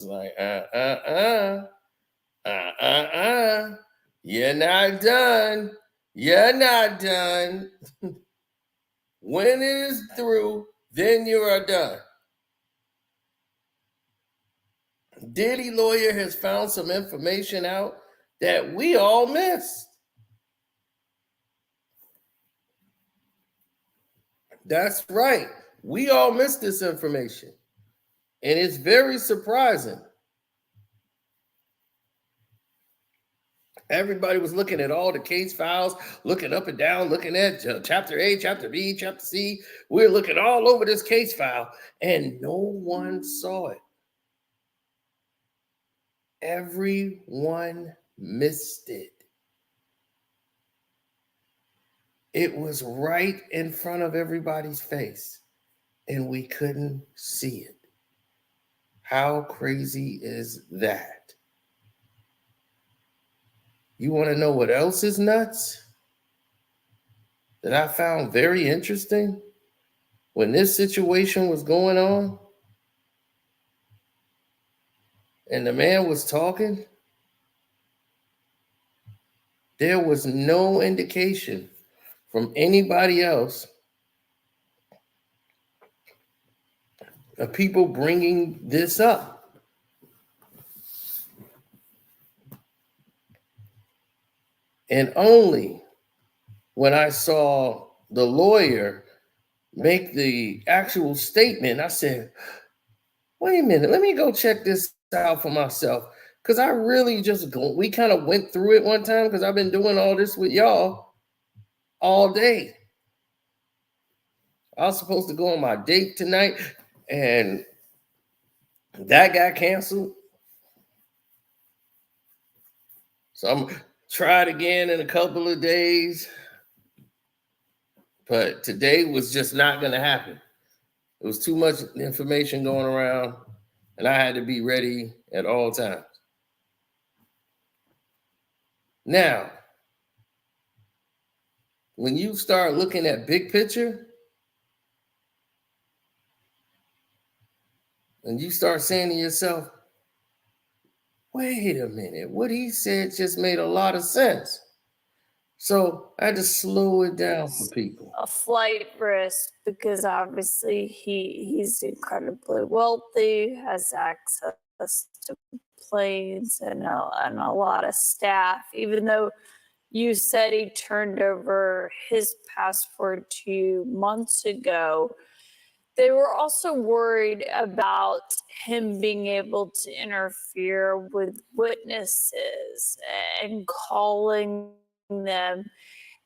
like, you're not done. You're not done. When it is through, then you are done. Diddy Lawyer has found some information out that we all missed. That's right. We all missed this information. And it's very surprising. Everybody was looking at all the case files, looking up and down, looking at chapter A, chapter B, chapter C. We're looking all over this case file, and no one saw it. Everyone missed it. It was right in front of everybody's face, and we couldn't see it. How crazy is that? You want to know what else is nuts? That I found very interesting when this situation was going on and the man was talking, there was no indication from anybody else of people bringing this up. And only when I saw the lawyer make the actual statement, I said, wait a minute, let me go check this out for myself. Because I really we kind of went through it one time because I've been doing all this with y'all all day. I was supposed to go on my date tonight, and that got canceled. So I'm going to try it again in a couple of days. But today was just not going to happen. It was too much information going around, and I had to be ready at all times. Now, when you start looking at big picture, and you start saying to yourself, wait a minute, what he said just made a lot of sense. So I had to slow it down for people. A flight risk because obviously he's incredibly wealthy, has access to planes and a lot of staff, even though you said he turned over his passport 2 months ago. They were also worried about him being able to interfere with witnesses and calling them.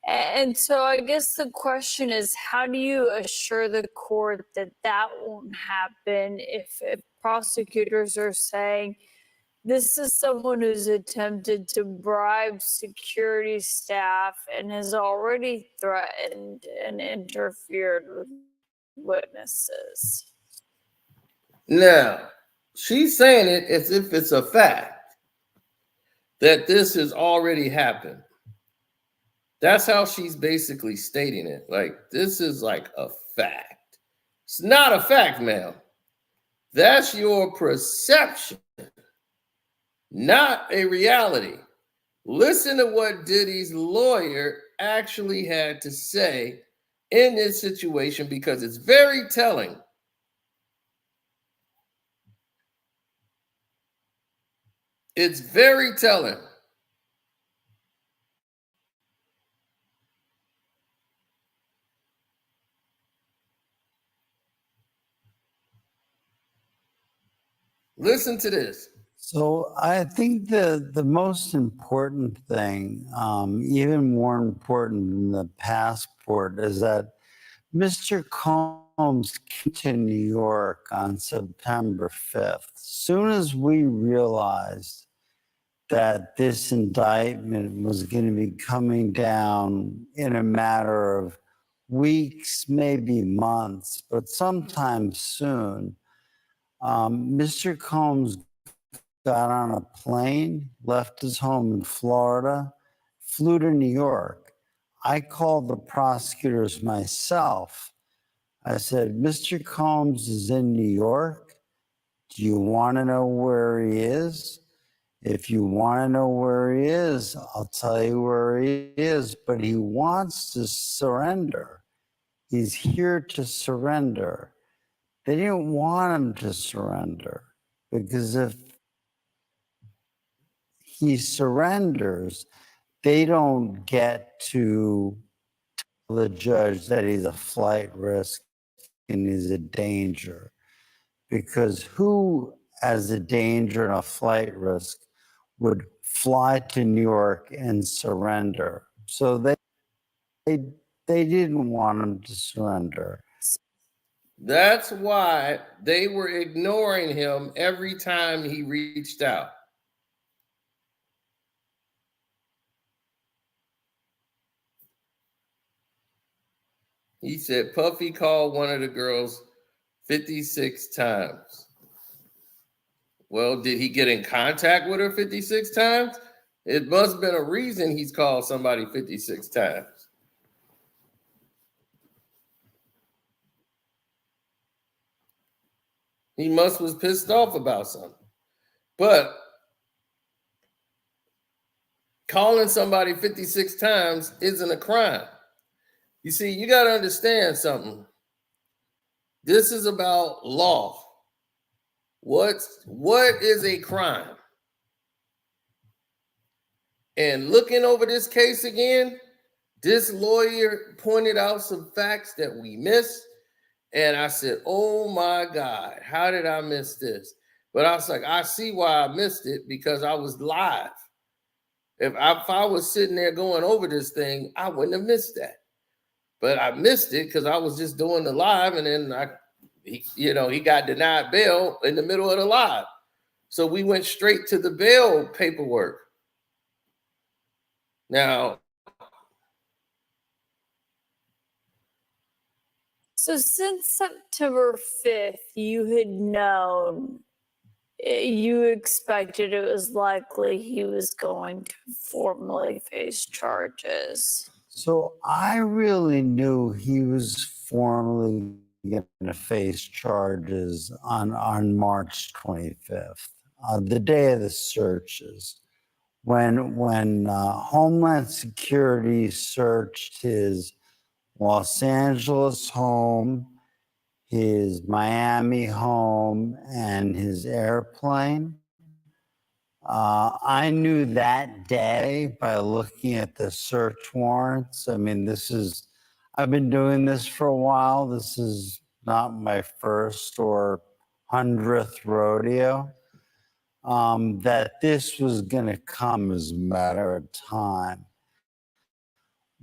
And so I guess the question is, how do you assure the court that that won't happen if prosecutors are saying, this is someone who's attempted to bribe security staff and has already threatened and interfered with witnesses? Now, she's saying it as if it's a fact that this has already happened. That's how she's basically stating it. Like, this is like a fact. It's not a fact, ma'am. That's your perception, not a reality. Listen to what Diddy's lawyer actually had to say in this situation, because it's very telling. It's very telling. Listen to this. So I think the most important thing, even more important than the passport, is that Mr. Combs came to New York on September 5th. As soon as we realized that this indictment was going to be coming down in a matter of weeks, maybe months, but sometime soon, Mr. Combs got on a plane, left his home in Florida, flew to New York. I called the prosecutors myself. I said, Mr. Combs is in New York. Do you want to know where he is? If you want to know where he is, I'll tell you where he is, but he wants to surrender. He's here to surrender. They didn't want him to surrender because if he surrenders, they don't get to tell the judge that he's a flight risk and he's a danger. Because who, as a danger and a flight risk, would fly to New York and surrender? So they didn't want him to surrender. That's why they were ignoring him every time he reached out. He said Puffy called one of the girls 56 times. Well, did he get in contact with her 56 times? It must have been a reason he's called somebody 56 times. He must was pissed off about something. But calling somebody 56 times isn't a crime. You see, you got to understand something. This is about law. What is a crime? And looking over this case again, this lawyer pointed out some facts that we missed. And I said, oh my God, how did I miss this? But I was like, I see why I missed it because I was live. If I was sitting there going over this thing, I wouldn't have missed that. But I missed it because I was just doing the live, and then he got denied bail in the middle of the live. So we went straight to the bail paperwork. Now, So since September 5th, you had known, you expected it was likely he was going to formally face charges. So I really knew he was formally going to face charges on March 25th, the day of the searches, when Homeland Security searched his Los Angeles home, his Miami home, and his airplane. I knew that day by looking at the search warrants. I mean, I've been doing this for a while. This is not my first or 100th rodeo. That this was going to come as a matter of time.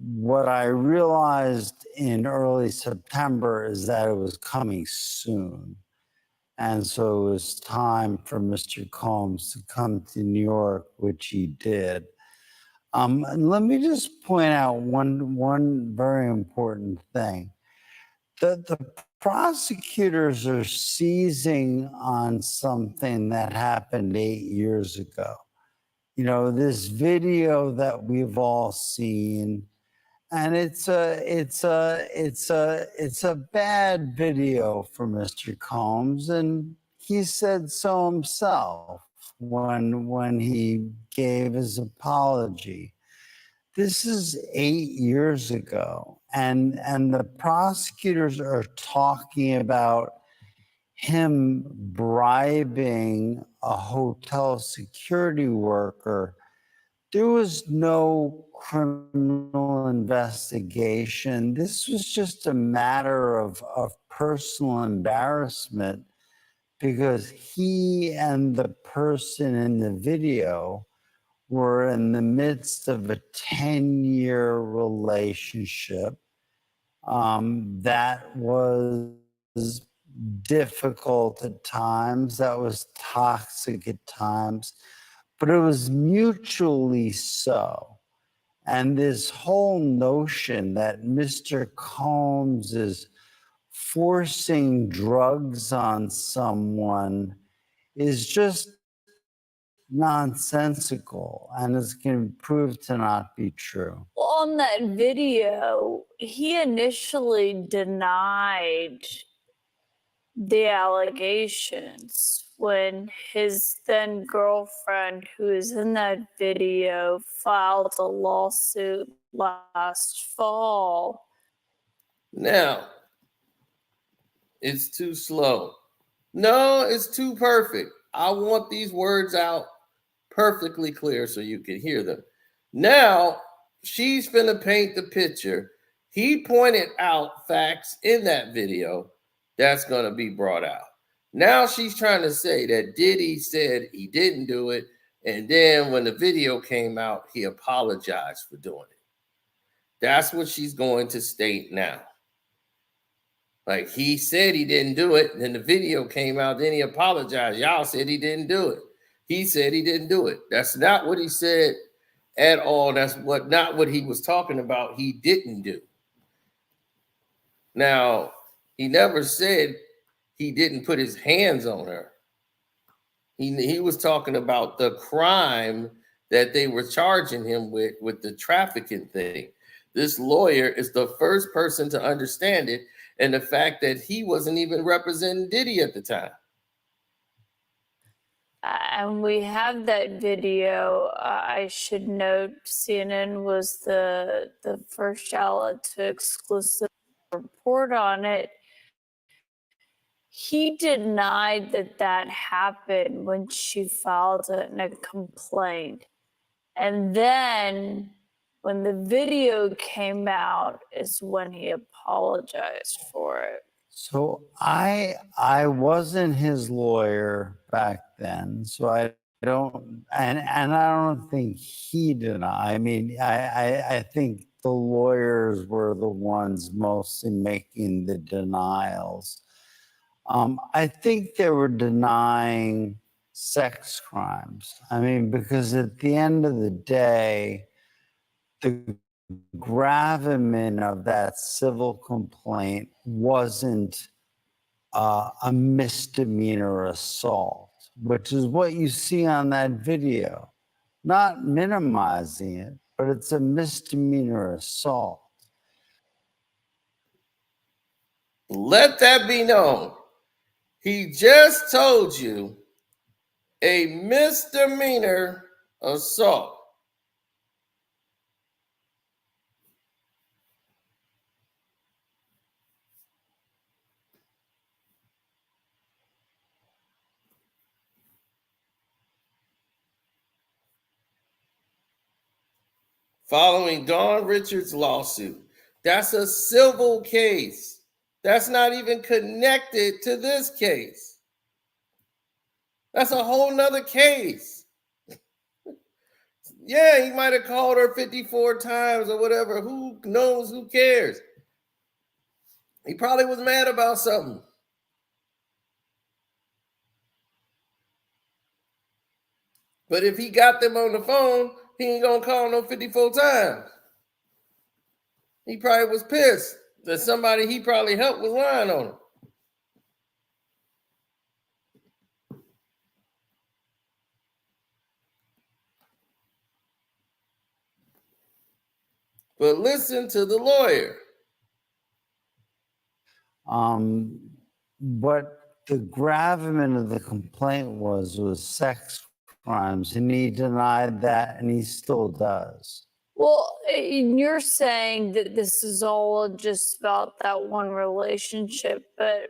What I realized in early September is that it was coming soon. And so it was time for Mr. Combs to come to New York, which he did. And let me just point out one very important thing. The prosecutors are seizing on something that happened 8 years ago. You know, this video that we've all seen, and it's a bad video for Mr. Combs, and he said so himself when he gave his apology. This is 8 years ago, and the prosecutors are talking about him bribing a hotel security worker. There was no criminal investigation. This was just a matter of personal embarrassment because he and the person in the video were in the midst of a 10-year relationship that was difficult at times, that was toxic at times, but it was mutually so. And this whole notion that Mr. Combs is forcing drugs on someone is just nonsensical, and it's going to prove to not be true. Well, on that video, he initially denied the allegations when his then girlfriend, who is in that video, filed a lawsuit last fall. Now, it's too slow. No, it's too perfect. I want these words out perfectly clear so you can hear them. Now, she's finna paint the picture. He pointed out facts in that video that's going to be brought out. Now she's trying to say that Diddy said he didn't do it, and then when the video came out, he apologized for doing it. That's what she's going to state now. Like, he said he didn't do it, and then the video came out, then he apologized. Y'all said he didn't do it. He said he didn't do it. That's not what he said at all. That's not what he was talking about. He didn't do. Now, he never said he didn't put his hands on her. He was talking about the crime that they were charging him with the trafficking thing. This lawyer is the first person to understand it, and the fact that he wasn't even representing Diddy at the time. And we have that video. I should note CNN was the first outlet to exclusively report on it. He denied that happened when she filed it in a complaint. And then when the video came out is when he apologized for it. So I wasn't his lawyer back then, so I don't, and I don't think he did. I mean, I think the lawyers were the ones mostly making the denials. I think they were denying sex crimes. I mean, because at the end of the day, the gravamen of that civil complaint wasn't a misdemeanor assault, which is what you see on that video. Not minimizing it, but it's a misdemeanor assault. Let that be known. He just told you a misdemeanor assault. Following Dawn Richards' lawsuit. That's a civil case. That's not even connected to this case. That's a whole nother case. Yeah, he might have called her 54 times or whatever. Who knows? Who cares? He probably was mad about something. But if he got them on the phone, he ain't gonna call no 54 times. He probably was pissed that somebody he probably helped was lying on him. But listen to the lawyer. What the gravamen of the complaint was sex crimes, and he denied that, and he still does. Well, you're saying that this is all just about that one relationship, but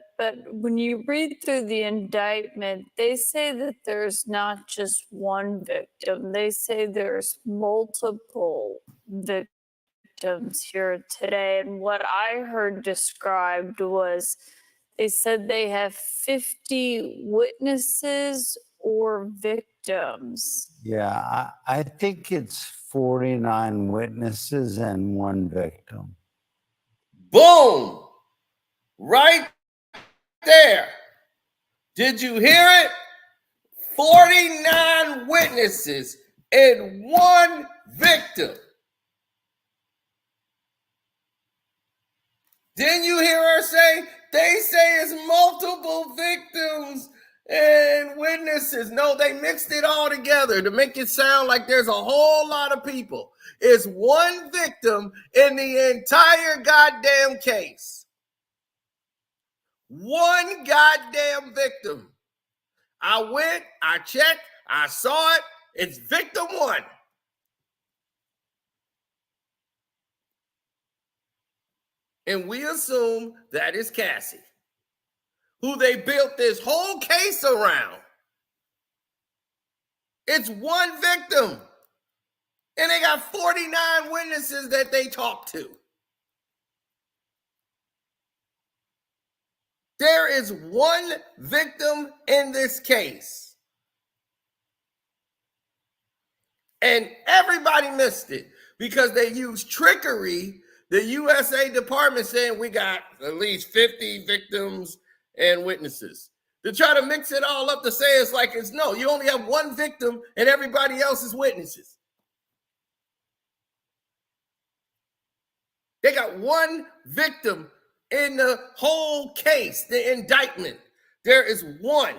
when you read through the indictment, they say that there's not just one victim. They say there's multiple victims here today. And what I heard described was they said they have 50 witnesses or victims. Yeah, I think it's 49 witnesses and one victim. Boom! Right there. Did you hear it? 49 witnesses and one victim. Didn't you hear her say? They say it's multiple victims and witnesses. No, they mixed it all together to make it sound like there's a whole lot of people. It's one victim in the entire goddamn case. One goddamn victim. I went, I checked, I saw it. It's victim 1. And we assume that is Cassie, who they built this whole case around. It's one victim. And they got 49 witnesses that they talked to. There is one victim in this case. And everybody missed it because they used trickery. The USA Department saying we got at least 50 victims and witnesses. To try to mix it all up to say it's like it's no, you only have one victim and everybody else is witnesses. They got one victim in the whole case, the indictment. There is one.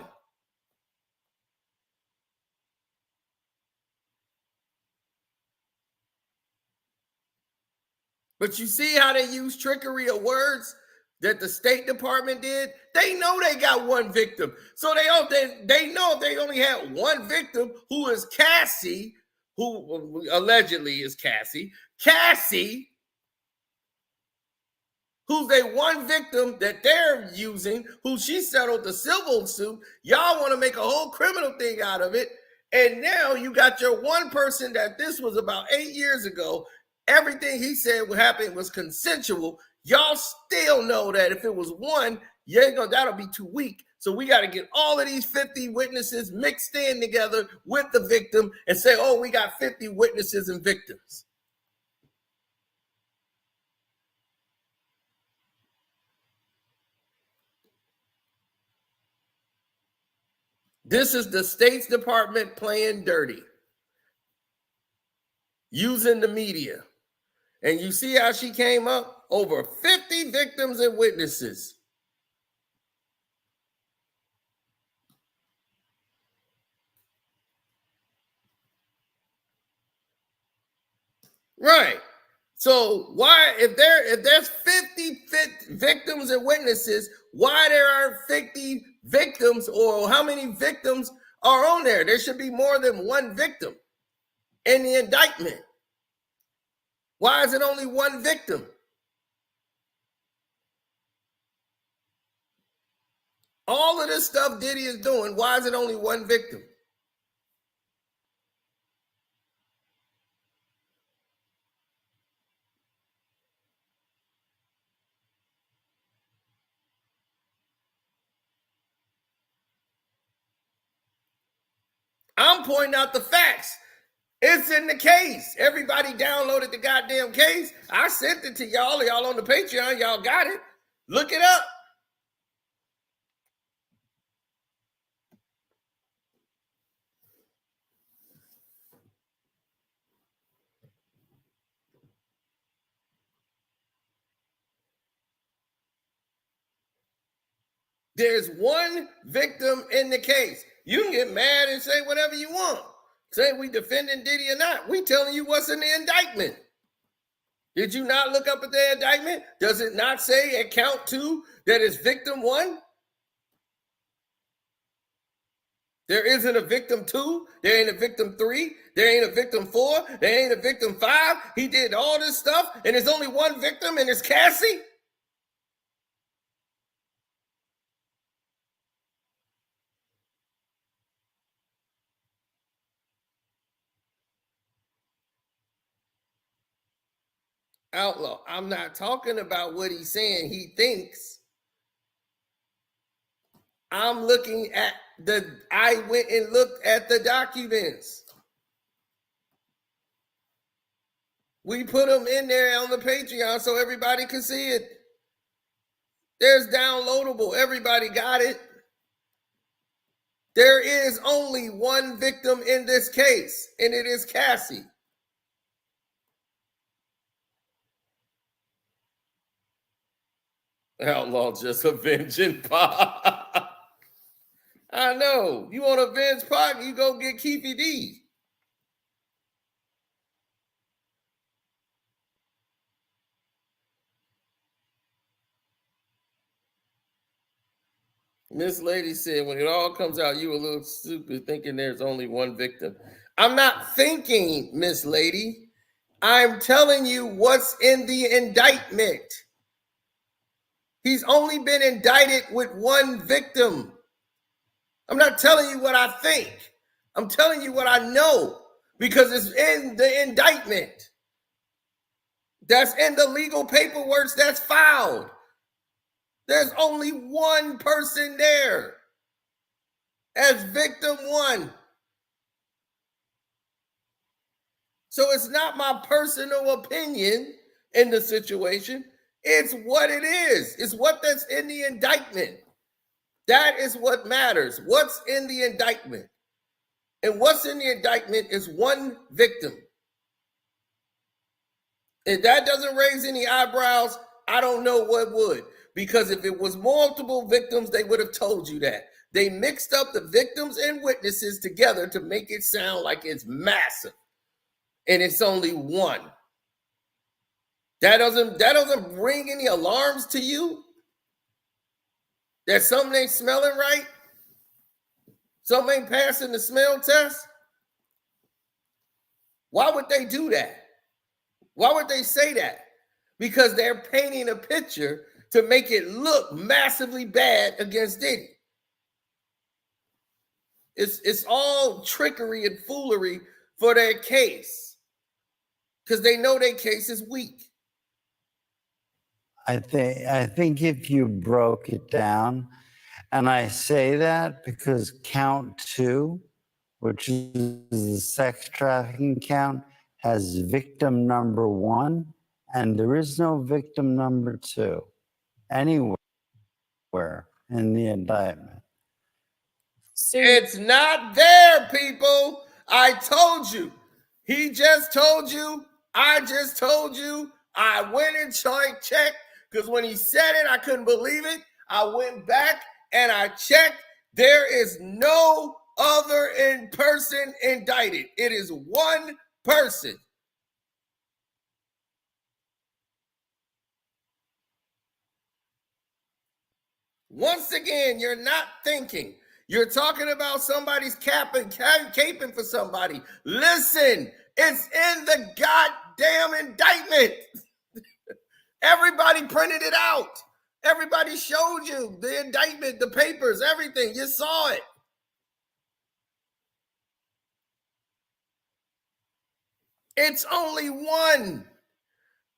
But you see how they use trickery of words that the State Department did? They know they got one victim. So they know if they only had one victim, who is Cassie, who allegedly is Cassie, who's a one victim that they're using, who she settled the civil suit. Y'all want to make a whole criminal thing out of it. And now you got your one person that this was about 8 years ago. Everything he said what happened was consensual. Y'all still know that if it was one, that'll be too weak. So we got to get all of these 50 witnesses mixed in together with the victim and say, oh, we got 50 witnesses and victims. This is the State's Department playing dirty, using the media. And you see how she came up? Over 50 victims and witnesses. Right. So why, if there's 50 victims and witnesses, why there aren't 50 victims, or how many victims are on there? There should be more than one victim in the indictment. Why is it only one victim? All of this stuff Diddy is doing, why is it only one victim? I'm pointing out the facts. It's in the case. Everybody downloaded the goddamn case. I sent it to y'all. Y'all on the Patreon. Y'all got it. Look it up. There's one victim in the case. You can get mad and say whatever you want. Say we defending Diddy or not. We telling you what's in the indictment. Did you not look up at the indictment? Does it not say at count 2 that it's victim 1? There isn't a victim 2. There ain't a victim 3. There ain't a victim 4. There ain't a victim 5. He did all this stuff and there's only one victim and it's Cassie. Outlaw, I'm not talking about what he's saying he thinks. I'm looking at I went and looked at the documents. We put them in there on the Patreon so everybody can see it. There's downloadable. Everybody got it. There is only one victim in this case, and it is Cassie. Outlaw just avenging Pac. I know. You want to avenge Pac, you go get Keefy D. Miss Lady said, when it all comes out, you a little stupid thinking there's only one victim. I'm not thinking, Miss Lady. I'm telling you what's in the indictment. He's only been indicted with one victim. I'm not telling you what I think. I'm telling you what I know because it's in the indictment. That's in the legal paperwork that's filed. There's only one person there as victim one. So it's not my personal opinion in the situation. It's what it is. It's what that's in the indictment. That is what matters. What's in the indictment? And what's in the indictment is one victim. If that doesn't raise any eyebrows, I don't know what would. Because if it was multiple victims, they would have told you that. They mixed up the victims and witnesses together to make it sound like it's massive. And it's only one. That doesn't ring any alarms to you? That something ain't smelling right? Something ain't passing the smell test? Why would they do that? Why would they say that? Because they're painting a picture to make it look massively bad against Diddy. It's all trickery and foolery for their case because they know their case is weak. I think if you broke it down, and I say that because count 2, which is the sex trafficking count, has victim number 1, and there is no victim number 2 anywhere in the indictment. So It's not there, people. I told you. He just told you. I just told you. I went and checked because when he said it, I couldn't believe it. I went back and I checked. There is no other in person indicted. It is one person. Once again, you're not thinking. You're talking about somebody's caping for somebody. Listen, it's in the goddamn indictment. Everybody printed it out. Everybody showed you the indictment, the papers, everything. You saw it. It's only one.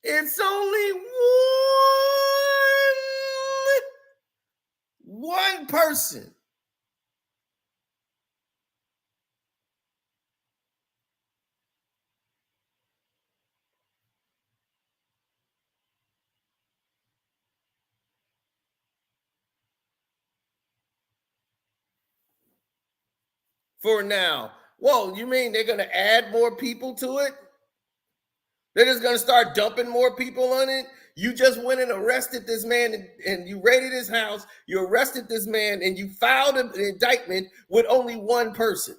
It's only one person. For now. Whoa, you mean they're going to add more people to it? They're just going to start dumping more people on it? You just went and arrested this man and you raided his house. You arrested this man and you filed an indictment with only one person.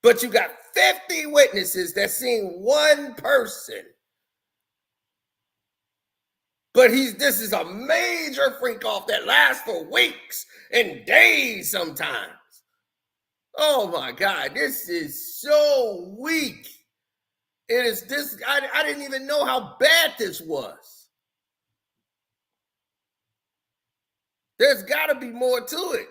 But you got 50 witnesses that seen one person. But this is a major freak off that lasts for weeks and days sometimes. Oh my God, this is so weak. It is this. I didn't even know how bad this was. There's got to be more to it.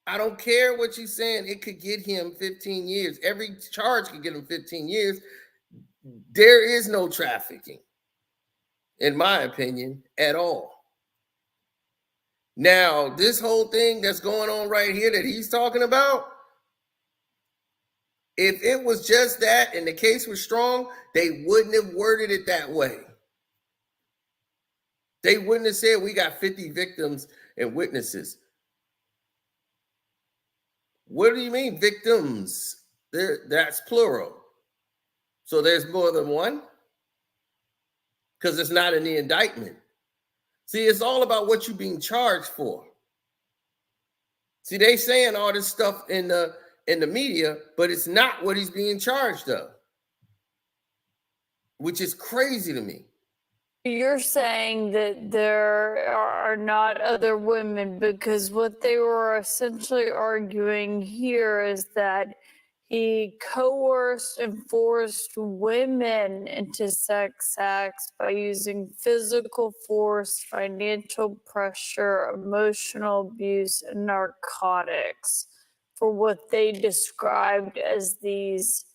I don't care what you're saying. It could get him 15 years. Every charge could get him 15 years. There is no trafficking, in my opinion, at all. Now, this whole thing that's going on right here that he's talking about, if it was just that and the case was strong, they wouldn't have worded it that way. They wouldn't have said we got 50 victims and witnesses. What do you mean victims? That's plural. So there's more than one? Because it's not in the indictment. See, it's all about what you're being charged for. See, they saying all this stuff in the media, but it's not what he's being charged of. which is crazy to me. You're saying that there are not other women, because what they were essentially arguing here is that he coerced and forced women into sex acts by using physical force, financial pressure, emotional abuse, and narcotics for what they described as these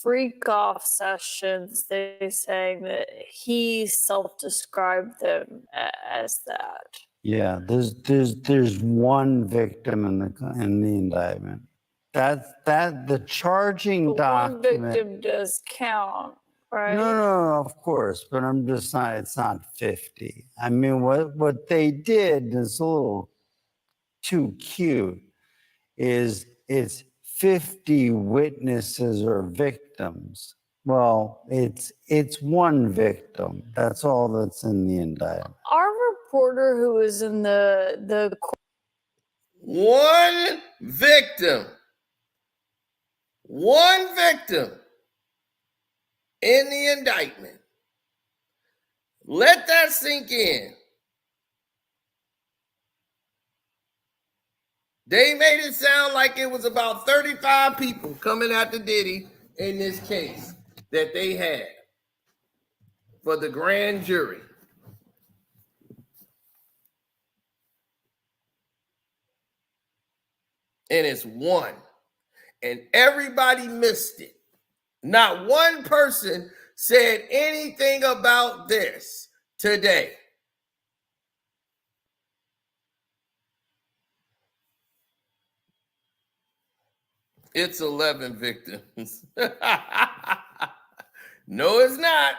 freak off sessions. They saying that he self-described them as that. Yeah, there's one victim in the indictment. That the charging But one document. victim does count, right? No, of course, but I'm just not. It's not 50. I mean, what they did is a little too cute. Is it's 50 witnesses or victims? Well, it's one victim. That's all that's in the indictment. Our reporter who was in the One victim. One victim in the indictment. Let that sink in. They made it sound like it was about 35 people coming after Diddy in this case that they had for the grand jury. And it's one. And everybody missed it. Not one person said anything about this today. It's 11 victims. No, it's not.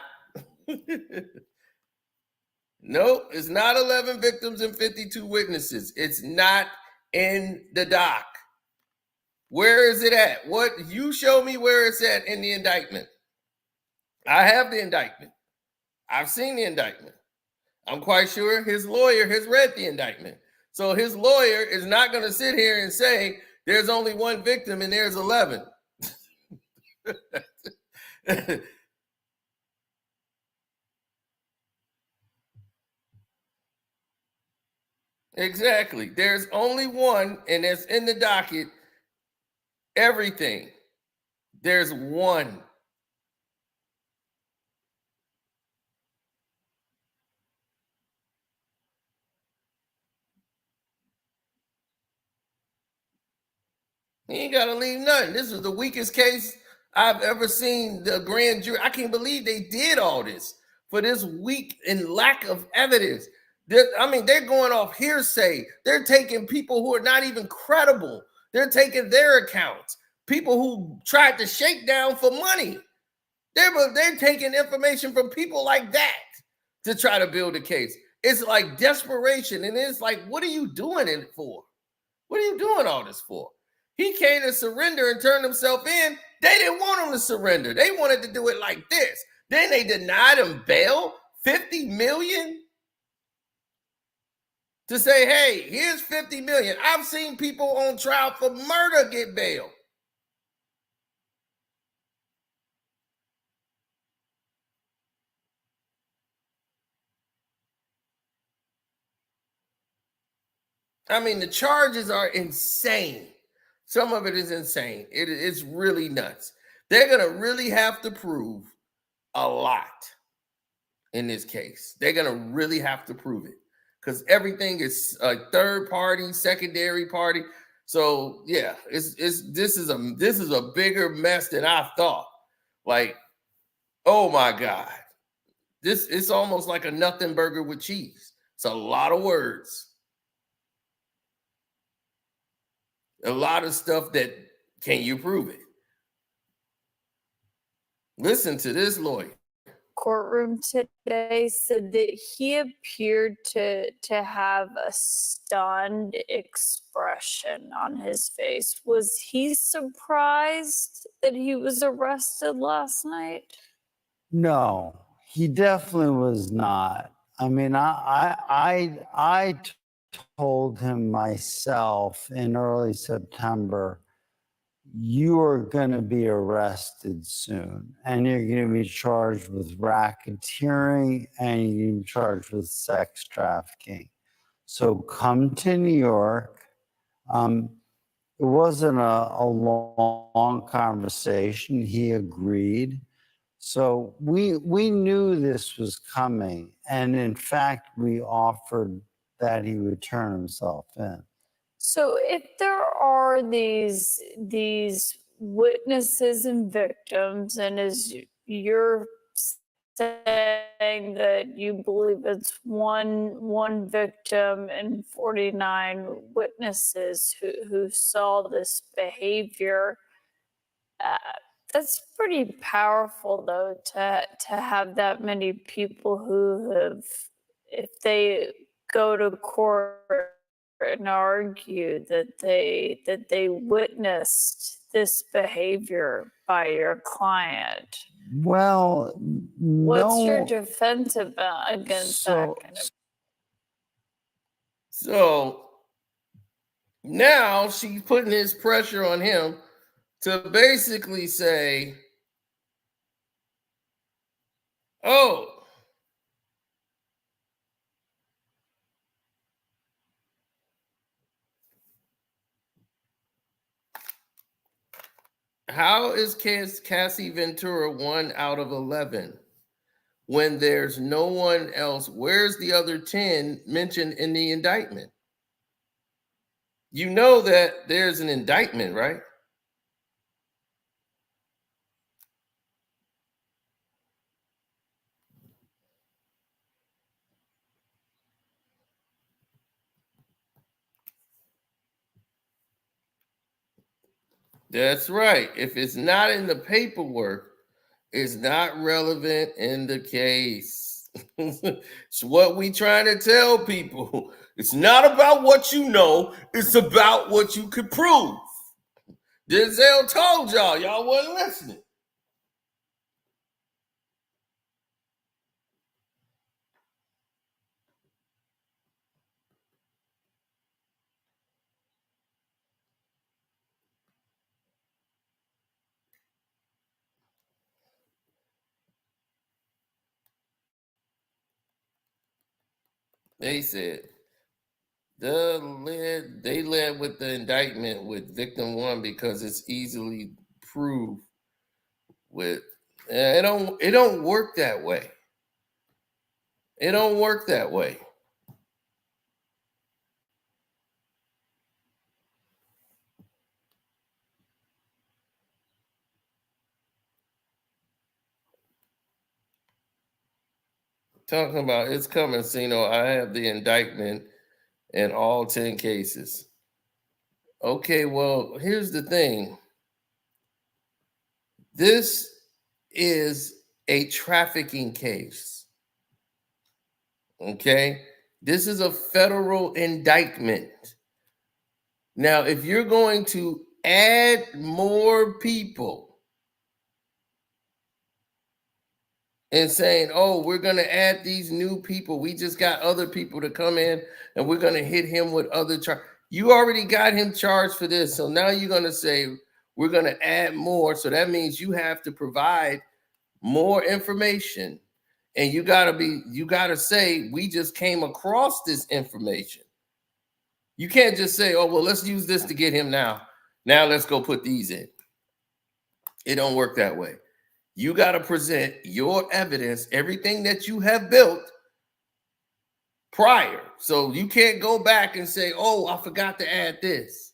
No, it's not 11 victims and 52 witnesses. It's not in the doc. Where is it at? What, you show me where it's at in the indictment. I have the indictment. I've seen the indictment. I'm quite sure his lawyer has read the indictment. So his lawyer is not going to sit here and say there's only one victim and there's 11. Exactly. There's only one, and it's in the docket. Everything. There's one. He ain't got to leave nothing. This is the weakest case I've ever seen the grand jury. I can't believe they did all this for this weak and lack of evidence. I mean, they're going off hearsay. They're taking people who are not even credible. They're taking their accounts. People who tried to shake down for money. They're taking information from people like that to try to build a case. It's like desperation. And it's like, what are you doing it for? What are you doing all this for? He came to surrender and turned himself in. They didn't want him to surrender. They wanted to do it like this. Then they denied him bail, $50 million, to say, hey, here's $50 million. I've seen people on trial for murder get bail. I mean, the charges are insane. Some of it is insane. It's really nuts. They're going to really have to prove a lot in this case. They're going to really have to prove it because everything is a third party, secondary party. So yeah, this is a bigger mess than I thought. Like, oh my God, it's almost like a nothing burger with cheese. It's a lot of words. A lot of stuff that, can you prove it? Listen to this lawyer. courtroom today said that he appeared to have a stunned expression on his face. Was he surprised that he was arrested last night? No, he definitely was not. I mean, I told him myself in early September, you are going to be arrested soon, and you're going to be charged with racketeering, and you're going to be charged with sex trafficking. So come to New York. It wasn't a long conversation. He agreed. So we knew this was coming. And in fact, we offered that he would turn himself in. So if there are these witnesses and victims, and as you're saying that you believe it's one victim and 49 witnesses who saw this behavior, that's pretty powerful, though, to have that many people who have, if they go to court and argue that they witnessed this behavior by your client. Well, What's your no. defense against that kind of? So now she's putting his pressure on him to basically say, oh, how is Cassie Ventura 1 out of 11 when there's no one else? Where's the other 10 mentioned in the indictment? You know that there's an indictment, right? That's right. If it's not in the paperwork, it's not relevant in the case. It's what we trying to tell people. It's not about what you know, it's about what you could prove. Denzel told y'all wasn't listening. They said they led with the indictment with victim 1 because it's easily proved with it don't work that way. It don't work that way. Talking about it's coming, Sino. I have the indictment in all 10 cases. Okay, well, here's the thing. This is a trafficking case. Okay? This is a federal indictment. Now, if you're going to add more people and saying, oh, we're going to add these new people, we just got other people to come in and we're going to hit him with other charges. You already got him charged for this. So now you're going to say, we're going to add more. So that means you have to provide more information. And you got to say, we just came across this information. You can't just say, oh, well, let's use this to get him now. Now let's go put these in. It don't work that way. You got to present your evidence, everything that you have built prior. So you can't go back and say, oh, I forgot to add this.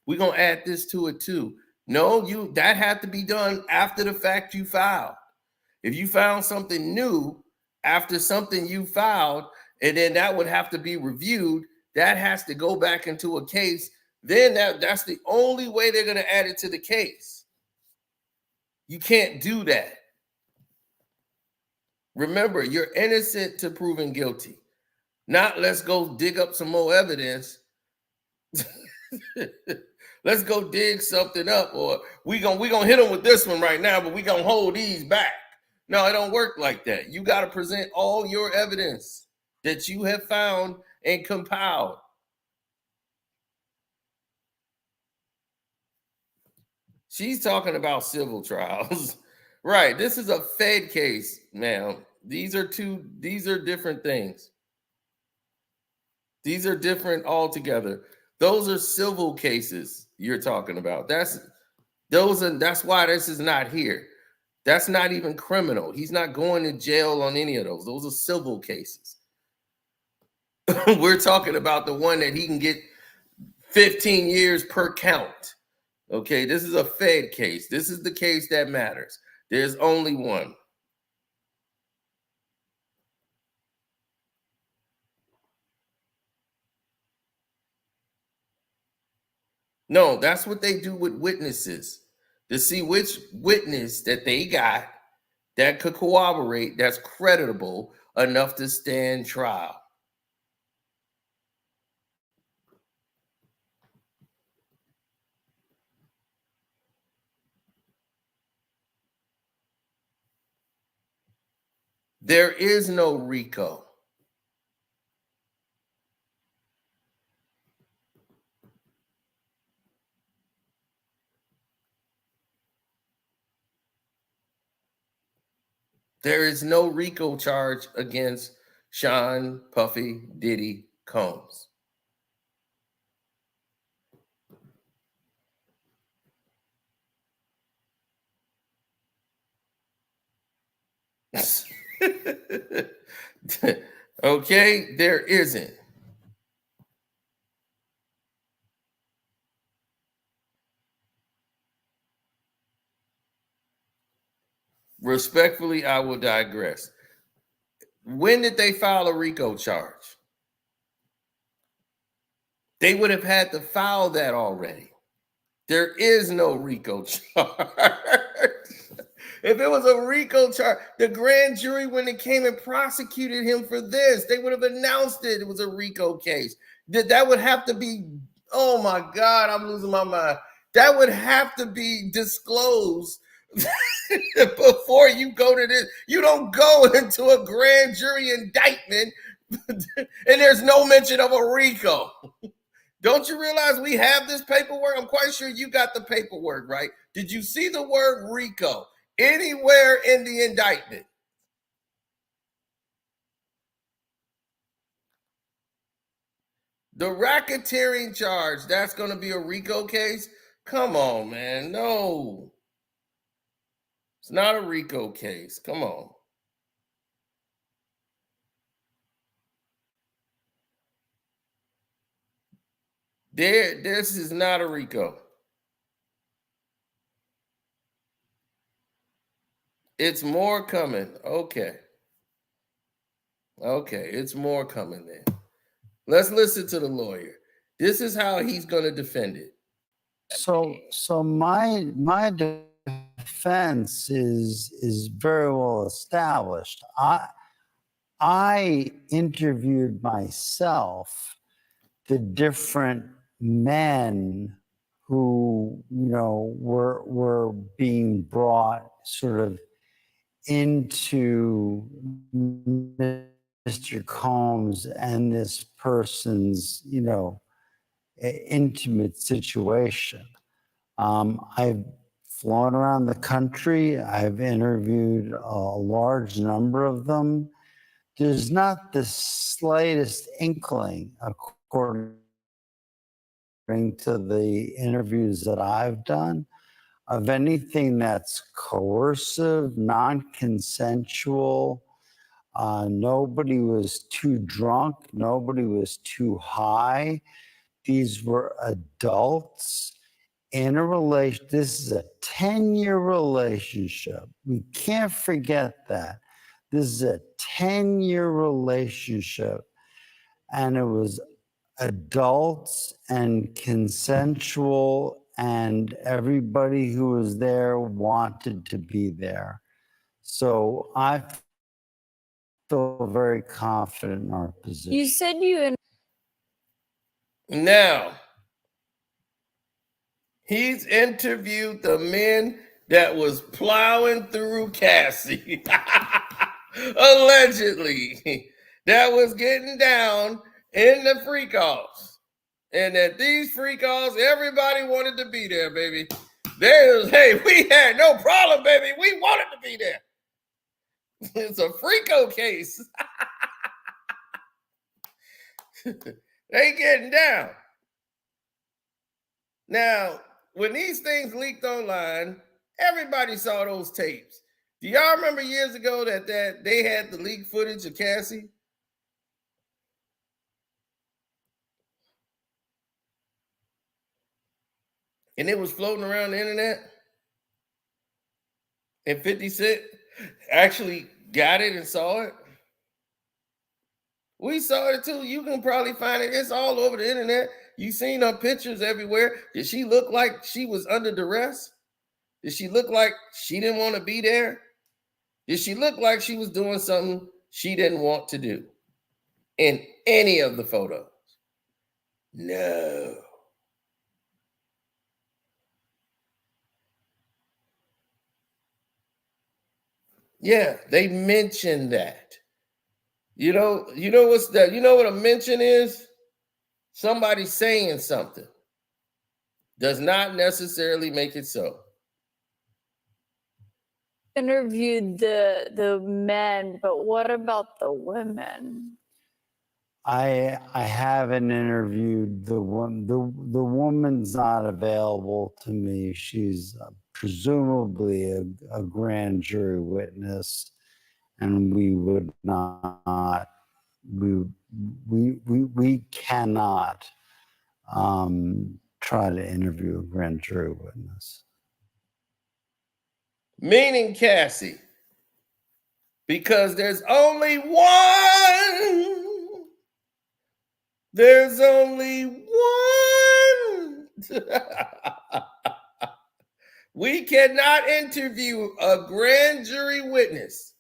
We're going to add this to it too. No, that had to be done after the fact you filed. If you found something new after something you filed, and then that would have to be reviewed, that has to go back into a case. Then that's the only way they're going to add it to the case. You can't do that. Remember, you're innocent to proven guilty. Not let's go dig up some more evidence. Let's go dig something up, or we gonna hit them with this one right now, but we gonna hold these back. No, it don't work like that. You got to present all your evidence that you have found and compiled. She's talking about civil trials. Right. This is a Fed case, ma'am. These are different things. These are different altogether. Those are civil cases you're talking about. That's why this is not here. That's not even criminal. He's not going to jail on any of those. Those are civil cases. We're talking about the one that he can get 15 years per count. Okay, this is a Fed case. This is the case that matters. There's only one. No, that's what they do with witnesses, to see which witness that they got that could corroborate, that's creditable enough to stand trial. There is no RICO. There is no RICO charge against Sean Puffy Diddy Combs. Okay, there isn't. Respectfully, I will digress. When did they file a RICO charge? They would have had to file that already. There is no RICO charge. If it was a RICO charge, the grand jury, when it came and prosecuted him for this, they would have announced it was a RICO case. That would have to be, oh my God, I'm losing my mind. That would have to be disclosed before you go to this. You don't go into a grand jury indictment and there's no mention of a RICO. Don't you realize we have this paperwork? I'm quite sure you got the paperwork, right? Did you see the word RICO anywhere in the indictment? The racketeering charge, that's going to be a RICO case? Come on, man. No. It's not a RICO case. Come on. This is not a RICO. It's more coming. Okay. Okay, it's more coming then. Let's listen to the lawyer. This is how he's going to defend it. So my defense is very well established. I interviewed myself the different men who were being brought sort of into Mr. Combs and this person's intimate situation. I've flown around the country. I've interviewed a large number of them. There's not the slightest inkling, according to the interviews that I've done, of anything that's coercive, non-consensual. Nobody was too drunk. Nobody was too high. These were adults in a relation. This is a 10-year relationship. We can't forget that. This is a 10-year relationship, and it was adults and consensual, and everybody who was there wanted to be there. So I feel very confident in our position. You said you Now, he's interviewed the men that was plowing through Cassie. Allegedly, that was getting down in the freak offs. And that these freak offs, everybody wanted to be there, baby. Hey, we had no problem, baby. We wanted to be there. It's a Freako case. They getting down. Now, when these things leaked online, everybody saw those tapes. Do y'all remember years ago that they had the leaked footage of Cassie? And it was floating around the internet? And 50 Cent actually got it and saw it? We saw it too. You can probably find it. It's all over the internet. You seen her pictures everywhere. Did she look like she was under duress? Did she look like she didn't want to be there? Did she look like she was doing something she didn't want to do in any of the photos? No. Yeah, they mentioned that. You know what's that? You know what a mention is? Somebody saying something does not necessarily make it so. Interviewed the men, but what about the women? I haven't interviewed the one. The woman's not available to me. She's presumably a grand jury witness, and we would not. We cannot try to interview a grand jury witness. Meaning Cassie. Because there's only one. There's only one. We cannot interview a grand jury witness.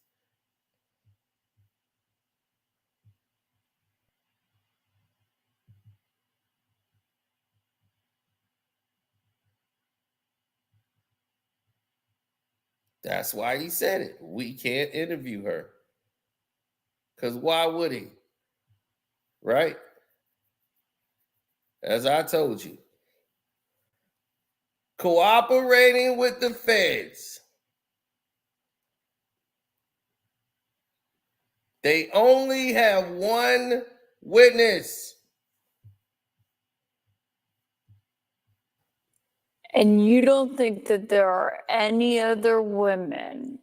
That's why he said it. We can't interview her. Because why would he? Right? As I told you. Cooperating with the feds. They only have one witness. And you don't think that there are any other women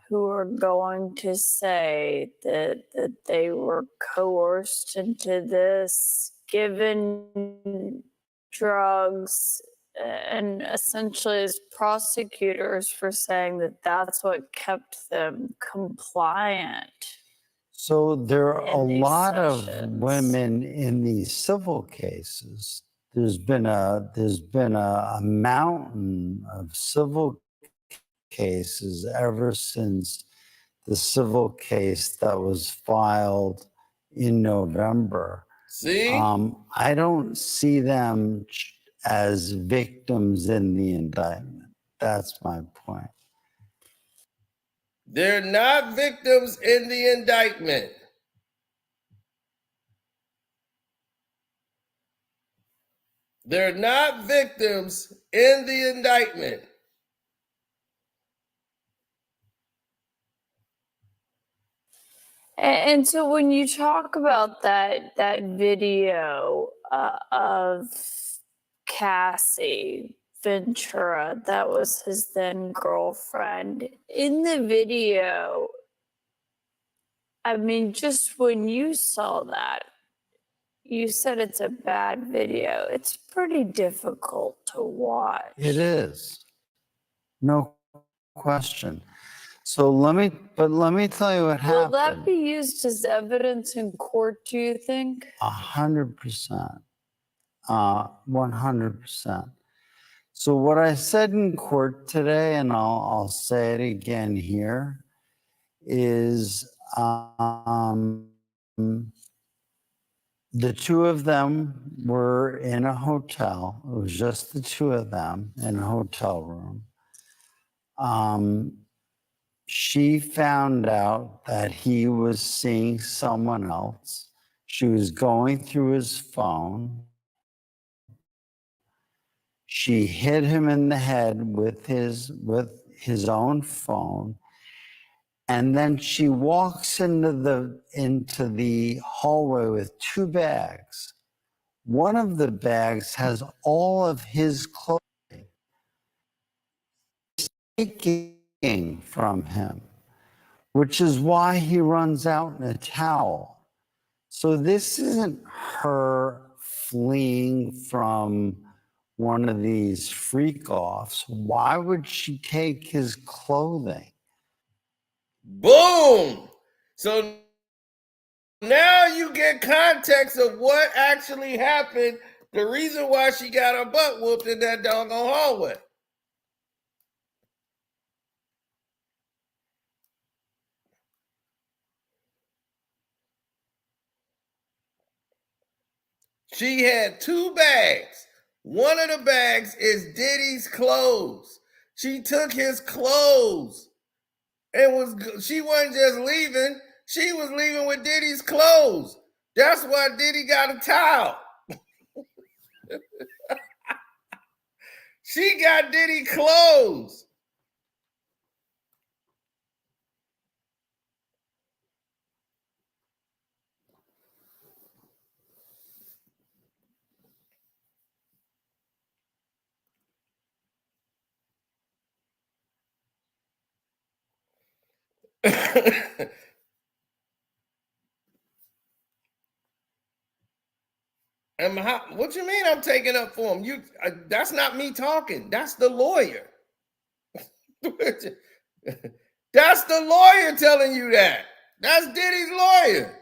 who are going to say that they were coerced into this, given drugs, and essentially as prosecutors for saying that that's what kept them compliant? So there are a lot of sessions. women in these civil cases. There's been a mountain of civil cases ever since the civil case that was filed in November. See? I don't see them as victims in the indictment. That's my point. They're not victims in the indictment. They're not victims in the indictment. And so when you talk about that video of Cassie Ventura, that was his then girlfriend, in the video, I mean, just when you saw that, you said it's a bad video. It's pretty difficult to watch. It is. No question. So let me tell you what happened. Will that be used as evidence in court, do you think? 100%. 100%. So what I said in court today, and I'll say it again here, is the two of them were in a hotel. It was just the two of them in a hotel room. She found out that he was seeing someone else. She was going through his phone. She hit him in the head with his own phone. And then she walks into the hallway with two bags. One of the bags has all of his clothing, taking from him, which is why he runs out in a towel. So this isn't her fleeing from one of these freak-offs. Why would she take his clothing? Boom! So now you get context of what actually happened, the reason why she got her butt whooped in that doggone hallway. She had two bags. One of the bags is Diddy's clothes. She took his clothes and she wasn't just leaving, she was leaving with Diddy's clothes. That's why Diddy got a towel. She got Diddy clothes. What you mean I'm taking up for him? That's not me talking. That's the lawyer. That's the lawyer telling you that. That's Diddy's lawyer.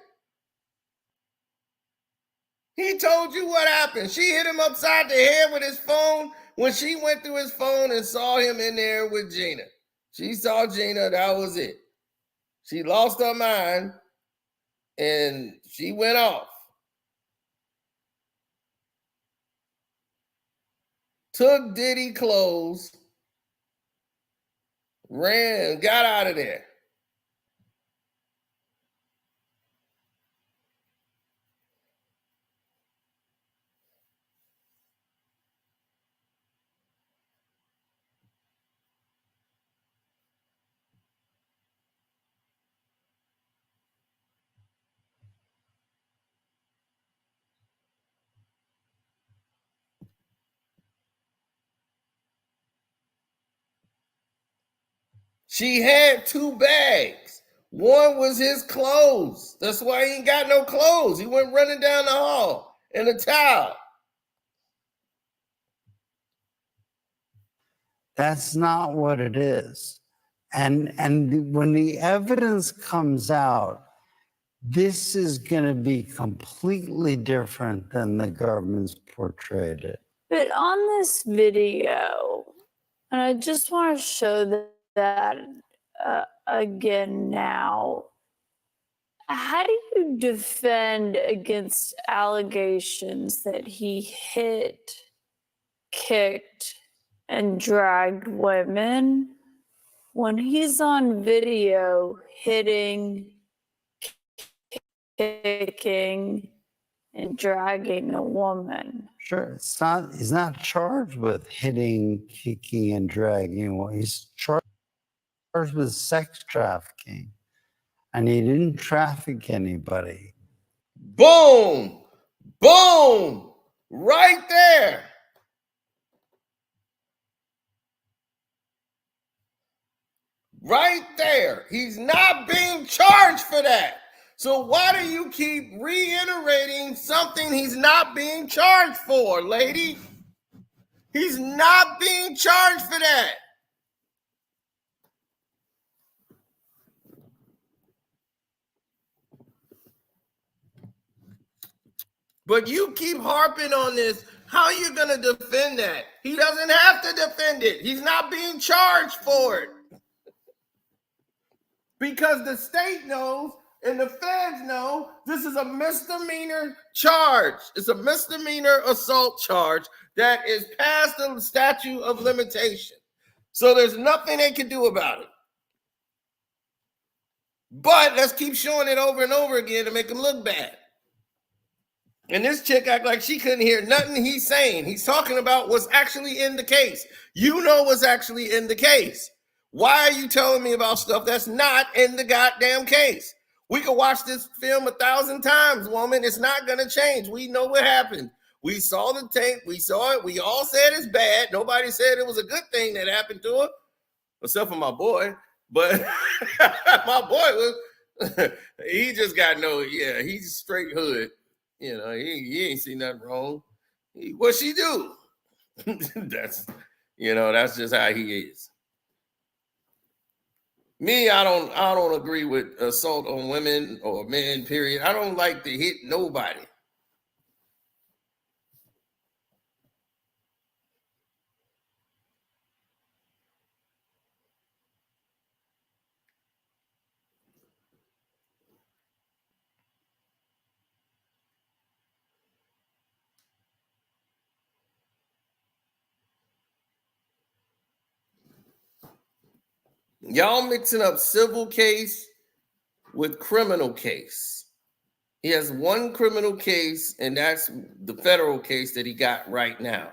He told you what happened. She hit him upside the head with his phone when she went through his phone and saw him in there with Gina. She saw Gina, that was it. She lost her mind and she went off. Took Diddy clothes, ran, got out of there. She had two bags. One was his clothes. That's why he ain't got no clothes. He went running down the hall in a towel. That's not what it is. And when the evidence comes out, this is going to be completely different than the government's portrayed it. But on this video, and I just want to show that again now, how do you defend against allegations that he hit, kicked, and dragged women when he's on video hitting, kicking, and dragging a woman? Sure, he's not charged with hitting, kicking, and dragging. He's charged with sex trafficking, and he didn't traffic anybody. Boom! Boom! Right there. Right there. He's not being charged for that. So why do you keep reiterating something he's not being charged for, lady? He's not being charged for that. But you keep harping on this. How are you going to defend that? He doesn't have to defend it. He's not being charged for it. Because the state knows and the feds know this is a misdemeanor charge. It's a misdemeanor assault charge that is past the statute of limitation. So there's nothing they can do about it. But let's keep showing it over and over again to make them look bad. And this chick act like she couldn't hear nothing he's saying. He's talking about what's actually in the case. You know what's actually in the case. Why are you telling me about stuff that's not in the goddamn case? We could watch this film 1,000 times, woman. It's not going to change. We know what happened. We saw the tape. We saw it. We all said it's bad. Nobody said it was a good thing that happened to her, except for my boy. But my boy was, he just got he's straight hood. You know, he ain't seen nothing wrong. What she do? That's just how he is. Me, I don't agree with assault on women or men, period. I don't like to hit nobody. Y'all mixing up civil case with criminal case. He has one criminal case, and that's the federal case that he got right now.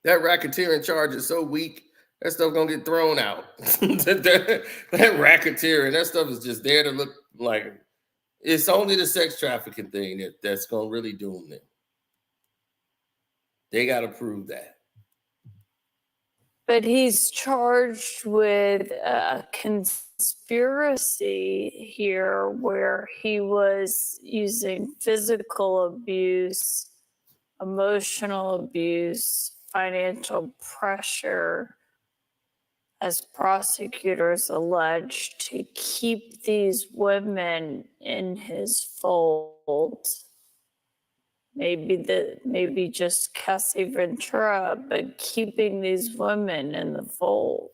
That racketeering charge is so weak, that stuff gonna get thrown out. that racketeering, that stuff is just there to look like it's only the sex trafficking thing that's gonna really doom them. They gotta prove that. But he's charged with a conspiracy here where he was using physical abuse, emotional abuse, financial pressure, as prosecutors allege, to keep these women in his fold. Maybe just Cassie Ventura, but keeping these women in the fold.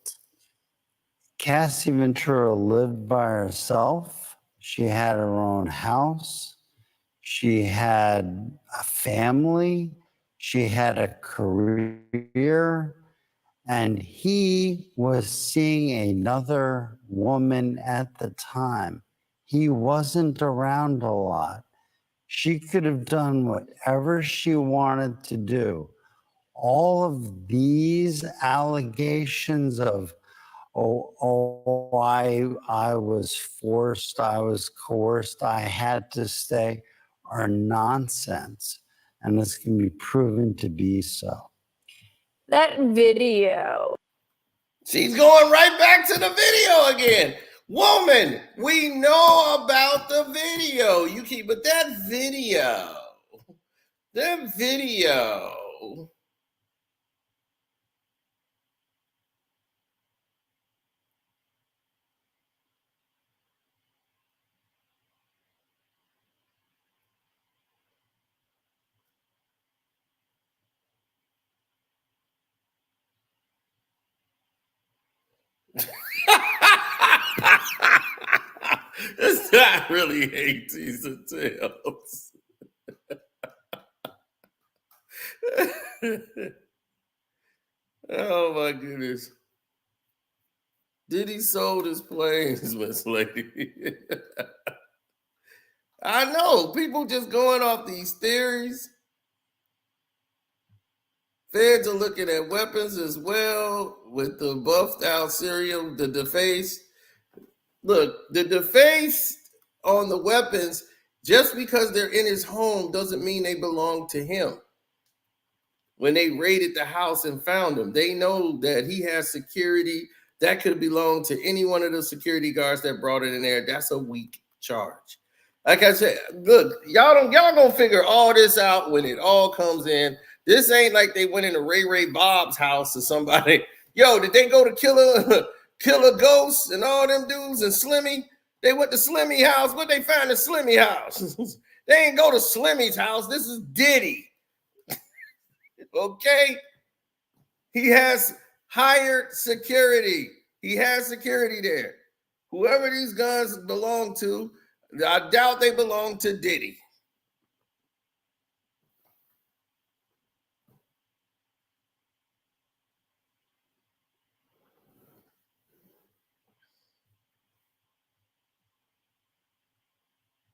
Cassie Ventura lived by herself. She had her own house. She had a family. She had a career. And he was seeing another woman at the time. He wasn't around a lot. She could have done whatever she wanted to do. All of these allegations of, I was forced, I was coerced, I had to stay, are nonsense. And this can be proven to be so. That video. She's going right back to the video again. Woman, we know about the video. But that video. It's not really 18s and tails. Oh my goodness. Diddy sold his planes, Miss Lady. I know, people just going off these theories. Feds are looking at weapons as well with the buffed out serial, the defaced. Look, the defaced on the weapons, just because they're in his home doesn't mean they belong to him. When they raided the house and found him, they know that he has security that could belong to any one of the security guards that brought it in there. That's a weak charge. Like I said, look, y'all gonna figure all this out when it all comes in. This ain't like they went into Ray Bob's house or somebody. Yo, did they go to Killer Ghost and all them dudes and Slimmy? They went to Slimmy house. What they found in Slimmy house? They ain't go to Slimmy's house. This is Diddy. Okay? He has hired security. He has security there. Whoever these guns belong to, I doubt they belong to Diddy.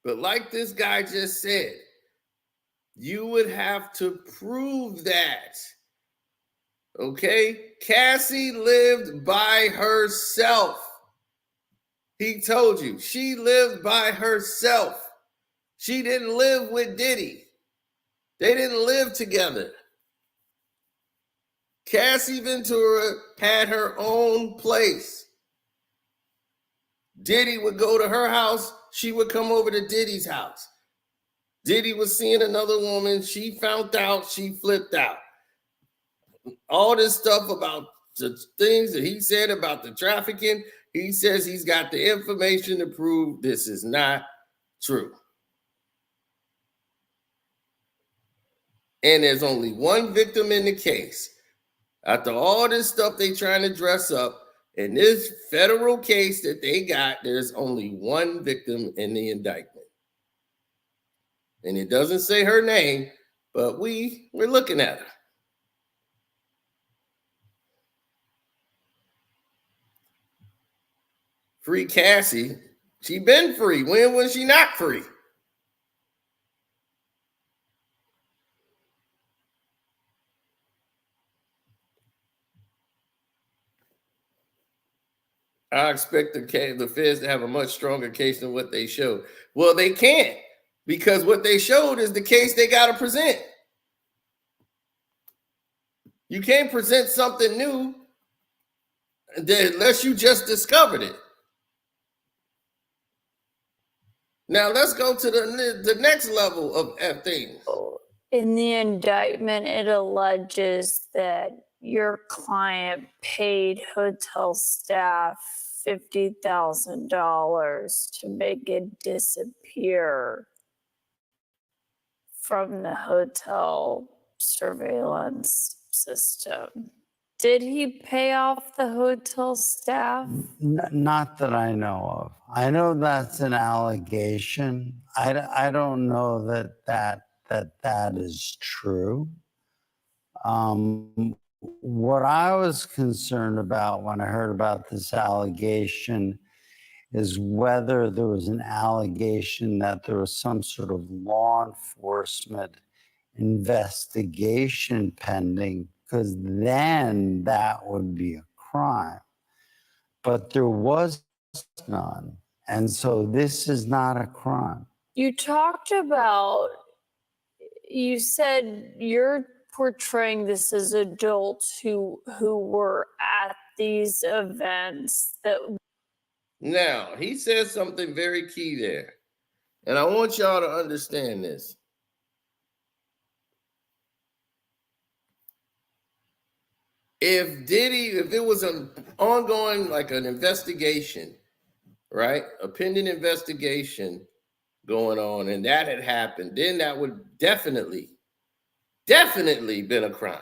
But like this guy just said, you would have to prove that. Okay? Cassie lived by herself. He told you she lived by herself. She didn't live with Diddy. They didn't live together. Cassie Ventura had her own place. Diddy would go to her house. She would come over to Diddy's house. Diddy was seeing another woman. She found out. She flipped out. All this stuff about the things that he said about the trafficking, he says he's got the information to prove this is not true. And there's only one victim in the case. After all this stuff they trying to dress up, in this federal case that they got, there's only one victim in the indictment. And it doesn't say her name, but we're looking at her. Free Cassie. She been free. When was she not free? I expect the feds to have a much stronger case than what they showed. Well, they can't, because what they showed is the case they got to present. You can't present something new unless you just discovered it. Now let's go to the next level of things. In the indictment, it alleges that your client paid hotel staff $50,000 to make it disappear from the hotel surveillance system. Did he pay off the hotel staff? Not that I know of. I know that's an allegation. I don't know that is true. What I was concerned about when I heard about this allegation is whether there was an allegation that there was some sort of law enforcement investigation pending, because then that would be a crime. But there was none. And so this is not a crime. You talked about, you said you're portraying this as adults who were at these events that. Now, he says something very key there. And I want y'all to understand this. If it was an ongoing, like an investigation, right? A pending investigation going on, and that had happened, then that would definitely been a crime,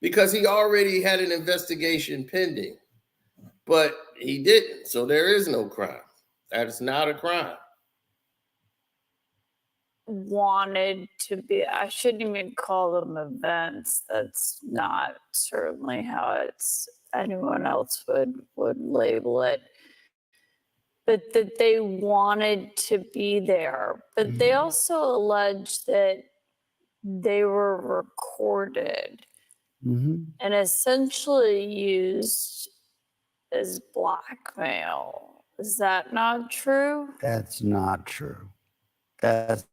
because he already had an investigation pending, but he didn't. So there is no crime. That is not a crime. Wanted to be, I shouldn't even call them events. That's not certainly how anyone else would label it. But that they wanted to be there. But they also allege that they were recorded and essentially used as blackmail. Is that not true? That's not true. That's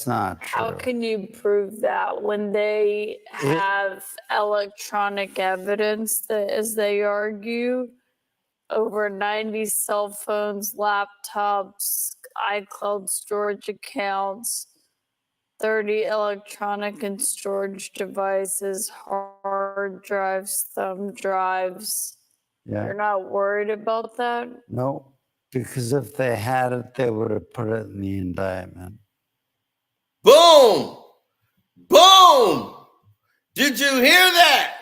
not true. How can you prove that when they have electronic evidence that, as they argue, over 90 cell phones, laptops, iCloud storage accounts, 30 electronic and storage devices, hard drives, thumb drives? Yeah. You're not worried about that? No, because if they had it, they would have put it in the indictment. Boom! Boom! Did you hear that?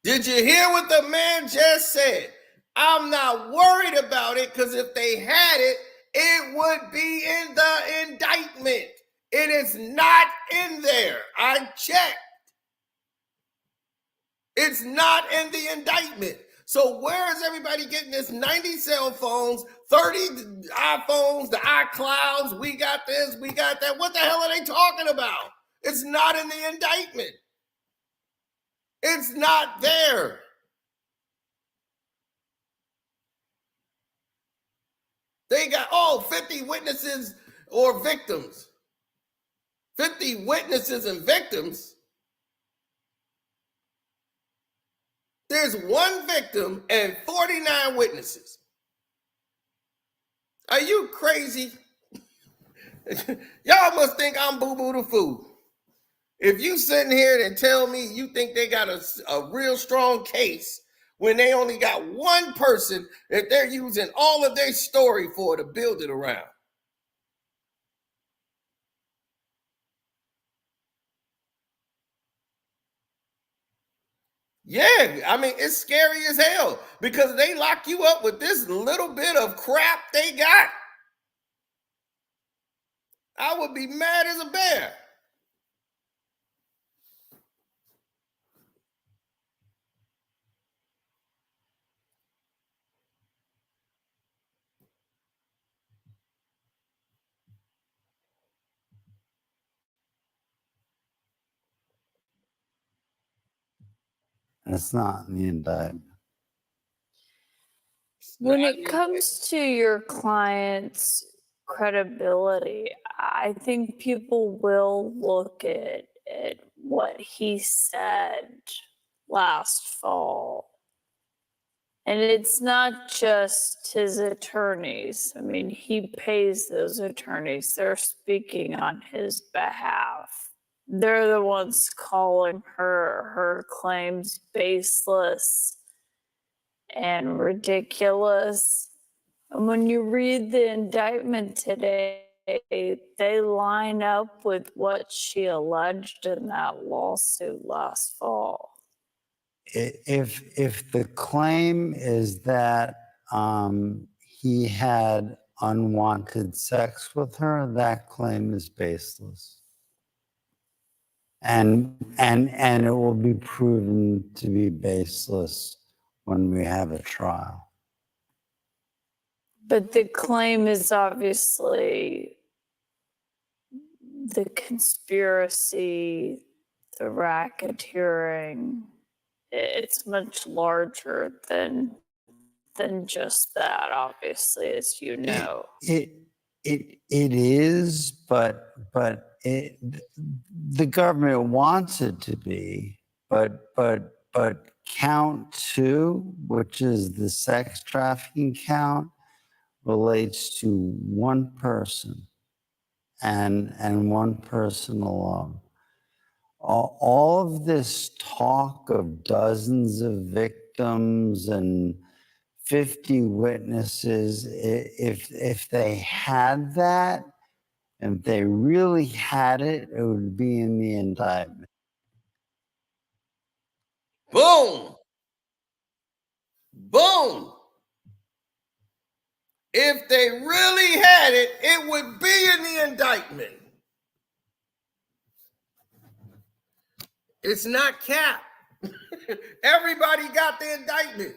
Did you hear what the man just said? I'm not worried about it, because if they had it, it would be in the indictment. It is not in there. I checked. It's not in the indictment. So where is everybody getting this 90 cell phones, 30 iPhones, the iClouds? We got this, we got that. What the hell are they talking about? It's not in the indictment. It's not there. They got, 50 witnesses or victims. 50 witnesses and victims. There's one victim and 49 witnesses. Are you crazy? Y'all must think I'm boo-boo the fool. If you sitting here and tell me you think they got a real strong case when they only got one person that they're using all of their story for to build it around. Yeah, I mean, it's scary as hell because they lock you up with this little bit of crap they got. I would be mad as a bear. It's not in the indictment. When it comes to your client's credibility, I think people will look at what he said last fall. And it's not just his attorneys. I mean, he pays those attorneys. They're speaking on his behalf. They're the ones calling her claims baseless and ridiculous. And when you read the indictment today, they line up with what she alleged in that lawsuit last fall. If the claim is that he had unwanted sex with her, that claim is baseless. And it will be proven to be baseless when we have a trial. But the claim is obviously the conspiracy, the racketeering. It's much larger than just that, obviously, as you know. It is, but the government wants it to be. But count 2, which is the sex trafficking count, relates to one person and one person alone. All of this talk of dozens of victims and 50 witnesses, if they had that, if they really had it, it would be in the indictment. Boom. Boom. If they really had it, it would be in the indictment. It's not cap. Everybody got the indictment.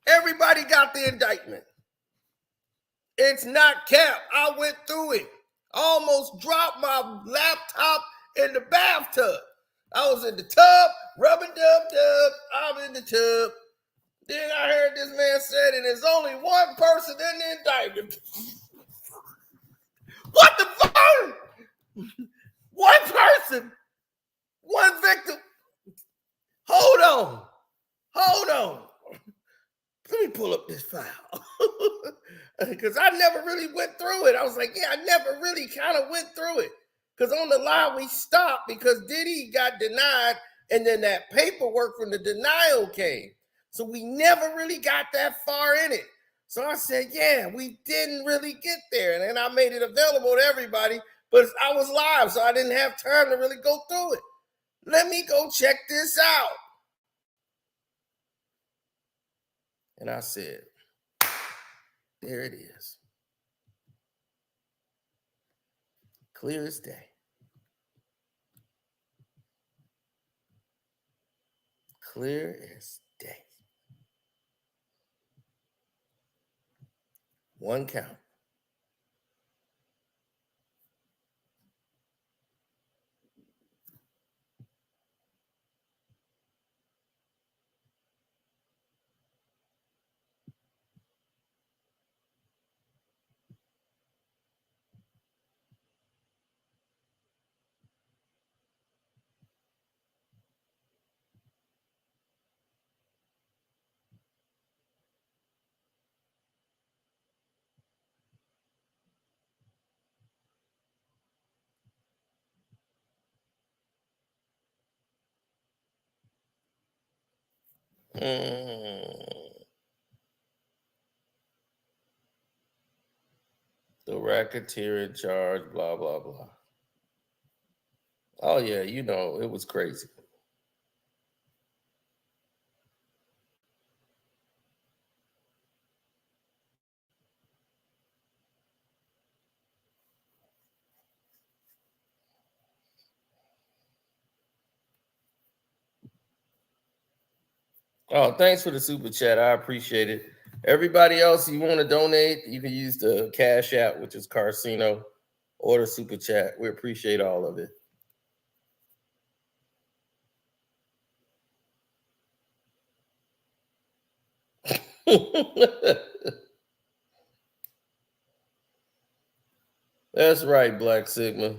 Everybody got the indictment. It's not cap. I went through it. Almost dropped my laptop in the bathtub. I was in the tub, rubbing dub. I'm in the tub. Then I heard this man said, and there's only one person in the indictment. What the fuck? One person. One victim. Hold on. Let me pull up this file. Because I never really went through it. I was like, I never really kind of went through it. Because on the line we stopped because Diddy got denied and then that paperwork from the denial came. So we never really got that far in it. So I said, we didn't really get there. And then I made it available to everybody, but I was live, so I didn't have time to really go through it. Let me go check this out. And I said, there it is. Clear as day. Clear as day. One count. The racketeering charge, blah, blah, blah. Oh, yeah, you know, it was crazy. Oh, thanks for the super chat. I appreciate it. Everybody else, you want to donate, you can use the Cash App, which is Carcino, or the super chat. We appreciate all of it. That's right, Black Sigma.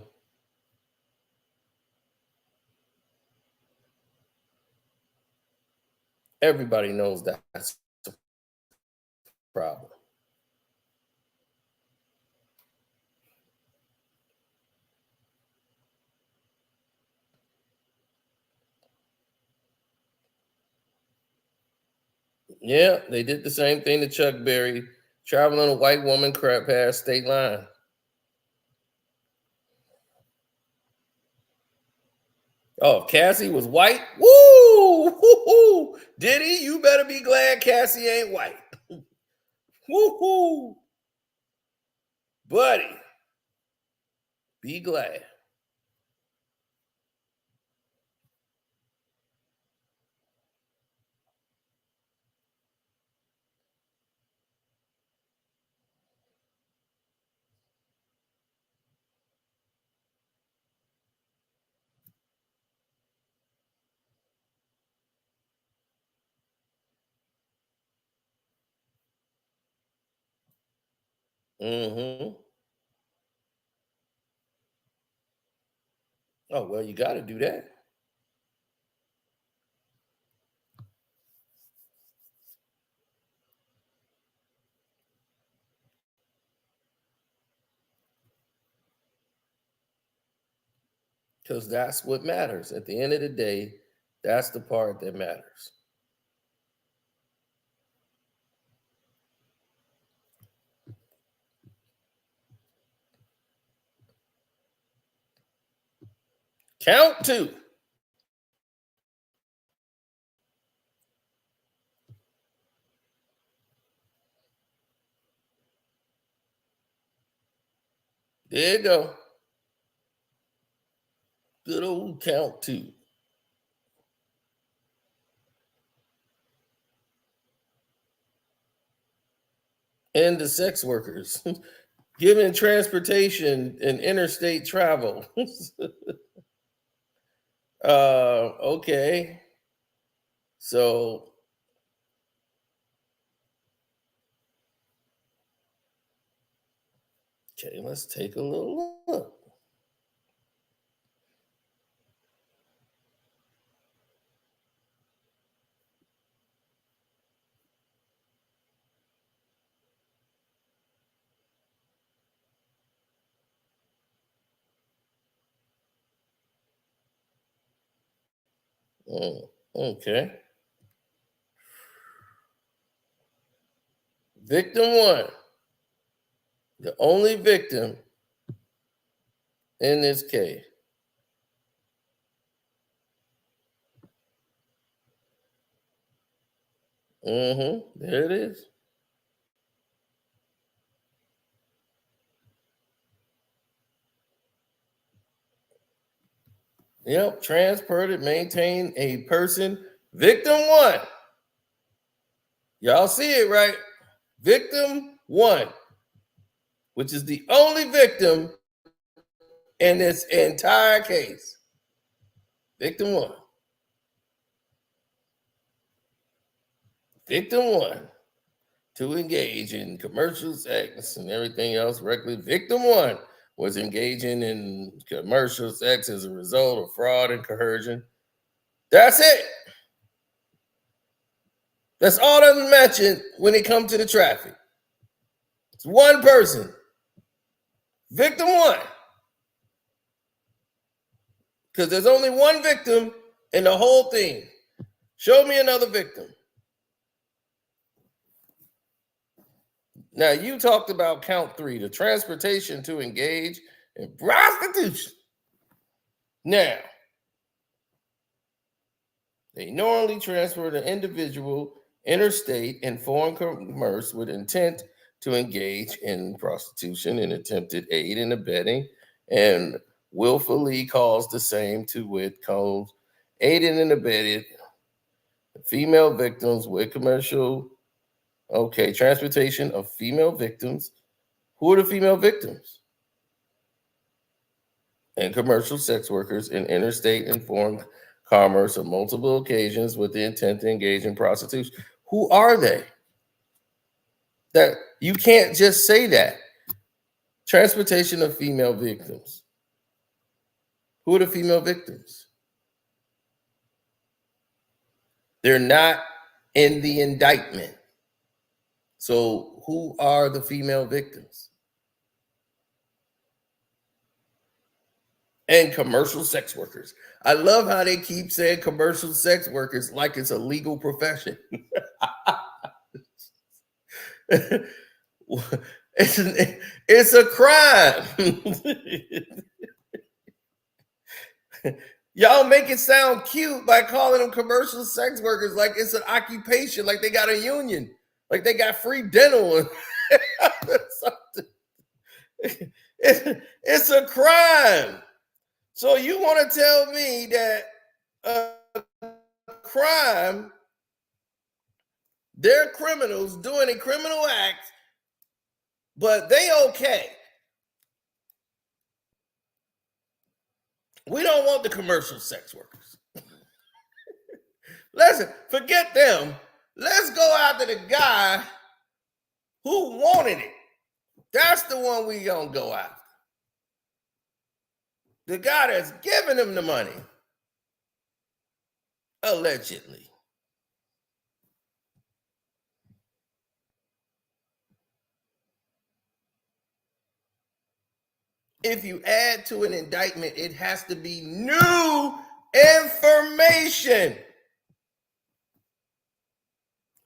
Everybody knows that's a problem. Yeah, they did the same thing to Chuck Berry, traveling a white woman crap past state line. Oh, Cassie was white? Woo! Woo-hoo! Diddy, you better be glad Cassie ain't white. Woo-hoo! Buddy, be glad. Mm-hmm. Oh, well, you got to do that. Because that's what matters. At the end of the day, that's the part that matters. Count two. There you go. Good old count two. And the sex workers giving transportation and interstate travel. Okay. So okay, let's take a little look. Okay. Victim one, the only victim in this case. There it is. Yep, transported, maintain a person. Victim one. Y'all see it, right? Victim one. which is the only victim in this entire case. Victim one. Victim one, to engage in commercial sex and everything else regularly. Victim one was engaging in commercial sex as a result of fraud and coercion. That's it. That's all that's mentioned when it comes to the traffic. It's one person. Victim one. Because there's only one victim in the whole thing. Show me another victim. Now, you talked about count 3, the transportation to engage in prostitution. Now, they knowingly transport an individual interstate in foreign commerce with intent to engage in prostitution and attempted aid and abetting, and willfully caused the same to wit Combs, aided and abetted female victims with commercial, transportation of female victims. Who are the female victims? And commercial sex workers in interstate and foreign commerce on multiple occasions with the intent to engage in prostitution. Who are they? That you can't just say that. Transportation of female victims. Who are the female victims? They're not in the indictment. So who are the female victims? And commercial sex workers. I love how they keep saying commercial sex workers like it's a legal profession. It's a crime. Y'all make it sound cute by calling them commercial sex workers like it's an occupation, like they got a union, like they got free dental. It's a crime. So you want to tell me that a crime, they're criminals doing a criminal act, but they okay. We don't want the commercial sex workers. Listen, forget them. Let's go after the guy who wanted it. That's the one we gonna go after. The guy that's giving him the money. Allegedly. If you add to an indictment, it has to be new information.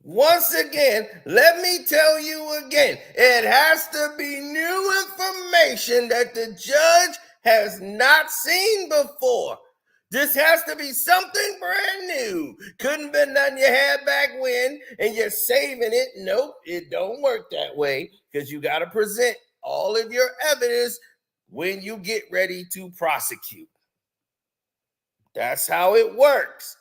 Once again, let me tell you again, it has to be new information that the judge has not seen before. This has to be something brand new. Couldn't be nothing you had back when and you're saving it. Nope, it don't work that way because you got to present all of your evidence when you get ready to prosecute. That's how it works.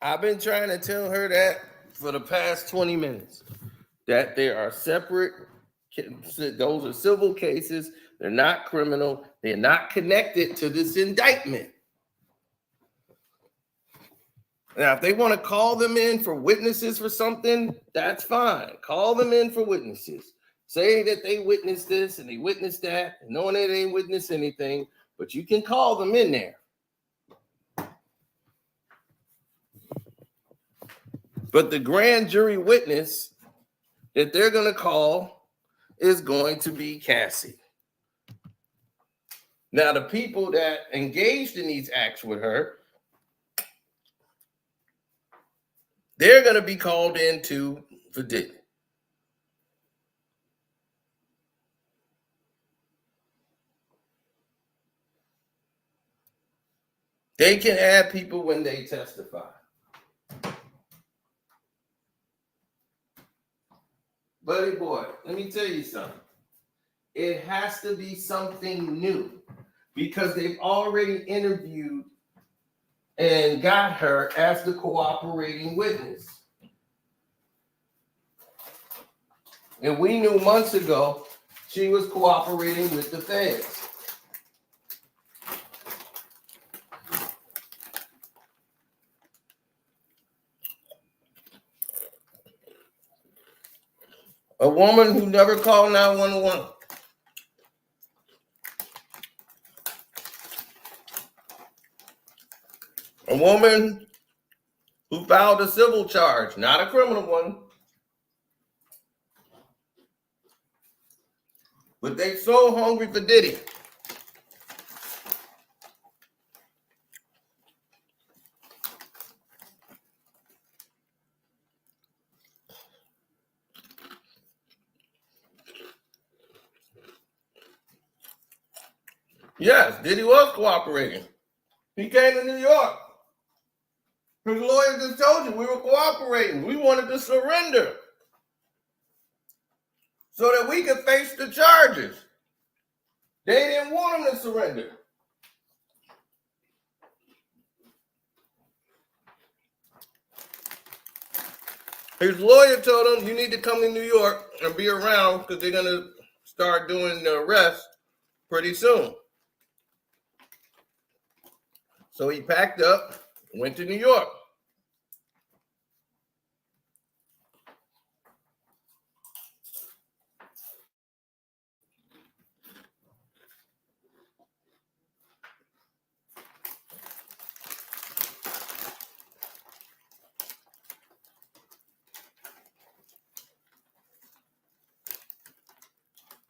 I've been trying to tell her that for the past 20 minutes, that there are separate, those are civil cases. They're not criminal. They're not connected to this indictment. Now, if they want to call them in for witnesses for something, that's fine. Call them in for witnesses. Say that they witnessed this and they witnessed that, knowing that they ain't witnessed anything, but you can call them in there. But the grand jury witness that they're going to call is going to be Cassie. Now, the people that engaged in these acts with her, they're going to be called in too for Diddy. They can add people when they testify. Buddy boy, let me tell you something. It has to be something new because they've already interviewed and got her as the cooperating witness. And we knew months ago she was cooperating with the feds. A woman who never called 911. A woman who filed a civil charge, not a criminal one. But they so hungry for Diddy. Yes, Diddy was cooperating. He came to New York. His lawyer just told you we were cooperating. We wanted to surrender so that we could face the charges. They didn't want him to surrender. His lawyer told him, you need to come to New York and be around because they're going to start doing the arrest pretty soon. So he packed up and went to New York.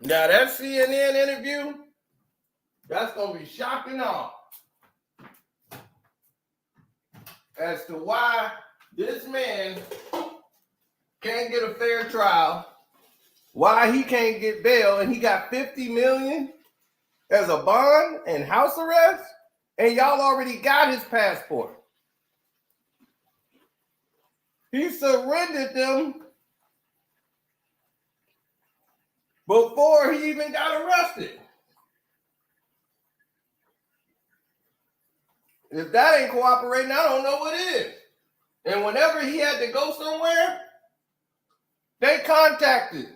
Now that CNN interview, that's going to be shocking all as to why this man can't get a fair trial, why he can't get bail, and he got $50 million as a bond and house arrest, and y'all already got his passport. He surrendered them before he even got arrested. If that ain't cooperating, I don't know what is. And whenever he had to go somewhere, they contacted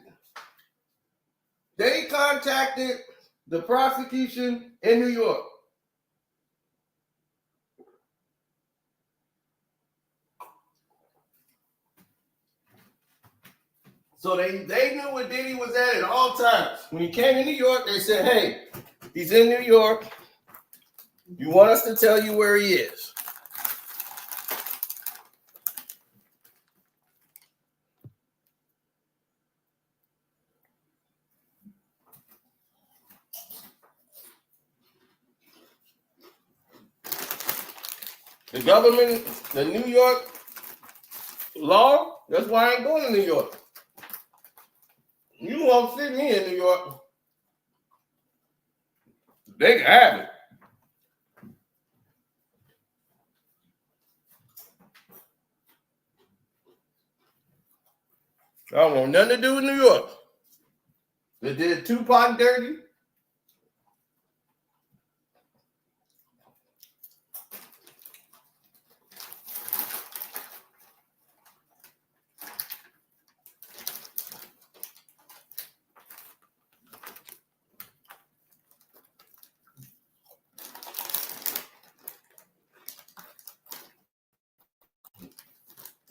the prosecution in New York. So they knew where Diddy was at all times. When he came to New York, they said, hey, he's in New York. You want us to tell you where he is? The government, the New York law, that's why I ain't going to New York. You won't see me in New York. They can have it. I don't want nothing to do with New York. They did Tupac dirty.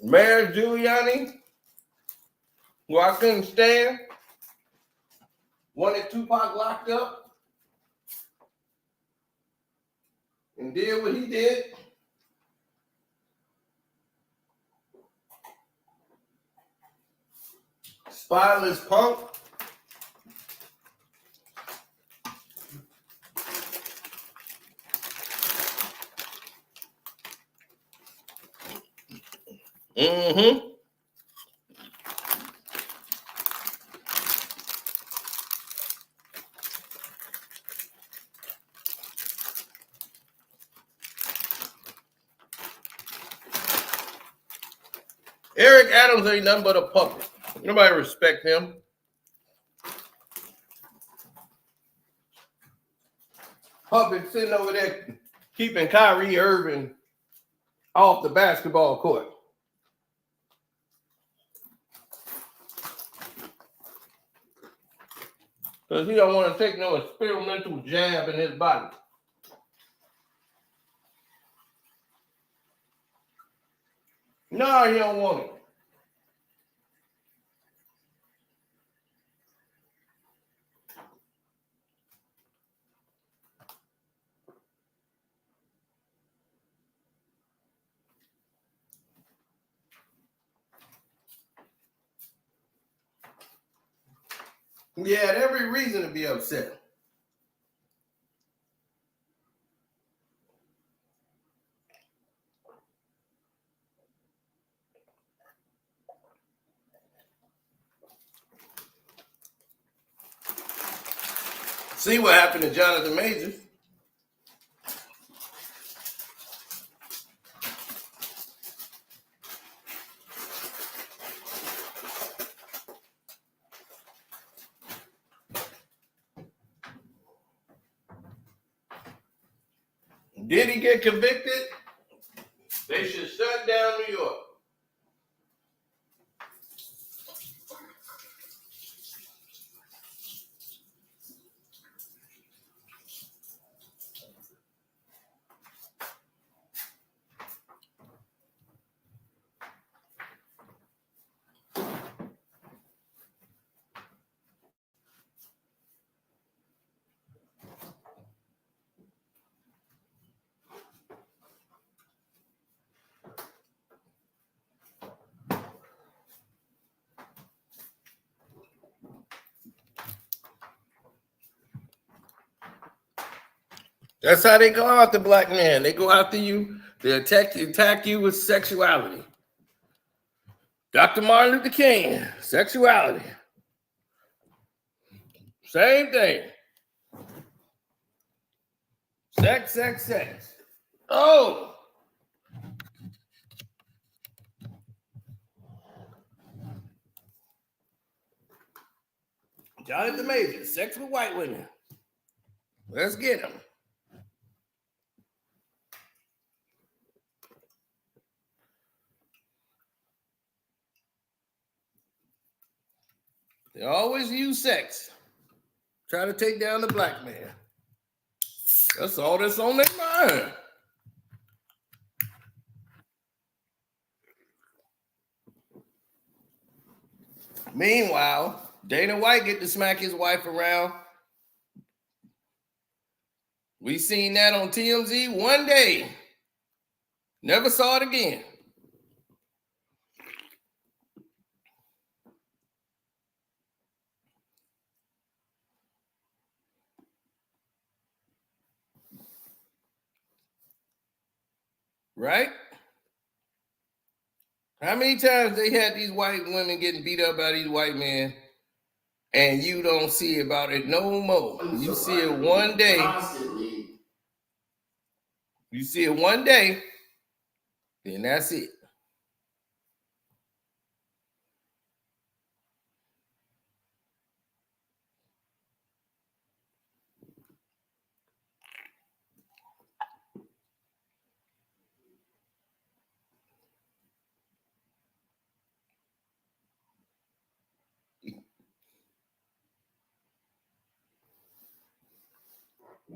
Mayor Giuliani, who I couldn't stand, wanted Tupac locked up and did what he did. Spineless punk. Mm-hmm. Eric Adams ain't nothing but a puppet. Nobody respect him. Puppet sitting over there keeping Kyrie Irving off the basketball court. Because he don't want to take no experimental jab in his body. No, he don't want it. He had every reason to be upset. See what happened to Jonathan Majors. Did he get convicted? They should shut down New York. That's how they go after black men. They go after you. They attack you with sexuality. Dr. Martin Luther King, sexuality. Same thing. Sex. Oh. Jonathan Majors, sex with white women. Let's get him. They always use sex. Try to take down the black man. That's all that's on their mind. Meanwhile, Dana White get to smack his wife around. We seen that on TMZ one day. Never saw it again. Right? How many times they had these white women getting beat up by these white men and you don't see about it no more? You see it one day. You see it one day, then that's it.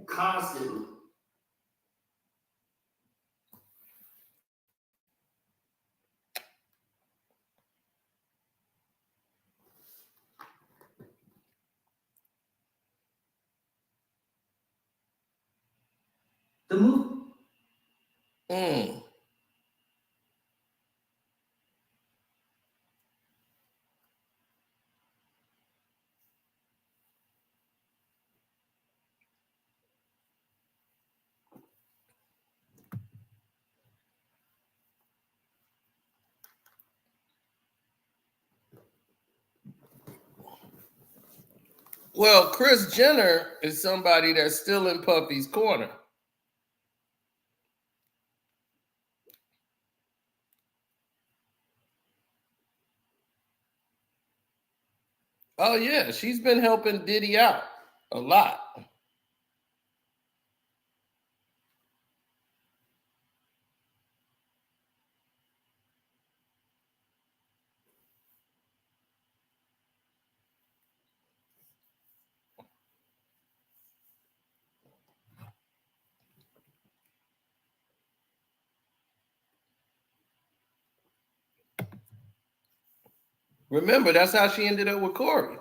Constantly. The move. Well, Kris Jenner is somebody that's still in Puffy's corner. Oh yeah, she's been helping Diddy out a lot. Remember, that's how she ended up with Corey.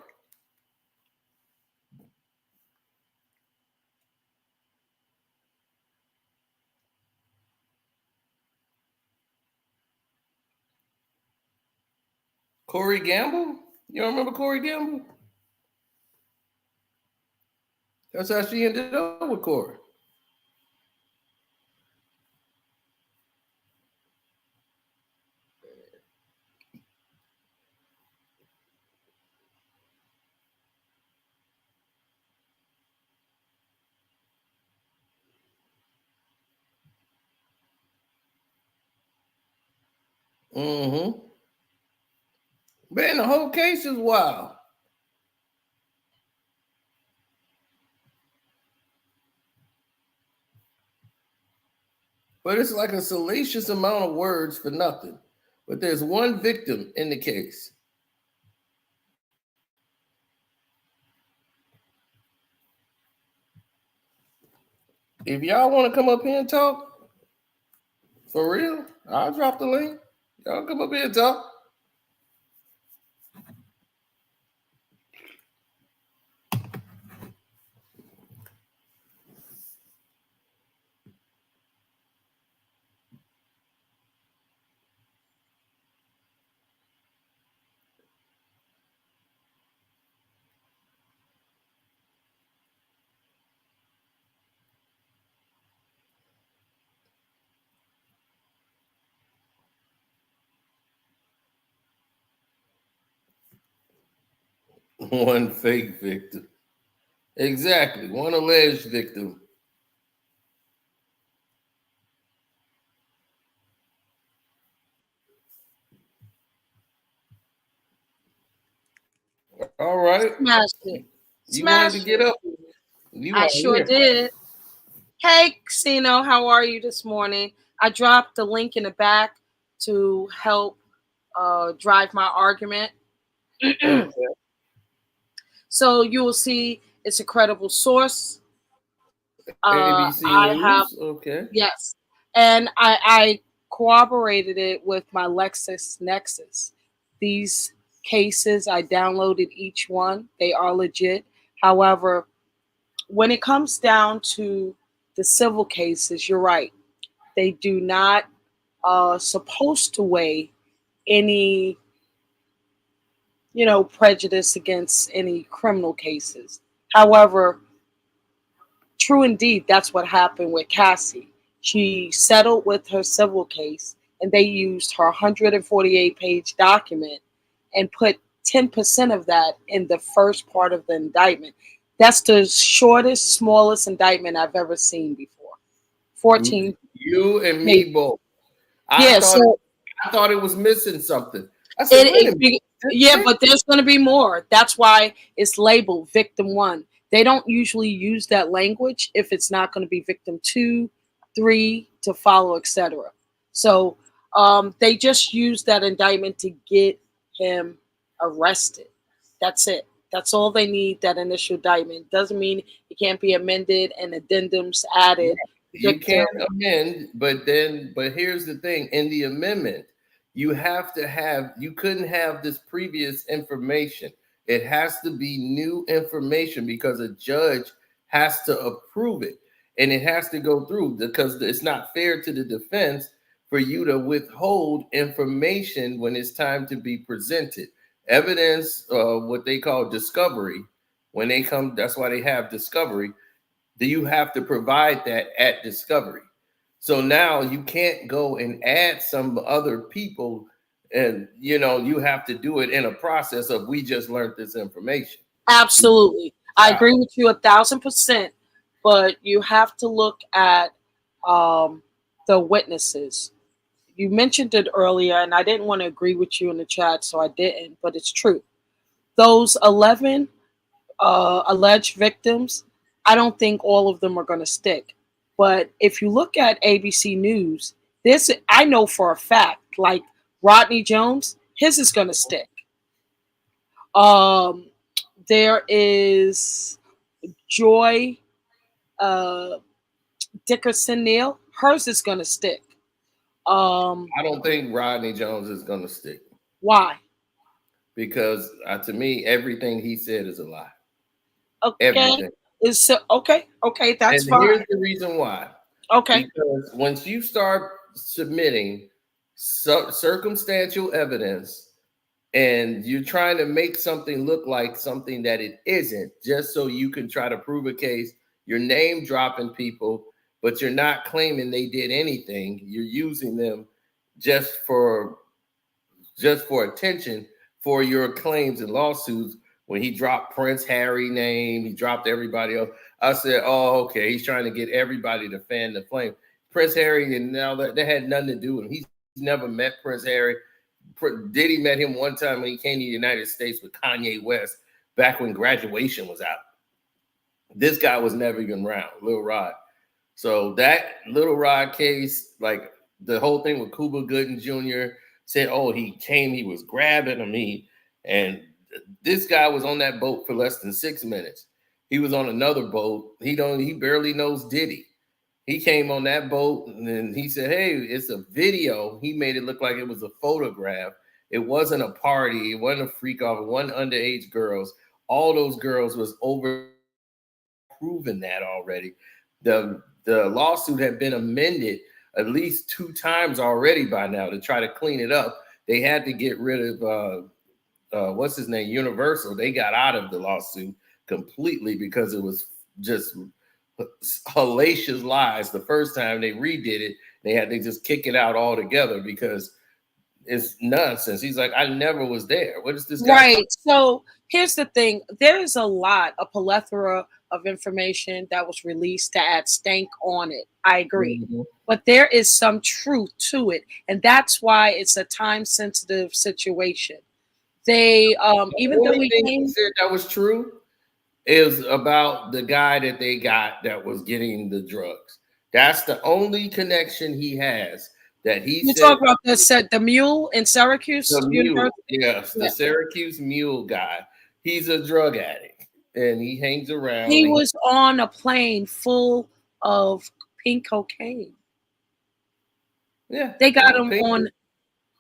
Corey Gamble? You don't remember Corey Gamble? That's how she ended up with Corey. Mm-hmm. Man, the whole case is wild. But it's like a salacious amount of words for nothing. But there's one victim in the case. If y'all want to come up here and talk, for real, I'll drop the link. Y'all come up here and talk. One fake victim. Exactly. One alleged victim. All right. Smashed it. You wanted to Smashed get it. up. You I are sure here. did. Hey, Casino, how are you this morning? I dropped the link in the back to help drive my argument. Okay. So you will see it's a credible source. ABC I have, News. Okay. yes. And I corroborated it with my LexisNexis. These cases, I downloaded each one. They are legit. However, when it comes down to the civil cases, you're right. They do not supposed to weigh any, prejudice against any criminal cases. However, true indeed, that's what happened with Cassie. She settled with her civil case, and they used her 148-page document and put 10% of that in the first part of the indictment. That's the shortest, smallest indictment I've ever seen before. 14 You and me pages. both. I Yeah, thought so I thought it was missing something. I said, wait a it, minute. it yeah, but there's going to be more. That's why it's labeled victim 1. They don't usually use that language if it's not going to be victim 2, 3 to follow, etc. So they just use that indictment to get him arrested. That's it. That's all they need, that initial indictment. Doesn't mean it can't be amended and addendums added. You Victim. can amend, but here's the thing: in the amendment, you couldn't have this previous information. It has to be new information because a judge has to approve it, and it has to go through because it's not fair to the defense for you to withhold information when it's time to be presented. Evidence, what they call discovery, when they come, that's why they have discovery. Do you have to provide that at discovery? So now you can't go and add some other people, and you have to do it in a process of we just learned this information. Absolutely. I agree with you 1,000%, but you have to look at um, the witnesses. You mentioned it earlier, and I didn't want to agree with you in the chat, so I didn't, but it's true. those 11 alleged victims, I don't think all of them are going to stick. But if you look at ABC News, this I know for a fact, like Rodney Jones, his is going to stick. Um, there is Joy uh, Dickerson Neal, hers is going to stick. I don't think Rodney Jones is going to stick Why? because to me, everything he said is a lie. Okay, Everything. is okay. Okay, that's And fine. here's the reason why. Okay, Because once you start submitting circumstantial evidence and you're trying to make something look like something that it isn't, just so you can try to prove a case, you're name dropping people, but you're not claiming they did anything. You're using them just for attention for your claims and lawsuits. When he dropped Prince Harry name, he dropped everybody else. I said, "Oh, okay, he's trying to get everybody to fan the flame." Prince Harry and now that had nothing to do with him. He's never met Prince Harry. Diddy met him one time when he came to the United States with Kanye West back when Graduation was out. This guy was never even around, Lil Rod. So that Little Rod case, like the whole thing with Cuba Gooding Jr. said, "Oh, he came, he was grabbing him, and this guy was on that boat for less than 6 minutes. He was on another boat. He barely knows Diddy. He came on that boat and then he said, "Hey, it's a video." He made it look like it was a photograph. It wasn't a party. It wasn't a freak off. It wasn't underage girls. All those girls was over proven that already. The lawsuit had been amended at least 2 times already by now to try to clean it up. They had to get rid of what's his name, Universal. They got out of the lawsuit completely because it was just hellacious lies. The first time they redid it, they had to just kick it out altogether because it's nonsense. He's like, "I never was there. What is this guy?" right. So here's the thing: there is a plethora of information that was released to add stank on it. I agree, but there is some truth to it, and that's why it's a time-sensitive situation. They, even though Only we thing he came, said that was true is about the guy that they got that was getting the drugs. That's the only connection he has that he you said. talk about the mule in Syracuse The mule, University. yes, the Yeah. Syracuse mule guy. He's a drug addict and he hangs around. He was on a plane full of pink cocaine. Yeah, They got well, him pink, on.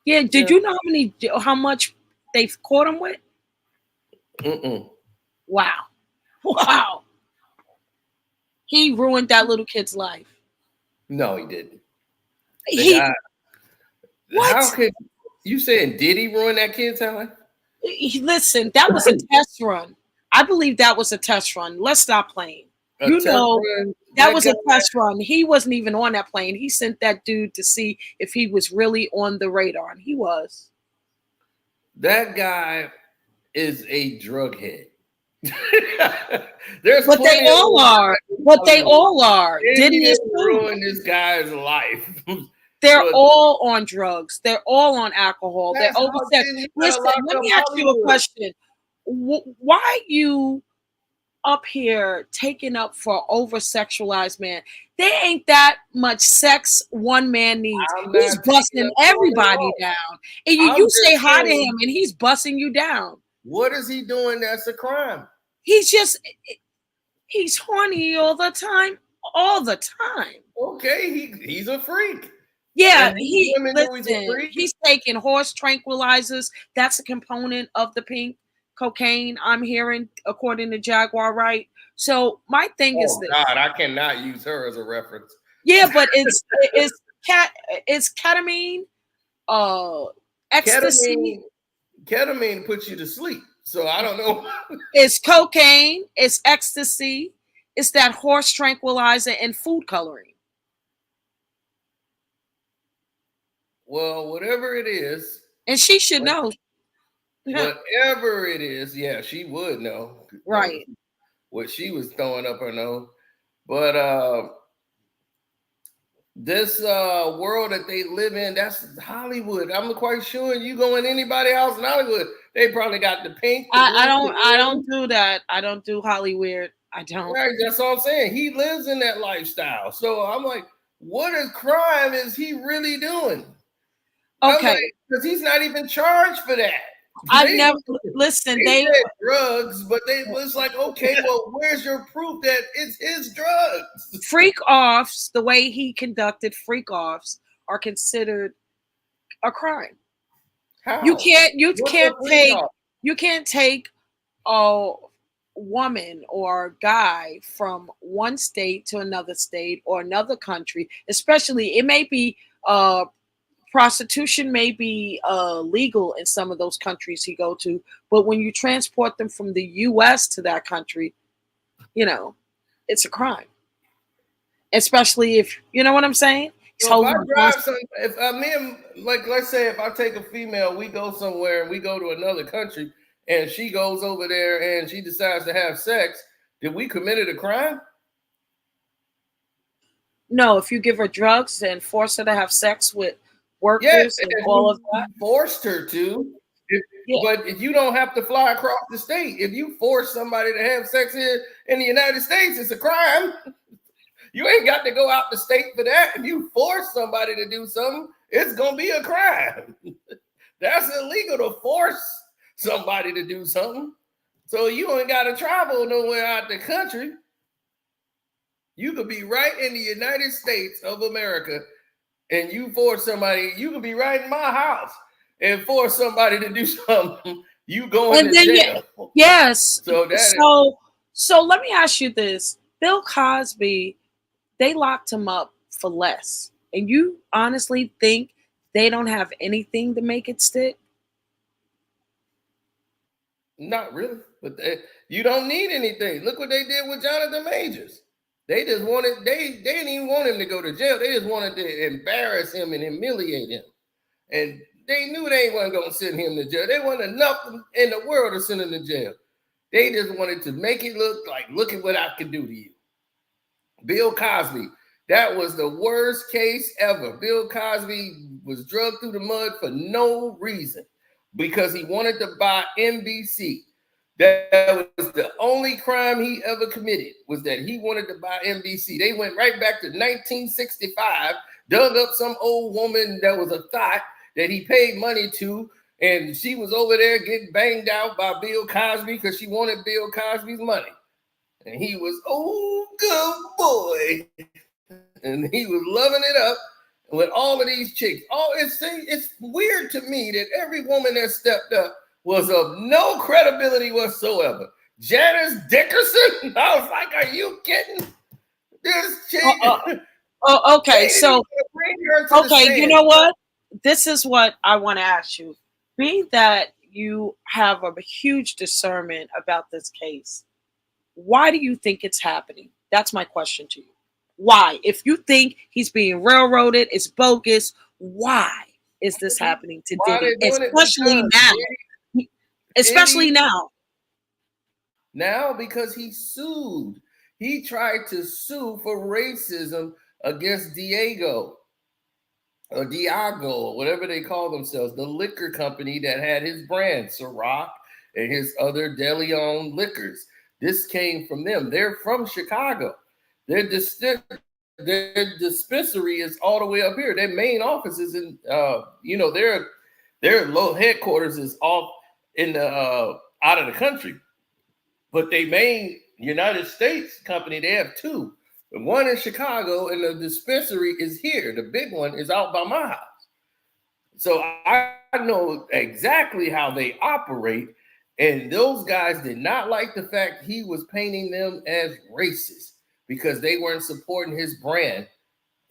Yeah, did yeah. you know how much they've caught him with? Mm-mm. Wow. Wow. He ruined that little kid's life. No, he didn't. The He guy. what? How could you saying? Did he ruin that kid's life? Listen, that was a test run. I believe that was a test run. Let's stop playing. A You test know, run. that That was guy. a test run. He wasn't even on that plane. He sent that dude to see if he was really on the radar, and he was. That guy is a drug head. There's But they plenty of all those are. guys in But they Hollywood. all are. Diddy Diddy is didn't too. ruin this guy's life. They're But all on drugs. They're all on alcohol. They're that's how oversex. Diddy got Listen, locked let up me ask you a Hollywood. question. Why you up here taking up for over sexualized man? There ain't that much sex one man needs. I'm He's not taking busting up for it at everybody all. down. And I'm you say just hi to saying, him and he's busting you down. what is he doing that's a crime? He's horny all the time. All the time. Okay, he's a freak. Yeah, And these women know he's a freak. he's taking horse tranquilizers. That's a component of the pink cocaine I'm hearing, according to Jaguar, right? So my thing is Oh this. God, I cannot use her as a reference. Yeah, but it's ketamine, ecstasy, Ketamine puts you to sleep. So I don't know. it's cocaine, it's ecstasy, it's that horse tranquilizer and food coloring. Well, whatever it is, And she should know. whatever it is, yeah, she would know. Right. What she was throwing up her nose. But this world that they live in, that's Hollywood. I'm quite sure you go in anybody else in Hollywood, they probably got the pink, the blue, I don't do that. I don't do Hollywood. I don't. Right, that's all I'm saying. He lives in that lifestyle. So I'm like, what is crime is he really doing? Okay. Like, because he's not even charged for that. I've never listen. They They said drugs, but they was like, okay, well, where's your proof that it's his drugs? freak offs, the way he conducted freak offs, are considered a crime. How? You can't take a woman or a guy from one state to another state or another country, especially it may be prostitution may be legal in some of those countries he go to, but when you transport them from the US to that country, you know, it's a crime. Especially if, you know what I'm saying? So if I drive like let's say if I take a female, we go somewhere and we go to another country and she goes over there and she decides to have sex, did we committed a crime? No, if you give her drugs and force her to have sex with workers and all of that. Forced her to. But if you don't have to fly across the state, if you force somebody to have sex here in the United States, it's a crime. You ain't got to go out the state for that. If you force somebody to do something, it's gonna be a crime. That's illegal to force somebody to do something. So you ain't got to travel nowhere out the country. You could be right in the United States of America and you force somebody, you could be right in my house and force somebody to do something, you going to jail. Yes. So let me ask you this. Bill Cosby, they locked him up for less. And you honestly think they don't have anything to make it stick? Not really, but you don't need anything. Look what they did with Jonathan Majors. They just wanted, they didn't even want him to go to jail. They just wanted to embarrass him and humiliate him. And they knew they weren't going to send him to jail. They wanted enough in the world to send him to jail. They just wanted to make it look like, look at what I can do to you. Bill Cosby, that was the worst case ever. Bill Cosby was drugged through the mud for no reason because he wanted to buy NBC. That was the only crime he ever committed, was that he wanted to buy NBC. They went right back to 1965, dug up some old woman that was a thought that he paid money to, and she was over there getting banged out by Bill Cosby because she wanted Bill Cosby's money. And he was, oh, good boy. And he was loving it up with all of these chicks. It's weird to me that every woman that stepped up was of no credibility whatsoever. Janice Dickerson, I was like, are you kidding? This chick. Okay. So, okay, you know what? This is what I want to ask you. Being that you have a huge discernment about this case, why do you think it's happening? That's my question to you. Why? If you think he's being railroaded, it's bogus, why is this happening to Diddy? Especially now. Especially now. Now, because he sued. He tried to sue for racism against Diageo, or whatever they call themselves, the liquor company that had his brand, Ciroc, and his other De Leon liquors. This came from them. They're from Chicago. Their dispensary is all the way up here. Their main office is in, their low headquarters is off in the out of the country. But they main United States company, they have two. The one in Chicago and the dispensary is here. The big one is out by my house. So I know exactly how they operate. And those guys did not like the fact he was painting them as racist because they weren't supporting his brand.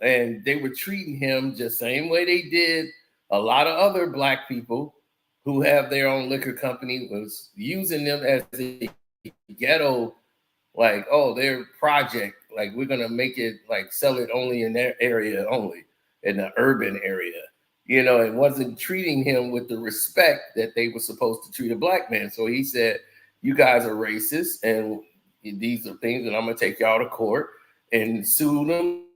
And they were treating him just the same way they did a lot of other black people who have their own liquor company, was using them as a ghetto, like, oh, their project, like we're gonna make it like sell it only in their area, only in the urban area, and wasn't treating him with the respect that they were supposed to treat a black man. So he said, you guys are racist and these are things that I'm gonna take y'all to court and sue them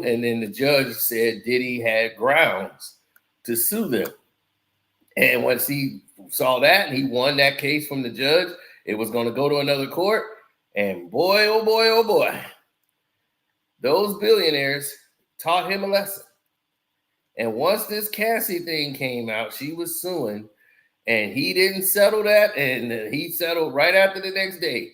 and then the judge said Diddy had grounds to sue them. And once he saw that and he won that case from the judge, it was going to go to another court. And boy, oh boy, oh boy, those billionaires taught him a lesson. And once this Cassie thing came out, she was suing, and he didn't settle that, and he settled right after the next day.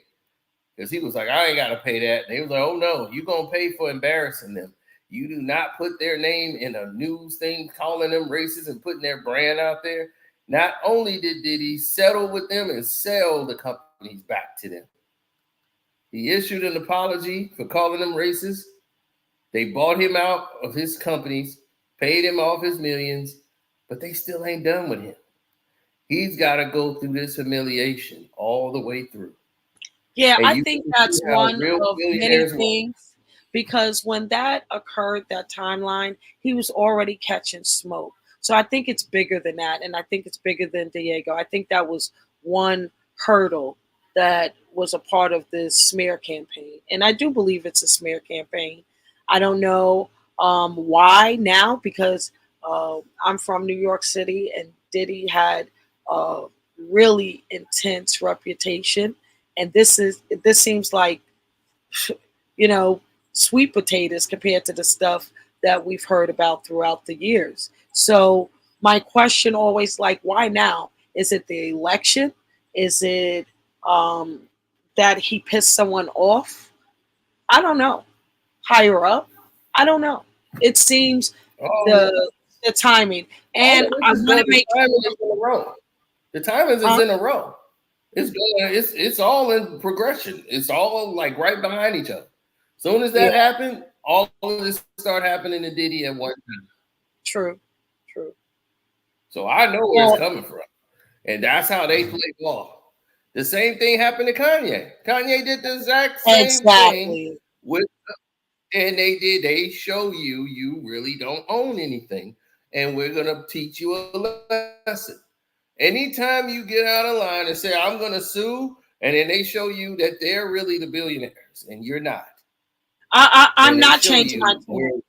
Because he was like, I ain't got to pay that. And they was like, oh no, you're going to pay for embarrassing them. You do not put their name in a news thing, calling them racist and putting their brand out there. Not only did Diddy settle with them and sell the companies back to them, he issued an apology for calling them racist. They bought him out of his companies, paid him off his millions, but they still ain't done with him. He's got to go through this humiliation all the way through. Yeah, And I you think can that's see how one real of many billionaires work. things, because when that occurred, that timeline, he was already catching smoke. So I think it's bigger than that, and I think it's bigger than Diego. I think that was one hurdle that was a part of this smear campaign, and I do believe it's a smear campaign. I don't know why now, because I'm from New York City, and Diddy had a really intense reputation, and this seems like, you know, sweet potatoes compared to the stuff that we've heard about throughout the years. So my question always, like, why now? Is it the election? Is it that he pissed someone off? I don't know. Higher up? I don't know. It seems Oh, the timing. all And of I this is want going, to the make timing sure, is in a row. The timing is in a row. It's all in progression. It's all like right behind each other. Soon as yeah, that happened, all of this start happening to Diddy at one time. true. So I know where it's Well, coming from. And that's how they play ball. The same thing happened to Kanye. Kanye did the exact same thing exactly. with, and they show you really don't own anything. And we're gonna teach you a lesson. Anytime you get out of line and say, I'm gonna sue, and then they show you that they're really the billionaires and you're not. I'm And they not show changing my you tune.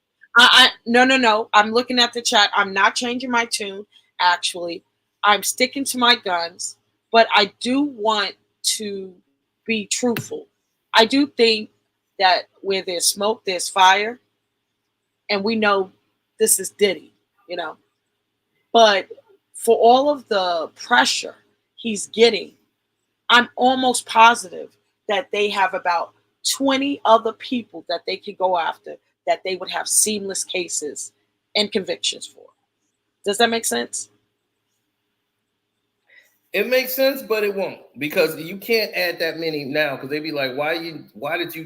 where No. I'm looking at the chat. I'm not changing my tune. Actually, I'm sticking to my guns, but I do want to be truthful. I do think that where there's smoke, there's fire, and we know this is Diddy, you know. But for all of the pressure he's getting, I'm almost positive that they have about 20 other people that they could go after that they would have seamless cases and convictions for. Does that make sense? it makes sense, but it won't, because you can't add that many now, because they'd be like, why did you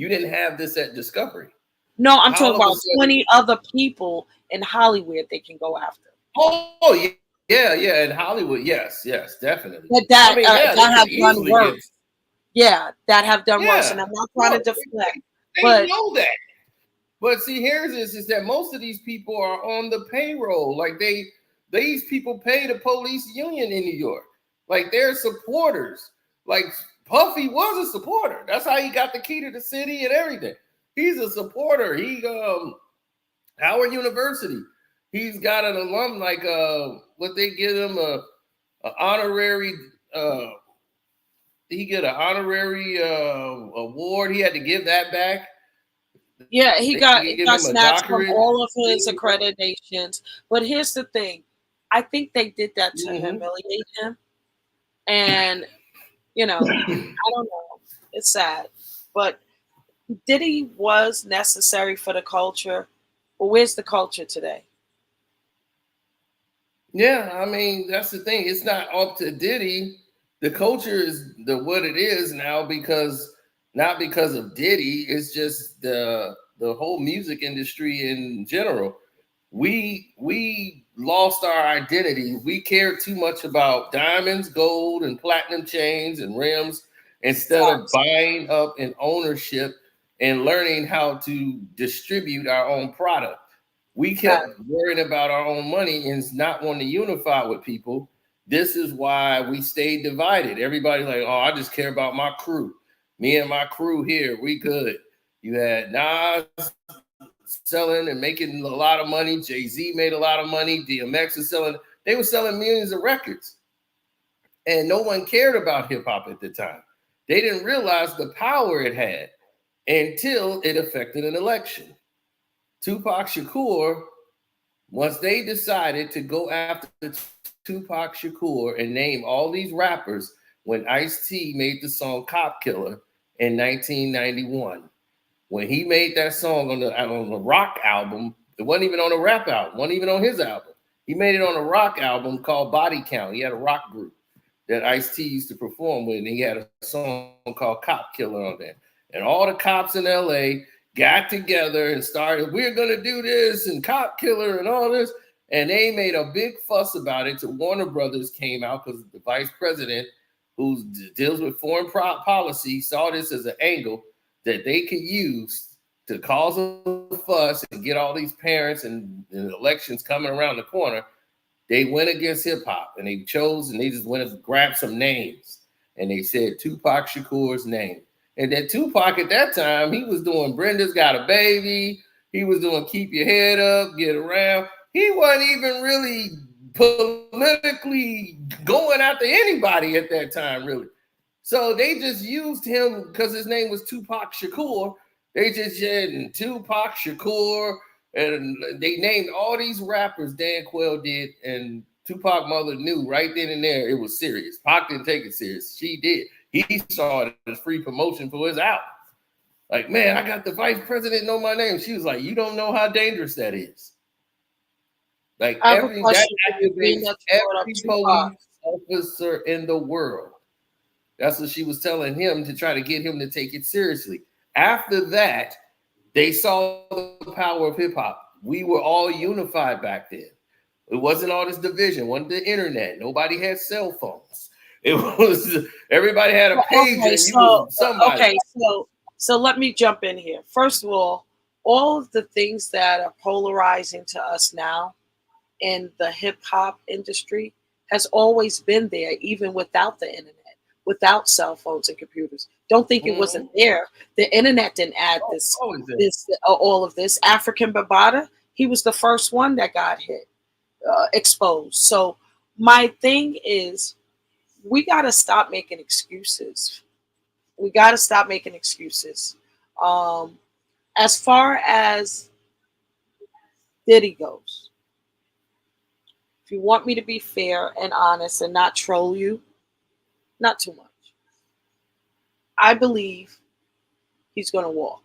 didn't have this at Discovery? No, I'm How talking all of a about sudden, 20 other people in Hollywood they can go after. oh yeah, in Hollywood, yes, definitely. That I mean, yeah, they that could have done easily get, worse. Yeah, that have done worse. And yeah, I'm not trying to no, deflect, they but know that. But see, here's this is that most of these people are on the payroll. Like these people pay the police union in New York. Like they're supporters. Like Puffy was a supporter. That's how he got the key to the city and everything. He's a supporter. He Howard University. He's got an alum, like what they give him a honorary he get an honorary award. He had to give that back. yeah, They he give got him a snatched from doctorate. all of his accreditations. But here's the thing. I think they did that to Mhm. humiliate him. And, you know, I don't know. It's sad. But Diddy was necessary for the culture. But where's the culture today? Yeah, I mean that's the thing. It's not up to Diddy. The culture is what it is now, because not because of Diddy. It's just the whole music industry in general. We lost our identity. We cared too much about diamonds, gold, and platinum chains and rims instead of Facts. buying up in ownership and learning how to distribute our own product. We kept Facts. worrying about our own money and not wanting to unify with people. This is why we stayed divided. Everybody like, oh, I just care about my crew. Me and my crew here, we good. You had Nas selling and making a lot of money. Jay-Z made a lot of money. DMX was selling. They were selling millions of records. And no one cared about hip hop at the time. They didn't realize the power it had until it affected an election. Tupac Shakur, once they decided to go after Tupac Shakur and name all these rappers, when Ice-T made the song Cop Killer in 1991, when he made that song on the rock album, it wasn't even on a rap album, wasn't even on his album. He made it on a rock album called Body Count. He had a rock group that Ice-T used to perform with, and he had a song called Cop Killer on there. And all the cops in LA got together and started, we're gonna do this and Cop Killer and all this. And they made a big fuss about it till Warner Brothers came out, because the vice president who deals with foreign policy saw this as an angle that they could use to cause a fuss and get all these parents and elections coming around the corner. They went against hip hop and they just went and grabbed some names and they said Tupac Shakur's name. And then Tupac at that time, he was doing Brenda's Got a Baby. He was doing Keep Your Head Up, Get Around. He wasn't even really politically going after anybody at that time, really. So they just used him because his name was Tupac Shakur. They just said Tupac Shakur. And they named all these rappers, Dan Quayle did, and Tupac mother knew right then and there it was serious. Pac didn't take it serious. She did. He saw it as free promotion for his album. Like, man, I got the vice president know my name. She was like, you don't know how dangerous that is. Like every police officer in the world. That's what she was telling him to try to get him to take it seriously. After that, they saw the power of hip hop. We were all unified back then. It wasn't all this division. It wasn't the internet. Nobody had cell phones. It was everybody had a page and you was somebody. Okay, so let me jump in here. First of all of the things that are polarizing to us now in the hip hop industry has always been there, even without the internet, without cell phones and computers. Don't think it wasn't there. The internet didn't add all of this. African Bambaataa, he was the first one that got hit, exposed. So my thing is, we got to stop making excuses. We got to stop making excuses. As far as Diddy goes, if you want me to be fair and honest and not troll you, not too much. I believe he's going to walk.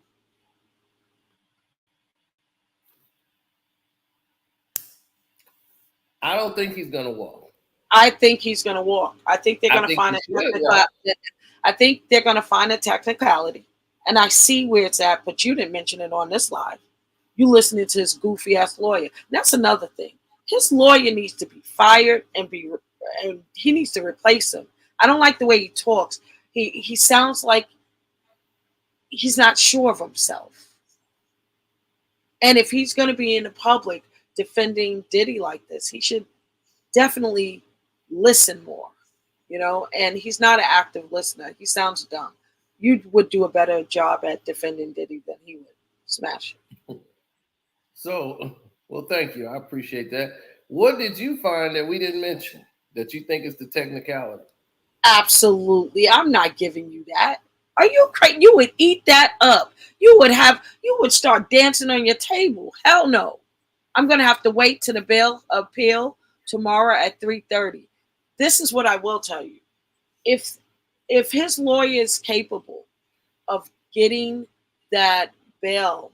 I don't think he's going to walk. I think he's going to walk. I think they're going to find I think they're going to find a technicality, and I see where it's at. But you didn't mention it on this live. You listening to his goofy ass lawyer. That's another thing. His lawyer needs to be fired and he needs to replace him. I don't like the way he talks. He sounds like he's not sure of himself. And if he's going to be in the public defending Diddy like this, he should definitely listen more, and he's not an active listener. He sounds dumb. You would do a better job at defending Diddy than he would. Smash it. So, well, thank you. I appreciate that. What did you find that we didn't mention that you think is the technicality? Absolutely. I'm not giving you that. Are you crazy? You would eat that up. You would start dancing on your table. Hell no. I'm going to have to wait to the bail appeal tomorrow at 3:30. This is what I will tell you. If his lawyer is capable of getting that bail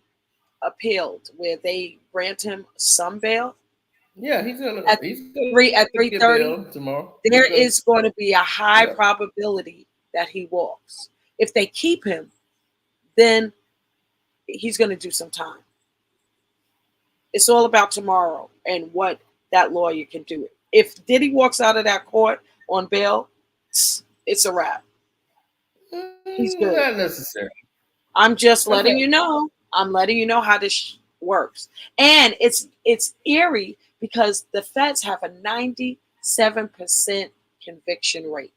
appealed where they grant him some bail, yeah, he's gonna at 3:30 tomorrow. There is going to be a high probability that he walks. If they keep him, then he's going to do some time. It's all about tomorrow and what that lawyer can do. If Diddy walks out of that court on bail, it's a wrap. He's good. Not necessarily. I'm just letting you know. I'm letting you know how this works. And it's eerie because the feds have a 97% conviction rate.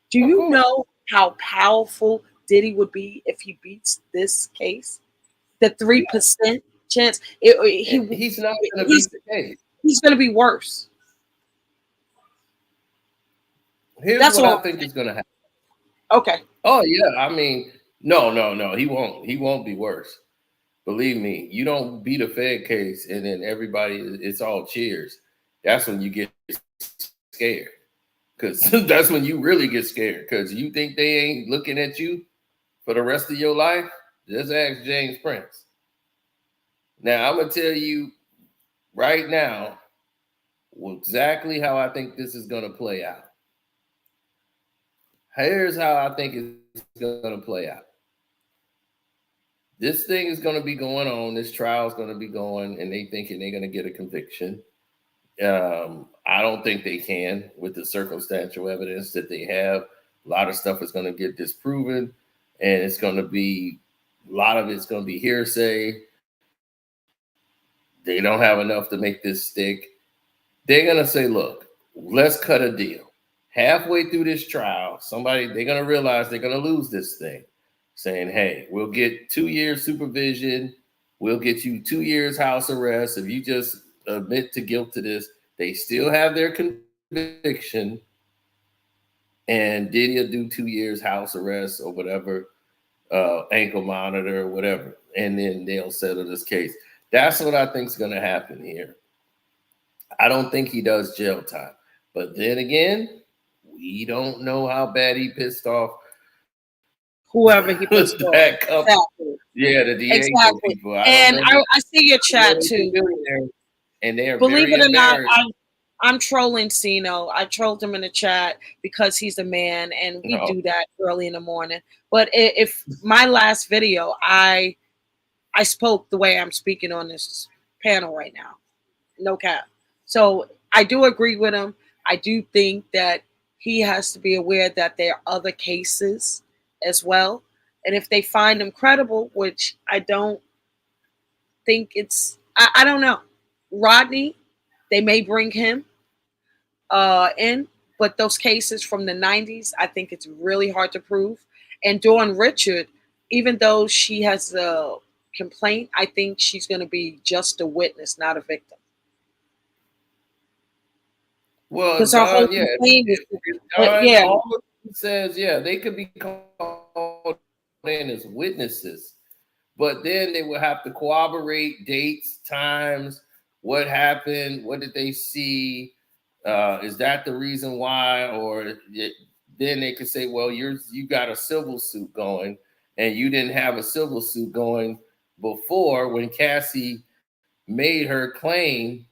Do you know how powerful Diddy would be if he beats this case? The 3% chance. He's not going to beat the case. He's going to be worse. Here's That's what all. I think is going to happen. Okay. Oh yeah, I mean, no, he won't. He won't be worse. Believe me, you don't beat a Fed case and then everybody, it's all cheers. That's when you get scared. Because that's when you really get scared. Because you think they ain't looking at you for the rest of your life. Just ask James Prince. Now, I'm going to tell you right now exactly how I think this is going to play out. Here's how I think it's going to play out. This thing is going to be going on. This trial is going to be going, and they thinking they're going to get a conviction. I don't think they can with the circumstantial evidence that they have. A lot of stuff is going to get disproven, and it's going to be a lot of it's going to be hearsay. They don't have enough to make this stick. They're going to say, look, let's cut a deal. Halfway through this trial, they're going to realize they're going to lose this thing, saying, hey, we'll get 2 years supervision. We'll get you 2 years house arrest. If you just admit to guilt to this, they still have their conviction. And Diddy will do 2 years house arrest or whatever, ankle monitor or whatever. And then they'll settle this case. That's what I think is going to happen here. I don't think he does jail time. But then again, we don't know how bad he pissed off whoever he pissed off. Exactly. Yeah, the Diego exactly. people. I see your chat too. And they are Believe very it or not, embarrassed. I'm trolling Sino. I trolled him in the chat because he's a man, and we do that early in the morning. But if my last video, I spoke the way I'm speaking on this panel right now, no cap. So I do agree with him. I do think that he has to be aware that there are other cases as well, and if they find him credible, which I don't think it's, I don't know. Rodney, they may bring him in, but those cases from the 90s, I think it's really hard to prove. And Dawn Richard, even though she has a complaint, I think she's going to be just a witness, not a victim. Well, because her whole complaint is, all of it says, they could be called in as witnesses, but then they will have to corroborate dates, times, what happened, what did they see, is that the reason why, or then they could say, well, you got a civil suit going, and you didn't have a civil suit going before when Cassie made her claim.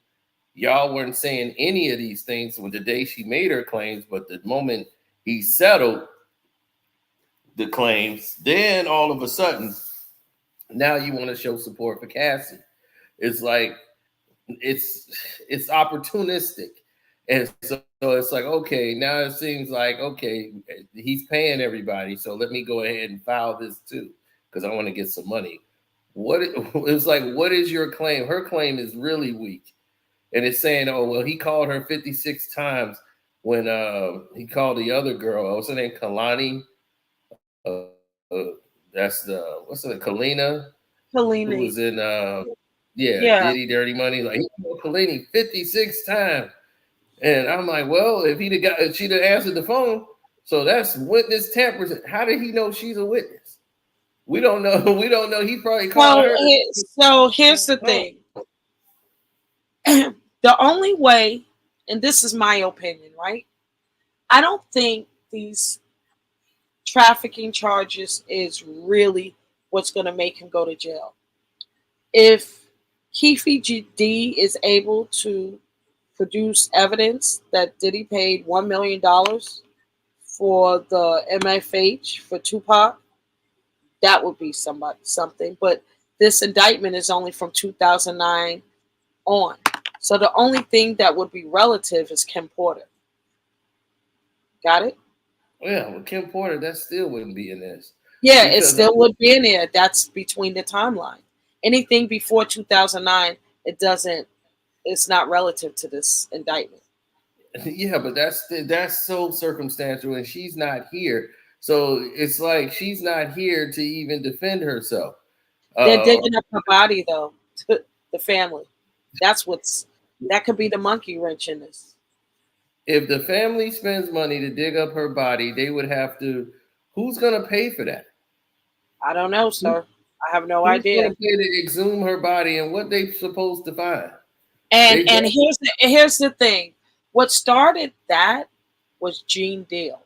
Y'all weren't saying any of these things with the day she made her claims, but the moment he settled the claims, then all of a sudden, now you want to show support for Cassie. It's like, it's opportunistic. And so it's like, okay, now it seems like, okay, he's paying everybody, so let me go ahead and file this too, because I want to get some money. It's like, what is your claim? Her claim is really weak. And it's saying, oh, well, he called her 56 times when he called the other girl. What's her name? Kalani. That's what's her name? Kalina. Who was in, Diddy Dirty Money. Like, he called Kalini 56 times. And I'm like, well, if she'd have answered the phone, so that's witness tampering. How did he know she's a witness? We don't know. We don't know. He probably called her. So here's the thing. The only way, and this is my opinion, right? I don't think these trafficking charges is really what's going to make him go to jail. If Keefe D is able to produce evidence that Diddy paid $1 million for the MFH for Tupac, that would be something. But this indictment is only from 2009 on. So the only thing that would be relative is Kim Porter. Got it? Yeah, well, Kim Porter, that still wouldn't be in this. Yeah, it still would be in there. That's between the timeline. Anything before 2009, it's not relative to this indictment. Yeah, but that's so circumstantial, and she's not here. So it's like she's not here to even defend herself. They're digging up her body, though. the family. That could be the monkey wrench in this. If the family spends money to dig up her body, they would have to. Who's going to pay for that? I don't know, sir. I have no Who's going idea. to pay to exhume her body, and what they supposed to find? And They here's the thing. What started that was Gene Deal.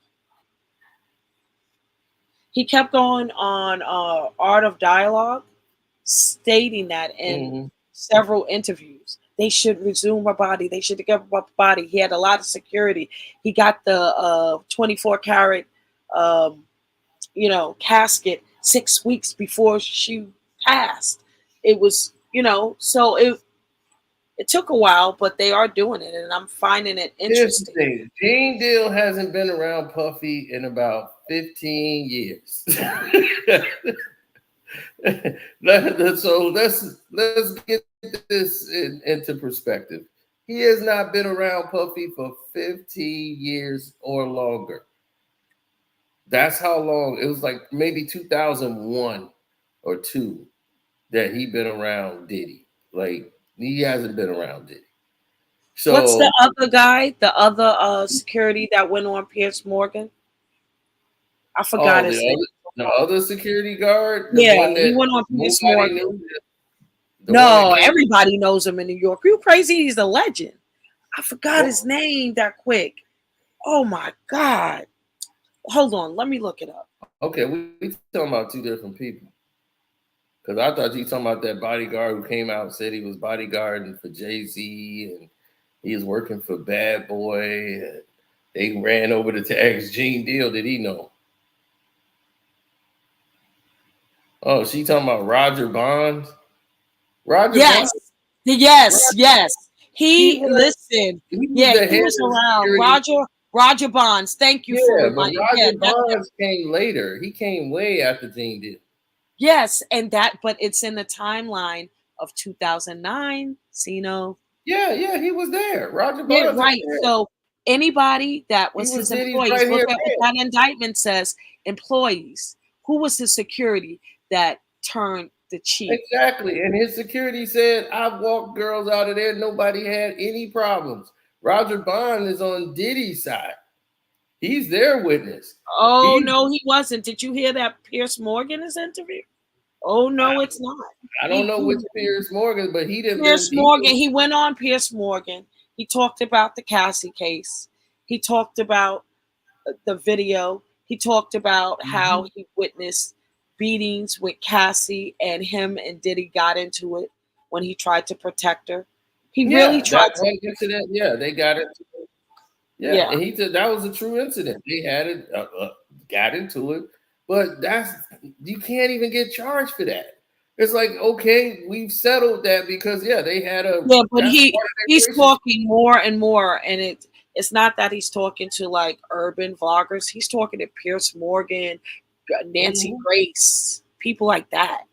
He kept going on Art of Dialogue, stating that in several interviews. They should resume her body. They should give up her body. He had a lot of security. He got the 24 karat, casket 6 weeks before she passed. It was, so it took a while, but they are doing it, and I'm finding it interesting. Here's the thing. Gene Deal hasn't been around Puffy in about 15 years. So let's get this into perspective. He has not been around Puffy for 15 years or longer. That's how long. It was like maybe 2001 or 2 that he been around Diddy. Like, he hasn't been around Diddy. So what's the other guy, the other security that went on Pierce Morgan? I forgot his name. The other security guard? Yeah, he went on Pierce Morgan. Everybody knows him in New York. You crazy? He's a legend. I forgot his name that quick. Oh my God. Hold on, let me look it up. Okay, we talking about two different people. Because I thought you were talking about that bodyguard who came out and said he was bodyguarding for Jay-Z and he was working for Bad Boy. And they ran over to ask Gene Deal, did he know? Oh, she talking about Roger Bonds? Yes. Bonds? Yes. He was around. Roger Bonds. Thank you for reminding me. Roger Bonds came later. He came way after Gene Deal. Yes, but it's in the timeline of 2009, Sino. Yeah, he was there. Roger Bonds. Yeah, right. So anybody that was his employees, look at what that indictment says, employees. Who was the security that turned the chief? Exactly. And his security said, I've walked girls out of there. Nobody had any problems. Roger Bond is on Diddy's side. He's their witness. Oh, no, he wasn't. Did you hear that Pierce Morgan is interviewed? Oh, no, it's not. I don't know which Pierce Morgan, but he didn't. He went on Pierce Morgan. He talked about the Cassie case. He talked about the video. He talked about how he witnessed beatings with Cassie, and him and Diddy got into it when he tried to protect her. He really tried to. Incident, they got into it. Yeah, and he said that was a true incident. They had it, got into it, but you can't even get charged for that. It's like, okay, we've settled that because they had a but he's talking more and more, and it's not that he's talking to like urban vloggers. He's talking to Pierce Morgan, Nancy Grace, people like that.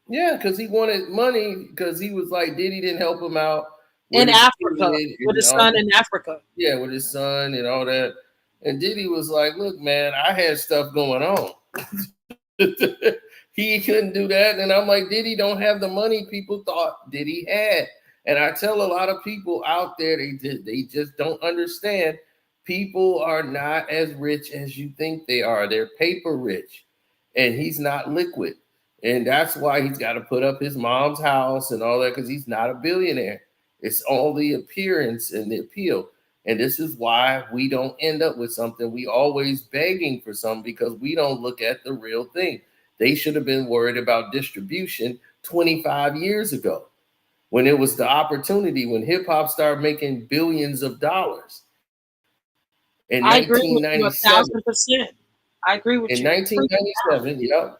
Yeah, because he wanted money because he was like Diddy didn't help him out in Africa with his son in Africa. Yeah, with his son and all that. And Diddy was like, look, man, I had stuff going on. He couldn't do that. And I'm like, Diddy don't have the money people thought Diddy had. And I tell a lot of people out there, they just don't understand. People are not as rich as you think they are. They're paper rich. And he's not liquid. And that's why he's got to put up his mom's house and all that, because he's not a billionaire. It's all the appearance and the appeal. And this is why we don't end up with something. We always begging for something because we don't look at the real thing. They should have been worried about distribution 25 years ago when it was the opportunity, when hip hop started making billions of dollars. In 1997. I agree with you. In 1997,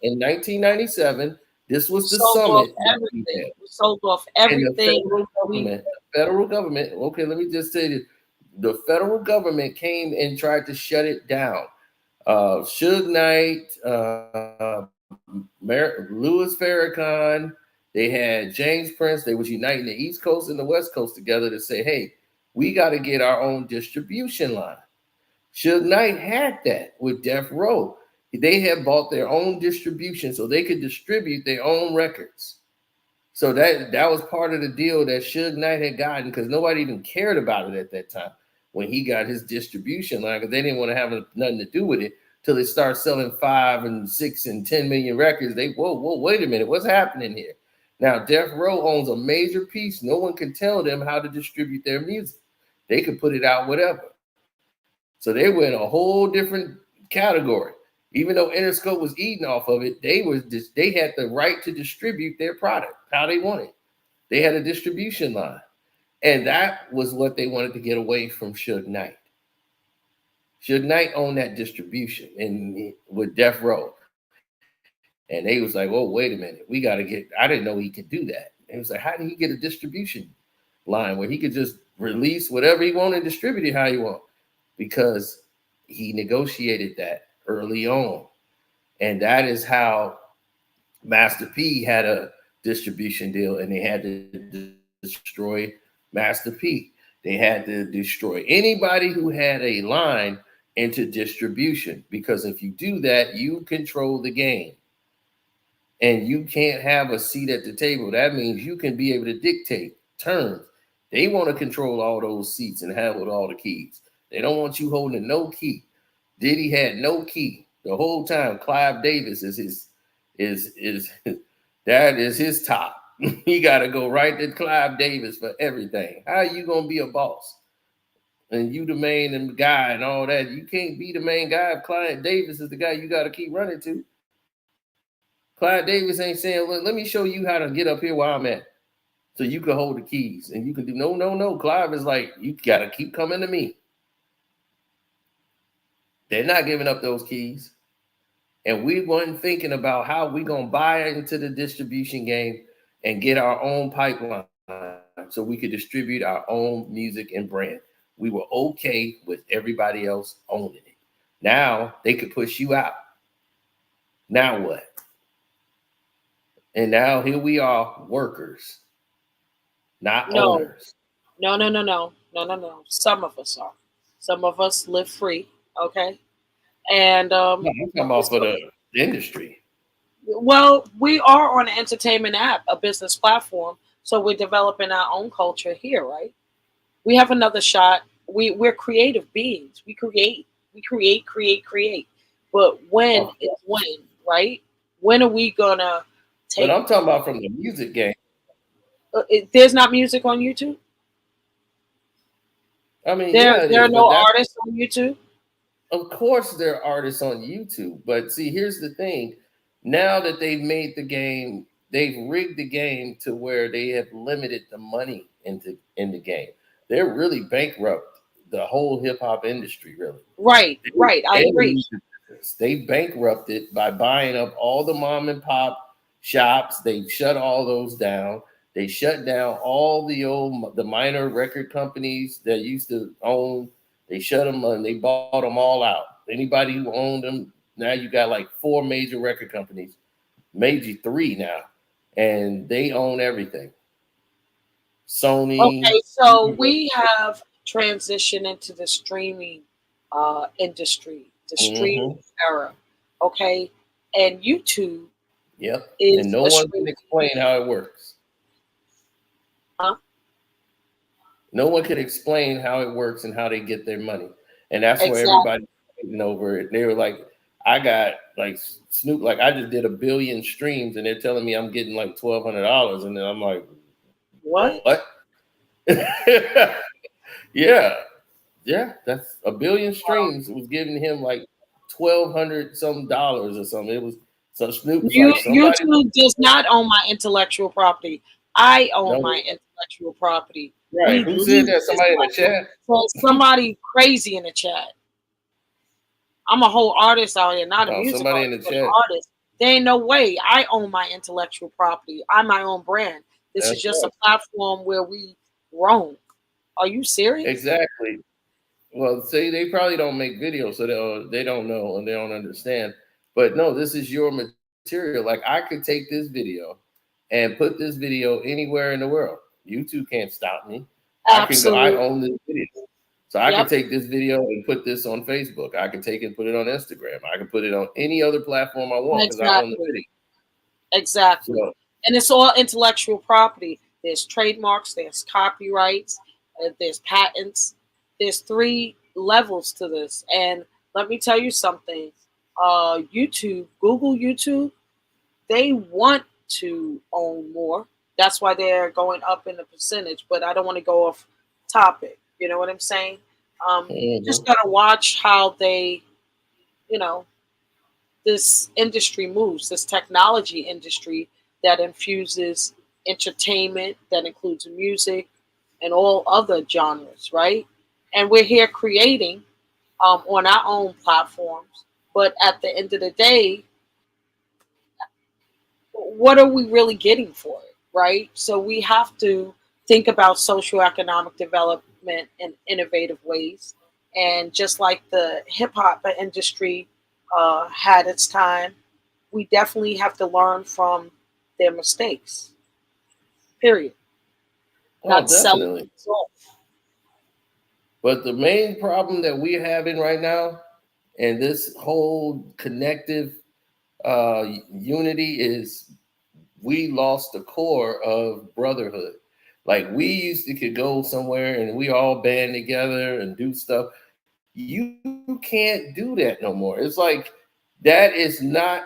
in 1997, this was the summit. We sold off everything. The federal government, okay, let me just say this. The federal government came and tried to shut it down. Suge Knight, Louis Farrakhan, they had James Prince. They was uniting the East Coast and the West Coast together to say, hey, we got to get our own distribution line. Suge Knight had that with Death Row. They had bought their own distribution so they could distribute their own records. So that was part of the deal that Suge Knight had gotten, because nobody even cared about it at that time when he got his distribution line, because they didn't want to have nothing to do with it till they start selling 5 and 6 and 10 million records. They whoa, wait a minute, what's happening here? Now Death Row owns a major piece. No one can tell them how to distribute their music. They could put it out whatever. So they were in a whole different category. Even though Interscope was eating off of it, they had the right to distribute their product how they wanted. They had a distribution line. And that was what they wanted to get away from Suge Knight. Suge Knight owned that distribution with Death Row. And they was like, oh, wait a minute. We got to I didn't know he could do that. It was like, how did he get a distribution line where he could just release whatever he wanted and distribute it how he want? Because he negotiated that early on. And that is how Master P had a distribution deal, and they had to destroy Master P. They had to destroy anybody who had a line into distribution, because if you do that, you control the game. And you can't have a seat at the table. That means you can be able to dictate terms. They want to control all those seats and have all the keys. They don't want you holding no key. Diddy had no key the whole time. Clive Davis is that is his top. He got to go right to Clive Davis for everything. How are you gonna be a boss? And you the main guy and all that. You can't be the main guy if Clive Davis is the guy you got to keep running to. Clive Davis ain't saying, look, let me show you how to get up here where I'm at, so you can hold the keys and you can do no. Clive is like, you got to keep coming to me. They're not giving up those keys. And we weren't thinking about how we going to buy into the distribution game and get our own pipeline so we could distribute our own music and brand. We were okay with everybody else owning it. Now they could push you out. Now what? And now here we are, workers, not owners. No. Some of us are. Some of us live free, okay? And I'm talking about for the industry. Well, we are on an entertainment app, a business platform, so we're developing our own culture here, right? We have another shot. We're creative beings. We create. But when is when, right? When are we gonna take? But I'm talking about from the music game. There's not music on YouTube. I mean, there are no artists on YouTube. Of course, there are artists on YouTube, but see, here's the thing: now that they've made the game, they've rigged the game to where they have limited the money in the game. They're really bankrupt the whole hip hop industry, really. Right. I agree. They bankrupted by buying up all the mom and pop shops. They shut all those down. They shut down all the minor record companies that used to own. They shut them and they bought them all out. Anybody who owned them, now you got like 4 major record companies, maybe 3 now, and they own everything. Sony. Okay, so we have transitioned into the streaming industry, the streaming era. Okay, and YouTube. Yep. And no one can explain how it works. Huh? No one can explain how it works and how they get their money. And that's where everybody's fighting over it. They were like, I got like Snoop, like I just did 1 billion streams and they're telling me I'm getting like $1,200. And then I'm like, what? Yeah. That's 1 billion streams. It was giving him like $1,200 some dollars or something. It was so Snoop was like, YouTube does not own my intellectual property. I own my intellectual property. Right. Who said that? Somebody in the chat? So somebody crazy in the chat. I'm a whole artist out here, not a music somebody artist, in the chat. Artist. There ain't no way I own my intellectual property. I'm my own brand. This is just a platform where we roam. Are you serious? Exactly. Well, see, they probably don't make videos, so they don't know and they don't understand. But no, this is your material. Like I could take this video and put this video anywhere in the world. YouTube can't stop me. Absolutely. I own this video. So I can take this video and put this on Facebook. I can take it and put it on Instagram. I can put it on any other platform I want because I own the video. Exactly. And it's all intellectual property. There's trademarks, there's copyrights, there's patents. There's 3 levels to this. And let me tell you something. YouTube, Google YouTube, they want to own more. That's why they're going up in the percentage. But I don't want to go off topic. You know what I'm saying? Just gotta watch how they, you know, this industry moves, this technology industry that infuses entertainment, that includes music and all other genres, right? And we're here creating on our own platforms. But at the end of the day, what are we really getting for it, right? So we have to think about socioeconomic development in innovative ways. And just like the hip hop industry had its time, we definitely have to learn from their mistakes. Period. Oh, Not sell definitely. it off. But the main problem that we're having right now, and this whole connective unity, is we lost the core of brotherhood. Like we used to could go somewhere and we all band together and do stuff. You can't do that no more. It's like that is not.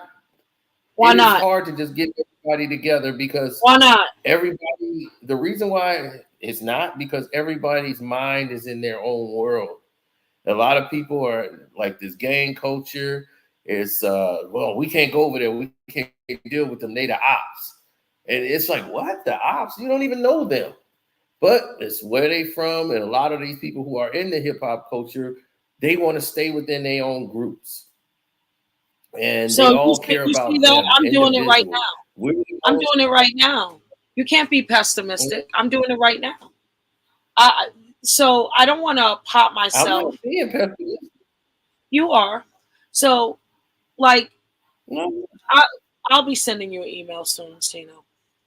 Why It is not? hard to just get everybody together because Why not? everybody. The reason why it's not because everybody's mind is in their own world. A lot of people are like this gang culture. It's well, we can't go over there. We can't deal with them. They the ops, and it's like what the ops? You don't even know them, but it's where they from, and a lot of these people who are in the hip hop culture, they want to stay within their own groups, and So they you all see, care you see about that? them I'm doing it right individually. now. We're the I'm most, doing it right now. You can't be pessimistic. I'm doing it right now. I, so I don't want to pop I'm myself. not being pessimistic. You are. So like No, I, I'll be sending you an email soon, Tino.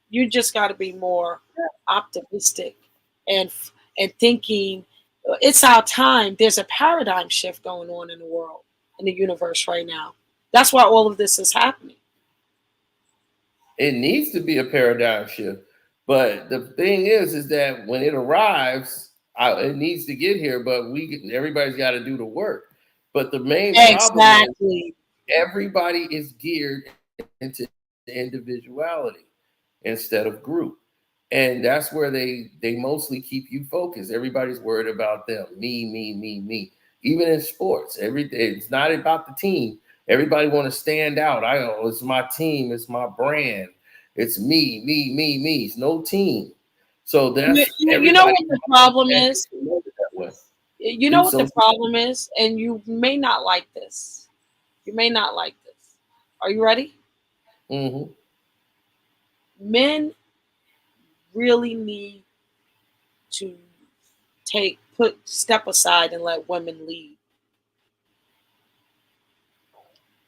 You just got to be more optimistic and and thinking. It's our time. There's a paradigm shift going on in the world, in the universe right now. That's why all of this is happening. it needs to be a paradigm shift. But the thing is that when it arrives, it needs to get here. But everybody's got to do the work. But the main problem is Exactly. everybody is geared into individuality instead of group, and that's where they mostly keep you focused. Everybody's worried about them, me. Even in sports, it's not about the team. Everybody want to stand out. It's my team, it's my brand, it's me. It's no team. So that's You know everybody what the problem is? that way. You know Do what the something. problem is? And you may not like this. You may not like this. Are you ready? Mm-hmm. Men really need to step aside and let women lead.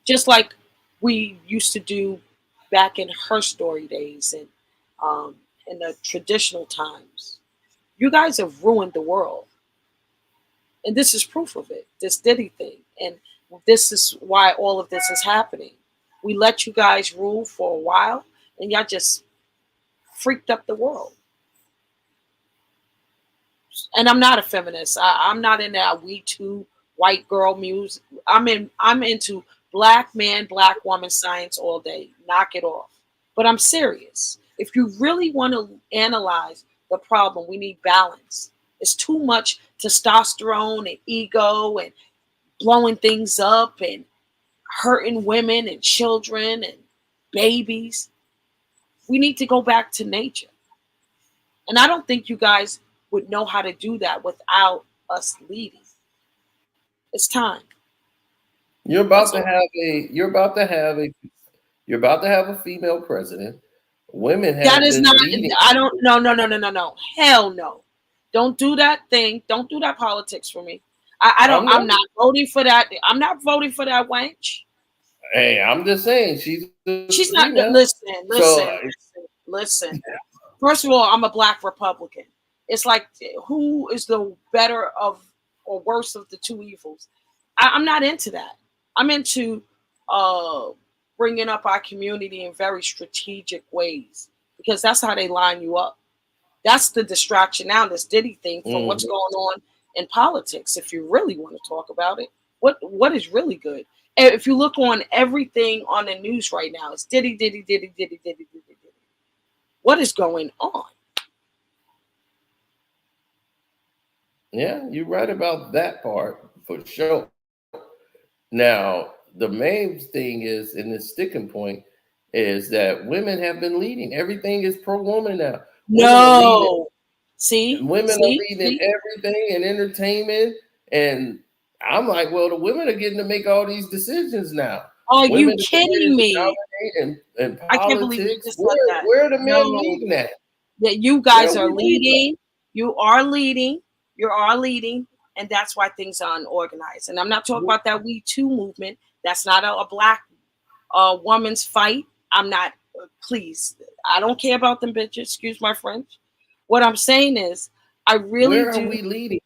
Just like we used to do back in her story days and in the traditional times. You guys have ruined the world. And this is proof of it, this Diddy thing. And this is why all of this is happening. We let you guys rule for a while and y'all just freaked up the world. And I'm not a feminist. I'm not in that We Too white girl music. I'm into black man, black woman science all day. Knock it off. But I'm serious. If you really want to analyze the problem, we need balance. It's too much testosterone and ego and blowing things up and hurting women and children and babies. We need to go back to nature. And I don't think you guys would know how to do that without us leading. It's time. You're That's about to all. have a. You're about to have a. You're about to have a female president. Women That have is not, been leading. I don't, no. Hell no. Don't do that thing. Don't do that politics for me. I'm not. I'm not voting for that. I'm not voting for that wench. Hey, I'm just saying she's a She's not, female. listen, So listen. First of all, I'm a black Republican. It's like, who is the better of or worse of the two evils? I'm not into that. I'm into uh, bringing up our community in very strategic ways, because that's how they line you up. That's the distraction now, this Diddy thing, from what's going on in politics. If you really want to talk about it, what is really good? And if you look on everything on the news right now, it's Diddy, Diddy, Diddy, Diddy, Diddy, Diddy, Diddy. What is going on? Yeah, you're right about that part for sure. Now, the main thing is, in this sticking point, is that women have been leading. Everything is pro woman now. No. Women are leading everything in entertainment. And I'm like, well, the women are getting to make all these decisions now. Are Women you kidding me? In I can't believe you politics. just said that. Where are the men leading at? That you guys are leading. You are leading. You are leading. And that's why things are unorganized. And I'm not talking about that We Too movement. That's not a black woman's fight. I'm not, please. I don't care about them bitches. Excuse my French. What I'm saying is, I really Where do. Are we leading?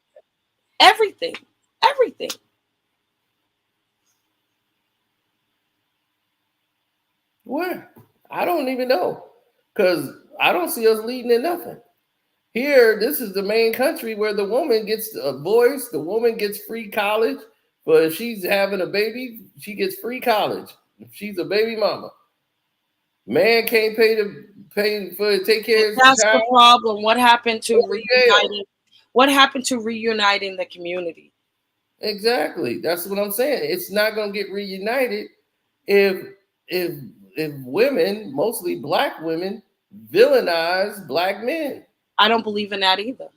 Everything. Everything. Where? I don't even know. Because I don't see us leading in nothing. Here, this is the main country where the woman gets a voice, the woman gets free college. But if she's having a baby, she gets free college. If she's a baby mama. Man can't pay for take care of his That's child. the problem. What happened to reuniting? What happened to reuniting the community? Exactly. That's what I'm saying. It's not gonna get reunited if women, mostly black women, villainize black men. I don't believe in that either.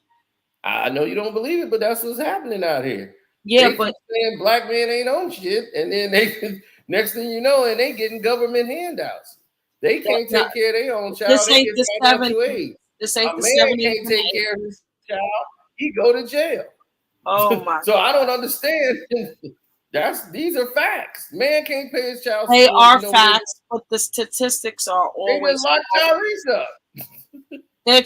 I know you don't believe it, but that's what's happening out here. Yeah, they keep saying black men ain't on shit, and then they next thing you know, and they getting government handouts. They can't take care of their own child. This They ain't get the financial 70s. aid. This ain't A the man 70s. can't take care of his child. He go to jail. Oh my! So I don't understand. These are facts. Man can't pay his child They support. are facts, but the statistics are They always. just locked Tyrese up. They're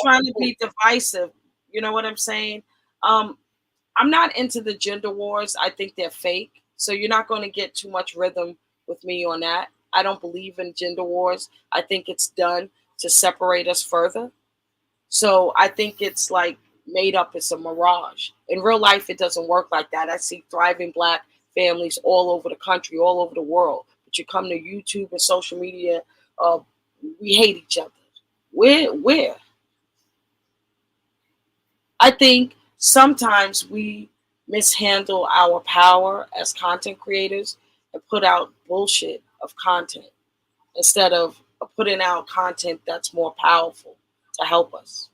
trying to be divisive. You know what I'm saying? I'm not into the gender wars. I think they're fake. So you're not going to get too much rhythm with me on that. I don't believe in gender wars. I think it's done to separate us further. So I think it's like made up. It's a mirage. In real life, it doesn't work like that. I see thriving black families all over the country, all over the world. But you come to YouTube and social media, we hate each other. Where? I think sometimes we mishandle our power as content creators and put out bullshit of content instead of putting out content that's more powerful to help us.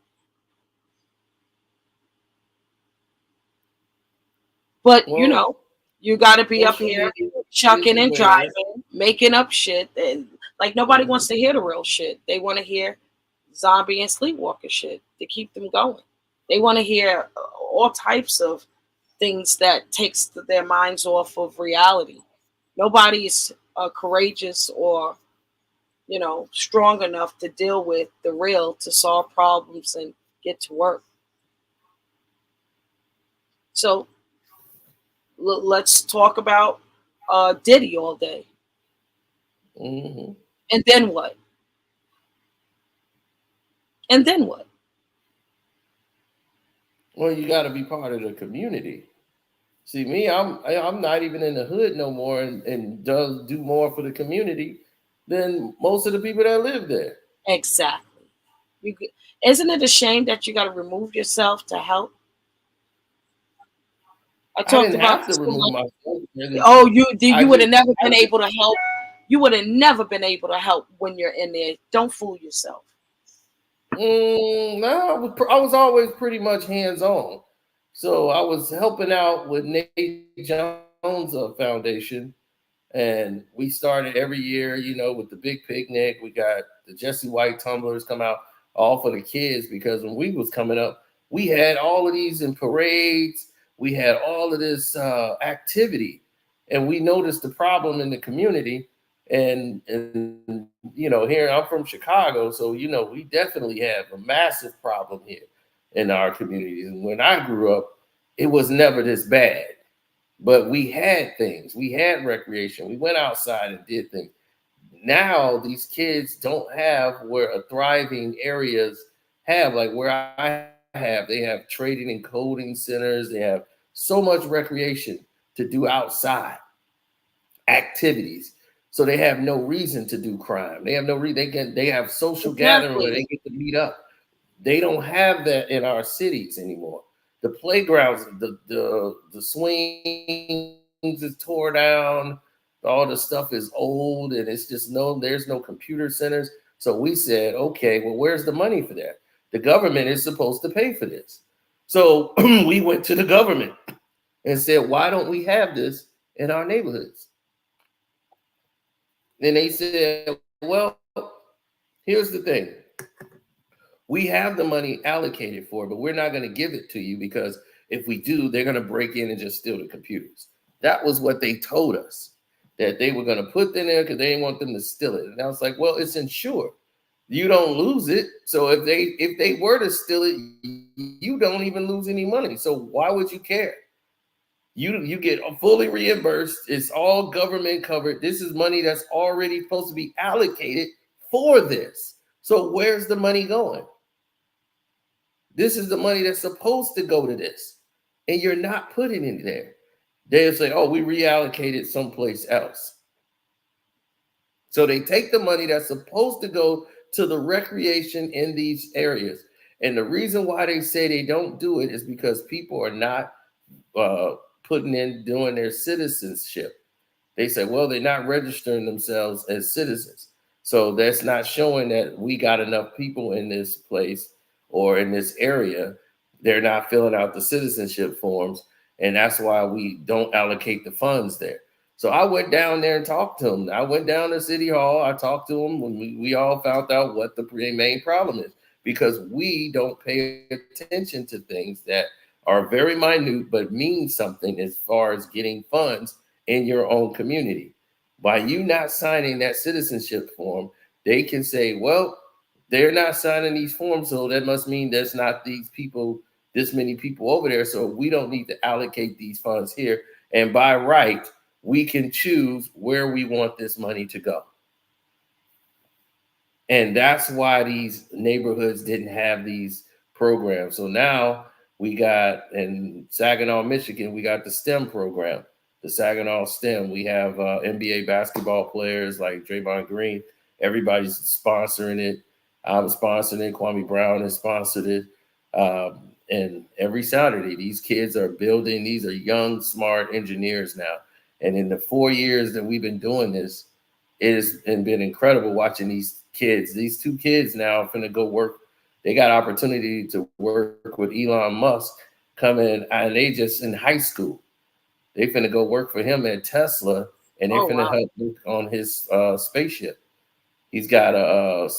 But you know, you got to be up here chucking and driving, making up shit. And, like, nobody wants to hear the real shit. They want to hear zombie and sleepwalker shit to keep them going. They want to hear all types of things that takes their minds off of reality. Nobody is courageous or, you know, strong enough to deal with the real, to solve problems and get to work. So let's talk about Diddy all day. Mm-hmm. And then what? And then what? Well, you got to be part of the community. See, me, I'm not even in the hood no more, and do more for the community than most of the people that live there. Exactly. Isn't it a shame that you got to remove yourself to help? I didn't have to remove myself. Oh, you would have never been able to help. You would have never been able to help when you're in there. Don't fool yourself. No, I was always pretty much hands-on. So I was helping out with Nate Jones Foundation, and we started every year, you know, with the big picnic. We got the Jesse White tumblers come out, all for the kids, because when we was coming up, we had all of these in parades. We had all of this activity, and we noticed the problem in the community. And you know, here I'm from Chicago, so you know we definitely have a massive problem here in our community. And when I grew up, it was never this bad, but we had things. We had recreation. We went outside and did things. now these kids don't have where a thriving areas have, like where I have. They have trading and coding centers. They have so much recreation to do outside activities. So they have no reason to do crime. They have no reason. They have social gathering where they Exactly. get to meet up. They don't have that in our cities anymore. The playgrounds, the swings is tore down. All the stuff is old, and it's just there's no computer centers. So we said, okay, well, where's the money for that? The government is supposed to pay for this. So we went to the government and said, why don't we have this in our neighborhoods? And they said, well, here's the thing. We have the money allocated for it, but we're not going to give it to you because if we do, they're going to break in and just steal the computers. That was what they told us, that they were going to put in there because they didn't want them to steal it. And I was like, well, it's insured. You don't lose it. So if they were to steal it, you don't even lose any money. So why would you care? You get fully reimbursed. It's all government covered. This is money that's already supposed to be allocated for this. So where's the money going? This is the money that's supposed to go to this, and you're not putting it there. They'll say, oh, we reallocated someplace else. So they take the money that's supposed to go to the recreation in these areas. And the reason why they say they don't do it is because people are not doing their citizenship. They say, well, they're not registering themselves as citizens. So that's not showing that we got enough people in this place or in this area. They're not filling out the citizenship forms. And that's why we don't allocate the funds there. So I went down there and talked to them. I went down to City Hall. I talked to them when we all found out what the main problem is, because we don't pay attention to things that are very minute but mean something as far as getting funds in your own community. By you not signing that citizenship form, they can say, well, they're not signing these forms, so that must mean there's not this many people over there, so we don't need to allocate these funds here. And by right, we can choose where we want this money to go. And that's why these neighborhoods didn't have these programs. So now we got in Saginaw, Michigan, we got the STEM program, the Saginaw STEM. We have NBA basketball players like Draymond Green. Everybody's sponsoring it. I'm sponsoring it. Kwame Brown has sponsored it. And every Saturday, these kids are building. These are young, smart engineers now. And in the 4 years that we've been doing this, it has been incredible watching these kids. These two kids now are going to go work. They got opportunity to work with Elon Musk coming, and they just in high school. They finna go work for him at Tesla, and they're finna help work on his spaceship. He's got a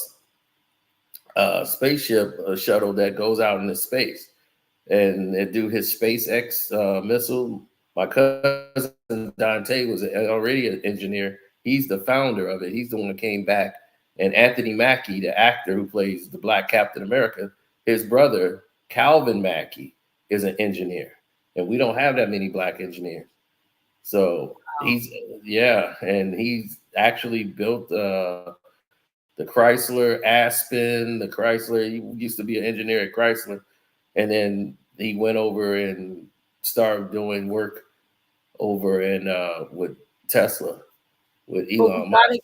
spaceship shuttle that goes out into space, and they do his SpaceX missile. My cousin Dante was already an engineer. He's the founder of it. He's the one that came back. And Anthony Mackie, the actor who plays the Black Captain America, his brother, Calvin Mackie, is an engineer. And we don't have that many Black engineers. So and he's actually built the Chrysler Aspen, the Chrysler. He used to be an engineer at Chrysler. And then he went over and started doing work over in with Tesla, with Elon Musk.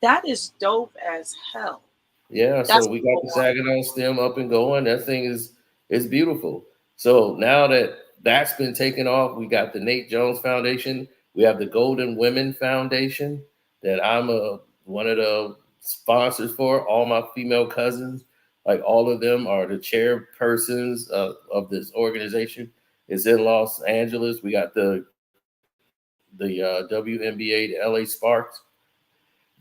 That is dope as hell. Yeah, so we got the Saginaw STEM up and going. That thing is beautiful. So now that that's been taken off, we got the Nate Jones Foundation. We have the Golden Women Foundation that I'm one of the sponsors for. All my female cousins, like all of them, are the chairpersons of this organization. It's in Los Angeles. We got the WNBA, the LA Sparks.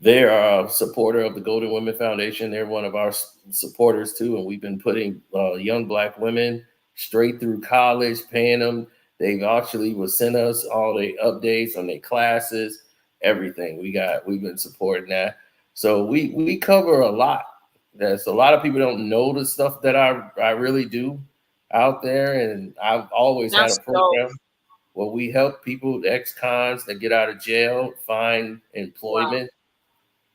They are a supporter of the Golden Women Foundation. They're one of our supporters too, and we've been putting young Black women straight through college, paying them. They actually will send us all the updates on their classes, everything. We've been supporting that. So we cover a lot. There's a lot of people don't know the stuff that I really do out there, and I've always had a program where we help people, ex-cons that get out of jail, find employment.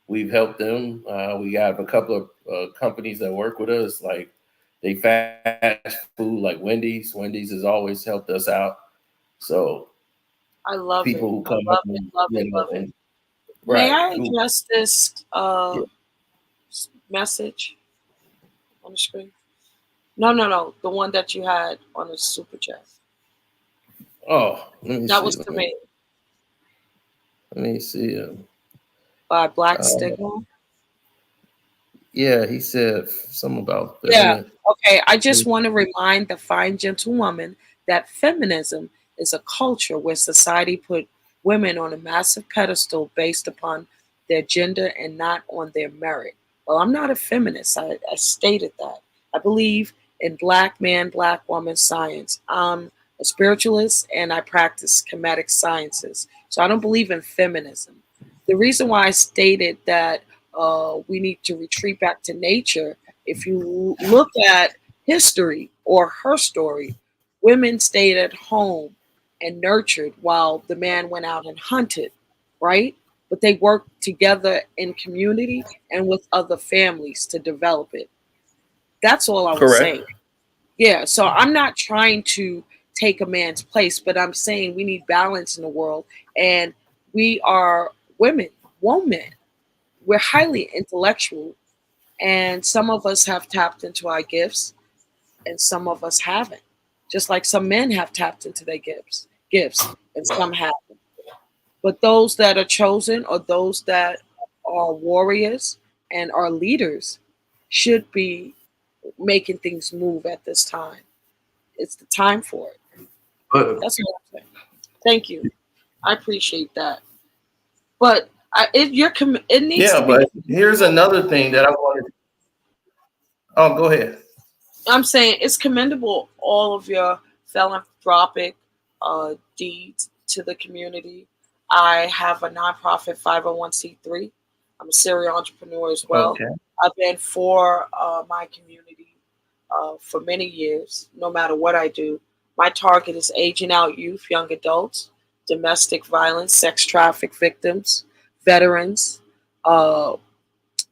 we've helped them. We got a couple of companies that work with us, like they fast food, like Wendy's. Wendy's has always helped us out. So I love it. people who I come up love it. and, Love it. Love it. and May right, I address this yeah. message on the screen? No. The one that you had on the super chat. Oh, let me That see. was to me Let me see. by Black Uh, Stigma. yeah, he said something about Yeah. feminine. Okay. I just want to remind the fine gentlewoman that feminism is a culture where society put women on a massive pedestal based upon their gender and not on their merit. Well, I'm not a feminist. I stated that. I believe in black man, black woman science. I'm a spiritualist and I practice comedic sciences. So I don't believe in feminism. The reason why I stated that we need to retreat back to nature, if you look at history or her story, women stayed at home and nurtured while the man went out and hunted, right? But they worked together in community and with other families to develop it. That's all I was Correct. saying. Yeah, so I'm not trying to take a man's place, but I'm saying we need balance in the world. And we are women. We're highly intellectual, and some of us have tapped into our gifts, and some of us haven't. Just like some men have tapped into their gifts, and some haven't. But those that are chosen, or those that are warriors and are leaders, should be making things move at this time. It's the time for it. But That's what I'm saying. Thank you. I appreciate that. But it needs to yeah, be. but here's another thing that I wanted. Oh, go ahead. I'm saying it's commendable, all of your philanthropic deeds to the community. I have a nonprofit 501c3. I'm a serial entrepreneur as well. Okay. I've been for my community for many years, no matter what I do. My target is aging out youth, young adults, domestic violence, sex traffic victims, veterans, uh,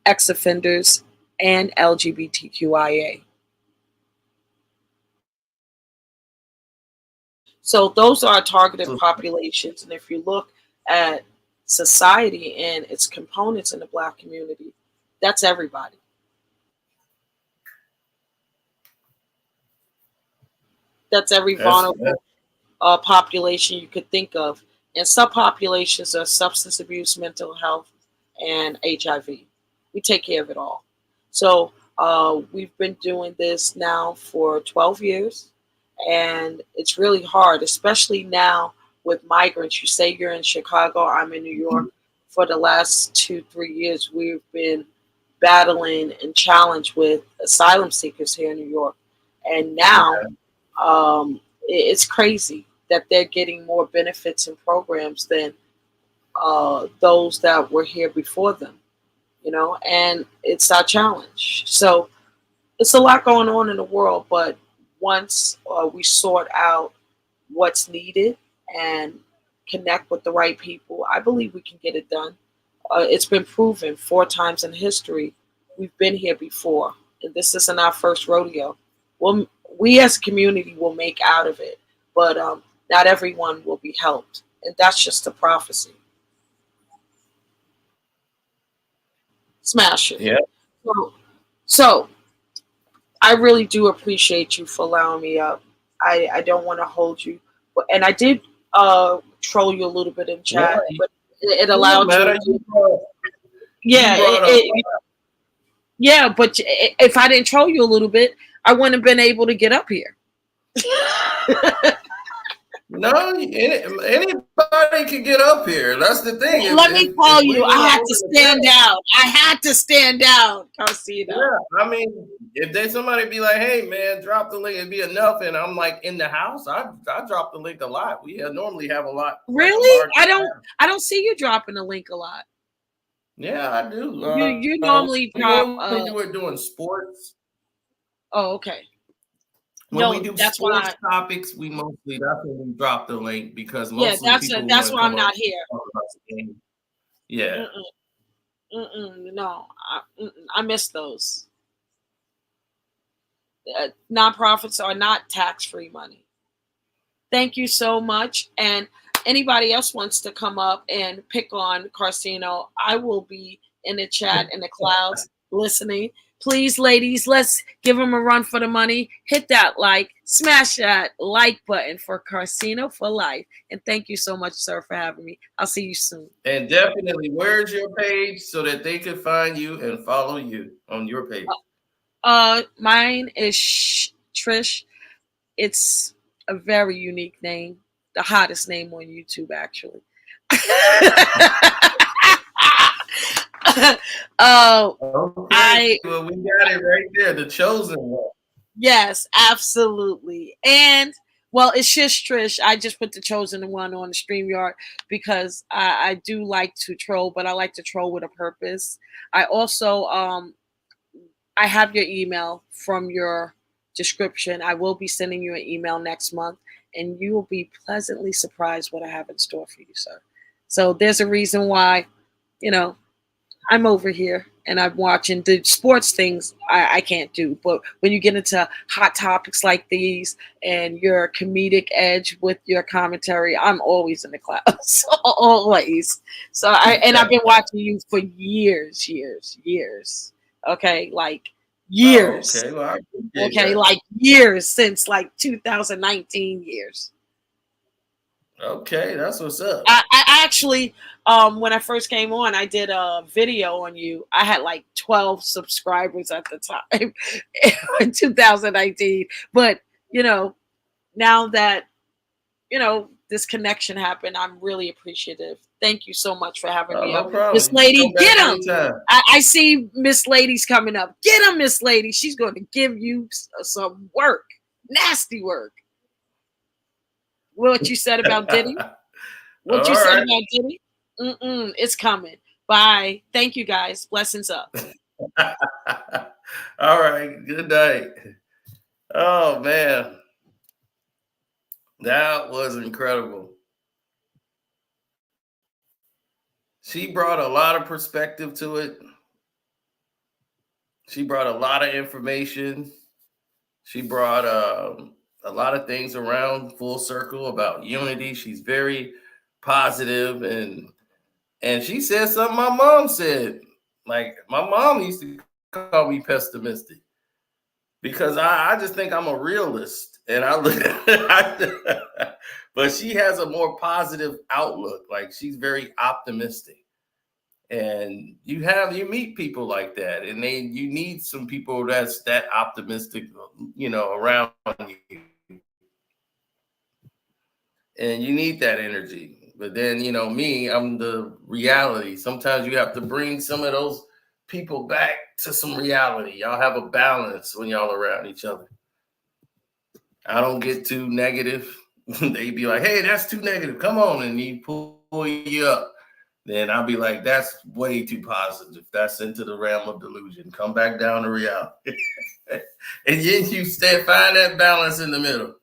ex offenders, and LGBTQIA. So those are targeted So, populations. And if you look at society and its components in the black community, that's everybody. That's every that's vulnerable population you could think of. And subpopulations are substance abuse, mental health, and HIV. We take care of it all. So we've been doing this now for 12 years, and it's really hard, especially now with migrants. You say you're in Chicago, I'm in New York. For the last 2, 3 years, we've been battling and challenged with asylum seekers here in New York. And now it's crazy that they're getting more benefits and programs than those that were here before them, and it's our challenge. So it's a lot going on in the world, but once we sort out what's needed and connect with the right people, I believe we can get it done. It's been proven 4 times in history. We've been here before, and this isn't our first rodeo. Well, we as a community will make out of it, but not everyone will be helped, and that's just a prophecy. Smash it. yeah. So, so I really do appreciate you for allowing me up. I don't want to hold you, and I did troll you a little bit in No, chat, but it it doesn't allowed you matter. to. You Yeah, brought up. yeah, but if I didn't troll you a little bit, I wouldn't have been able to get up here. No, anybody can get up here. That's the thing. Let me If tell we you, want I to had hold to it stand down, out. I had to stand out, Carcino. yeah. I mean, if they somebody be like, "Hey, man, drop the link," it'd be enough. And I'm like in the house. I drop the link a lot. We normally have a lot, like a Really? large. I don't see you dropping the link a lot. Yeah, I do. You normally We drop. normally do it doing sports. Oh, okay. When we No, do that's why. sports topics, that's when we drop the link because Yeah, mostly people that's want to why I'm come up not and here. talk about the game. Yeah. Mm-mm. No, I miss those. Nonprofits are not tax-free money. Thank you so much. And anybody else wants to come up and pick on Carcino, I will be in the chat in the clouds listening. Please, ladies, let's give him a run for the money. Hit that like, smash that like button for Carcino for life. And thank you so much, sir, for having me. I'll see you soon. And definitely, where's your page so that they can find you and follow you on your page? Mine is Trish. It's a very unique name, the hottest name on YouTube, actually. Okay, well, we got it right there, the chosen one. Yes, absolutely. And well, it's just Trish. I just put the chosen one on the StreamYard because I do like to troll, but I like to troll with a purpose. I also I have your email from your description. I will be sending you an email next month, and you will be pleasantly surprised what I have in store for you, sir. So there's a reason why, you know, I'm over here and I'm watching the sports things I can't do. But when you get into hot topics like these and your comedic edge with your commentary, I'm always in the clouds. Always. So I've been watching you for years. Okay, like years. Oh, okay, well, Okay, like years since like 2019 years. Okay, that's what's up. I actually, when I first came on, I did a video on you. I had like 12 subscribers at the time in 2019. But, you know, now that, you know, this connection happened, I'm really appreciative. Thank you so much for having me up. Miss Lady, get him. I see Miss Lady's coming up. Get him, Miss Lady. She's going to give you some work, nasty work. What you said about Diddy? What you said about Diddy? It's coming. Bye. Thank you, guys. Blessings up. All right. Good night. Oh, man. That was incredible. She brought a lot of perspective to it. She brought a lot of information. She brought a lot of things around full circle about unity. She's very positive, and she said something my mom said. Like, my mom used to call me pessimistic because I just think I'm a realist, and but she has a more positive outlook. Like, she's very optimistic. And you meet people like that, and you need some people that's that optimistic, you know, around you, and you need that energy. But then, you know, me, I'm the reality. Sometimes you have to bring some of those people back to some reality. Y'all have a balance when y'all around each other. I don't get too negative. They be like, hey, that's too negative, come on, and you pull you up. Then I'll be like, that's way too positive. That's into the realm of delusion. Come back down to reality. And then you find that balance in the middle.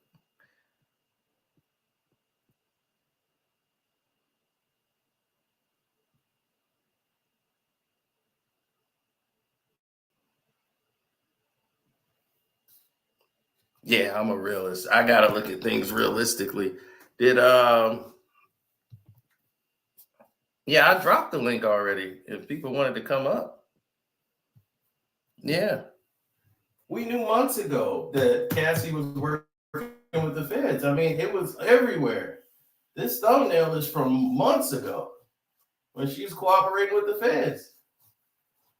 Yeah, I'm a realist. I got to look at things realistically. Yeah, I dropped the link already if people wanted to come up. Yeah. We knew months ago that Cassie was working with the feds. I mean, it was everywhere. This thumbnail is from months ago when she was cooperating with the feds.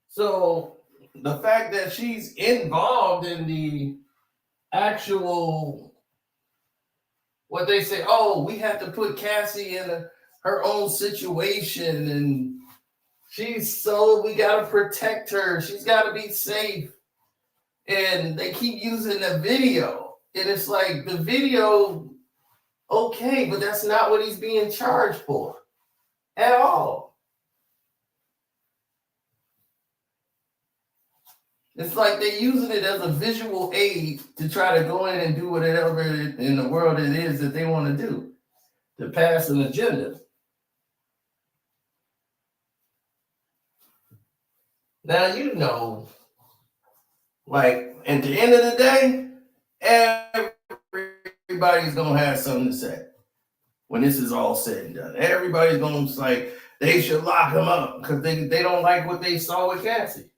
So the fact that she's involved in the actual, what they say, oh, we have to put Cassie in her own situation, and we got to protect her. She's got to be safe. And they keep using the video. And it's like, the video, okay, but that's not what he's being charged for at all. It's like they're using it as a visual aid to try to go in and do whatever in the world it is that they want to do, to pass an agenda. Now, you know, like, at the end of the day, everybody's going to have something to say when this is all said and done. Everybody's going to say they should lock him up because they don't like what they saw with Cassie.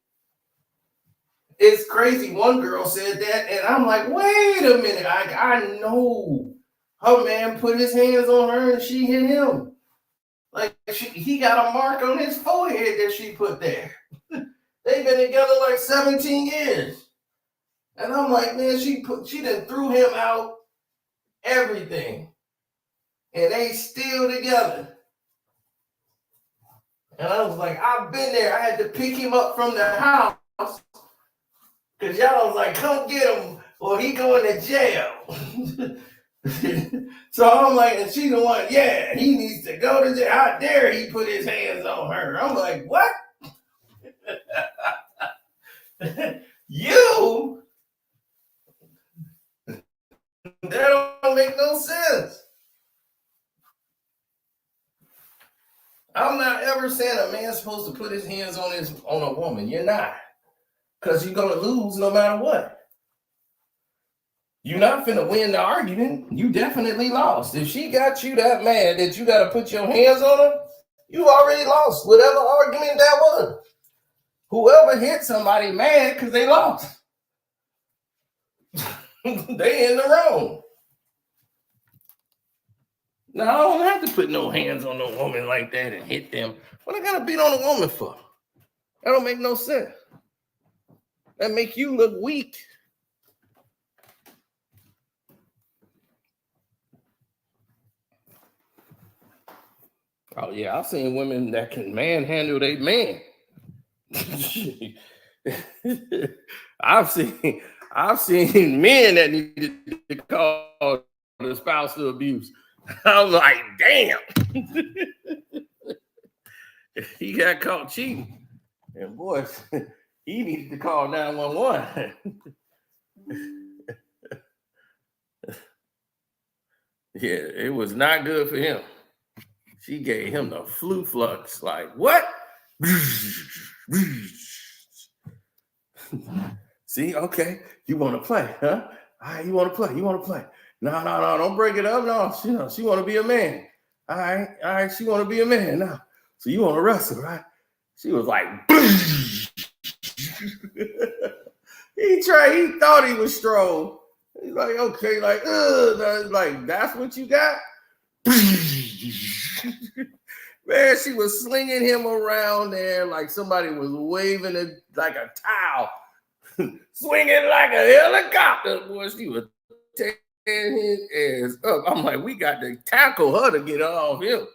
It's crazy. One girl said that, and I'm like, wait a minute. I know her man put his hands on her and she hit him. Like, he got a mark on his forehead that she put there. They've been together like 17 years. And I'm like, man, she done threw him out, everything. And they still together. And I was like, I've been there. I had to pick him up from the house. Because y'all was like, come get him or he going to jail. So I'm like, and she the one, yeah, he needs to go to jail. How dare he put his hands on her? I'm like, what? You? That don't make no sense. I'm not ever saying a man's supposed to put his hands on a woman. You're not. Because you're going to lose no matter what. You're not finna win the argument. You definitely lost. If she got you that mad that you got to put your hands on her, you already lost whatever argument that was. Whoever hit somebody mad because they lost. They in the wrong. Now, I don't have to put no hands on no woman like that and hit them. What I got to beat on a woman for? That don't make no sense. That make you look weak. Oh yeah, I've seen women that can manhandle their man. I've seen men that needed to call the spousal abuse. I'm like, damn. He got caught cheating. And boy, he needed to call 911. Yeah, it was not good for him. She gave him the flu flux. Like, what? See, okay, you want to play, huh? All right, you want to play. No, don't break it up. No, she want to be a man. All right, she want to be a man now. So you want to wrestle, right? She was like, he thought he was strong. He's like, okay, like that's what you got? Man, she was slinging him around there like somebody was waving it like a towel, swinging like a helicopter. Boy, she was tearing his ass up. I'm like, we got to tackle her to get her off him.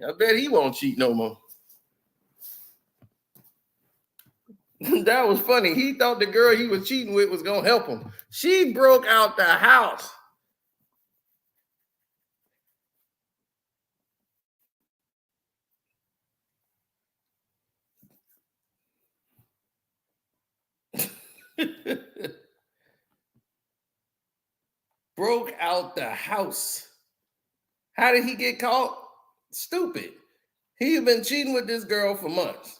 I bet he won't cheat no more. That was funny. He thought the girl he was cheating with was going to help him. She broke out the house. Broke out the house. How did he get caught? Stupid. He had been cheating with this girl for months.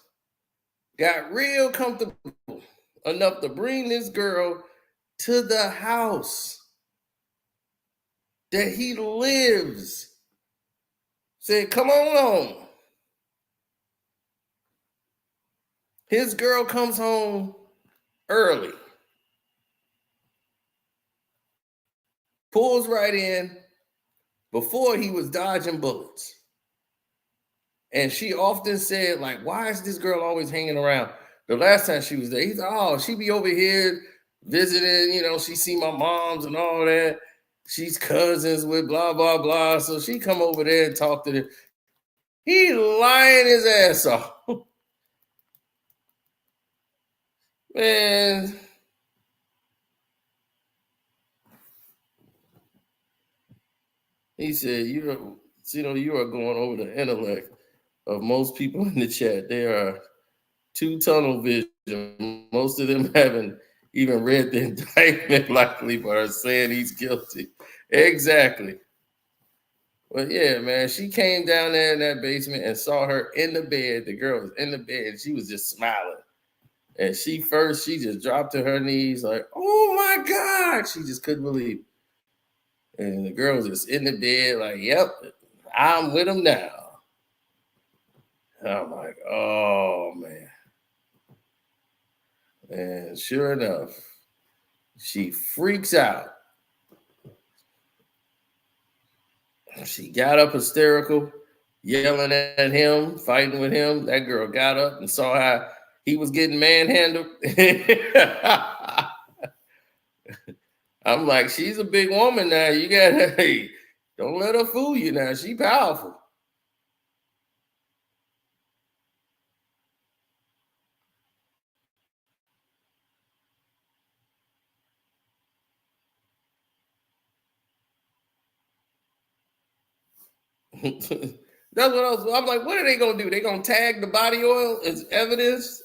Got real comfortable enough to bring this girl to the house that he lives. Said, come on home. His girl comes home early. Pulls right in before he was dodging bullets. And she often said, like, why is this girl always hanging around? The last time she was there, he thought, oh, she be over here visiting, she see my moms and all that. She's cousins with blah, blah, blah. So she come over there and talk to them. He lying his ass off. Man. He said, you are going over the intellect of most people in the chat. They are too tunnel vision. Most of them haven't even read the indictment likely, but are saying he's guilty. Exactly. Well, yeah, man, she came down there in that basement and saw her in the bed. The girl was in the bed. She was just smiling. And she just dropped to her knees like, oh my God. She just couldn't believe it. And the girl was just in the bed like, yep, I'm with him now. And I'm like, oh, man. And sure enough, she freaks out. She got up hysterical, yelling at him, fighting with him. That girl got up and saw how he was getting manhandled. I'm like, she's a big woman now. You got, hey, don't let her fool you now. She powerful. That's what I'm like, what are they gonna do? They gonna tag the body oil as evidence?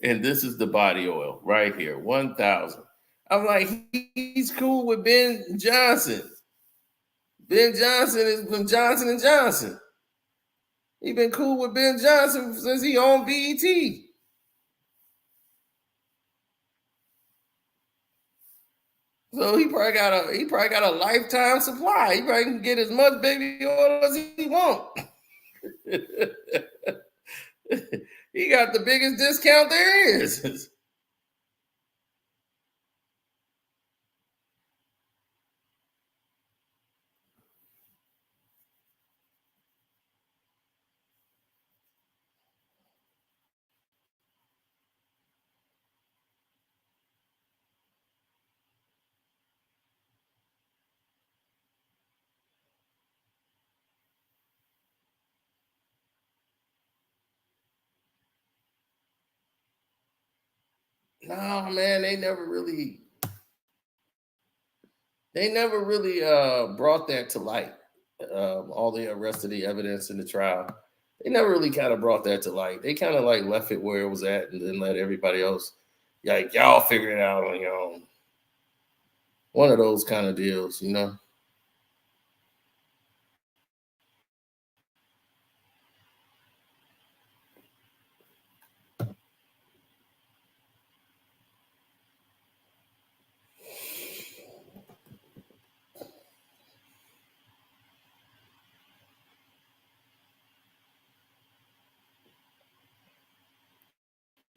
And this is the body oil right here, 1,000. I'm like, he's cool with Ben Johnson. Ben Johnson is from Johnson and Johnson. He been cool with Ben Johnson since he owned BET. So he probably got a lifetime supply. He probably can get as much baby oil as he want. He got the biggest discount there is. No, man, they never really brought that to light. All the rest of the evidence in the trial, they never really kind of brought that to light. They kind of like left it where it was at and then let everybody else, like, y'all figure it out on your own. One of those kind of deals, you know?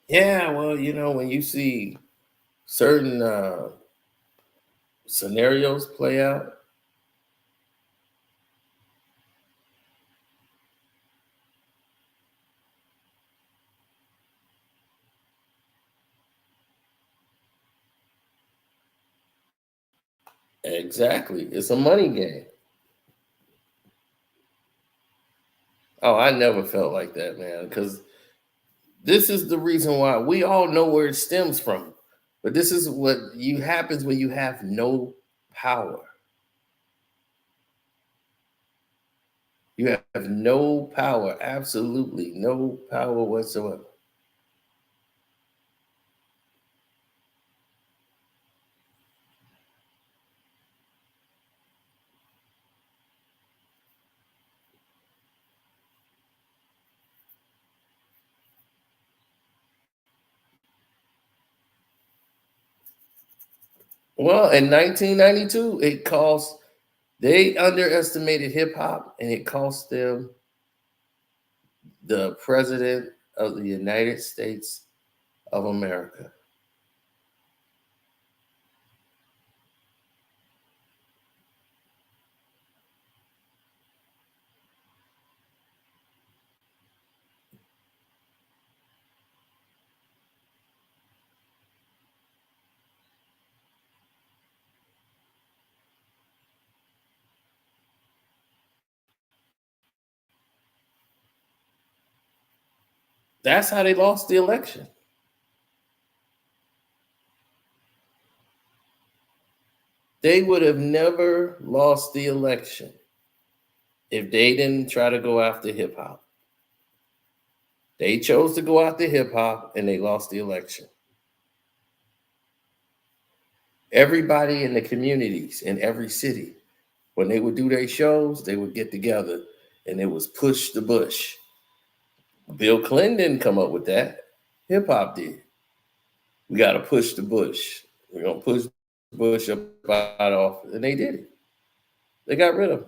Yeah, well, you know, when you see certain scenarios play out, exactly, it's a money game. Oh, I never felt like that, man, because this is the reason why we all know where it stems from. But this is what happens when you have no power. You have no power, absolutely no power whatsoever. Well, in 1992, they underestimated hip hop and it cost them the president of the United States of America. That's how they lost the election. They would have never lost the election if they didn't try to go after hip hop. They chose to go after hip hop and they lost the election. Everybody in the communities in every city, when they would do their shows, they would get together and it was push the Bush. Bill Clinton didn't come up with that. Hip hop did. We got to push the Bush. We're going to push Bush up out of office. And they did it. They got rid of him.